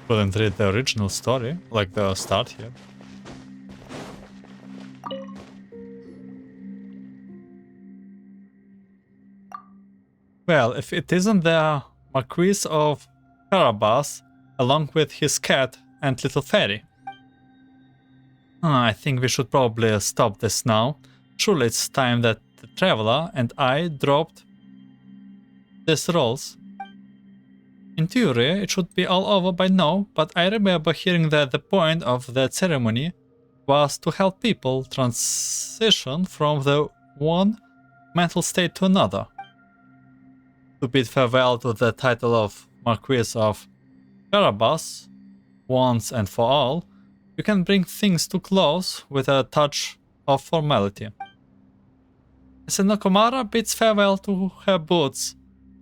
Couldn't read the original story, like the start here. Well, if it isn't the Marquis of Carabas, along with his cat and little fairy. I think we should probably stop this now. Surely it's time that the traveler and I dropped these roles. In theory, it should be all over by now, but I remember hearing that the point of the ceremony was to help people transition from the one mental state to another. To bid farewell to the title of Marquis of Carabas, once and for all, you can bring things to close with a touch of formality. As Nakamura bids farewell to her boots,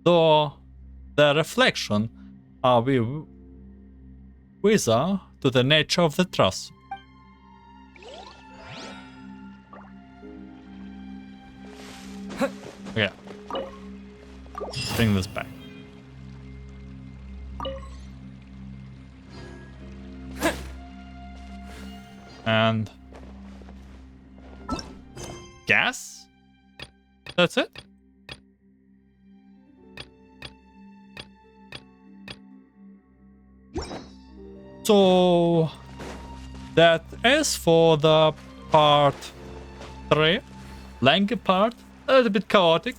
though the reflection are we wither to the nature of the trust. Okay. Bring this back. And gas? That's it? So that is for the part 3. Lengthy part, a little bit chaotic.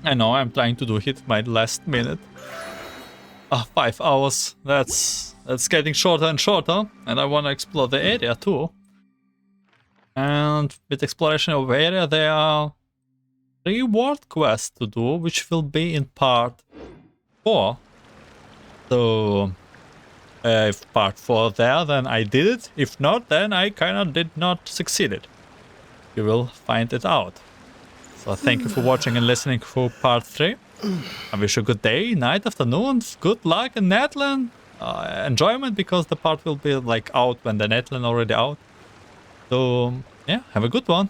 I know I'm trying to do it my last minute. 5 hours. That's getting shorter and shorter, and I want to explore the area too. And with exploration of area, there are 3 world quests to do, which will be in part 4. So if part 4 there, then I did it. If not, then I kinda did not succeed it. You will find it out. So thank you for watching and listening for part 3. I wish you a good day, night, afternoon, good luck in Netland. Enjoyment, because the part will be like out when the Netland already out. So yeah, have a good one.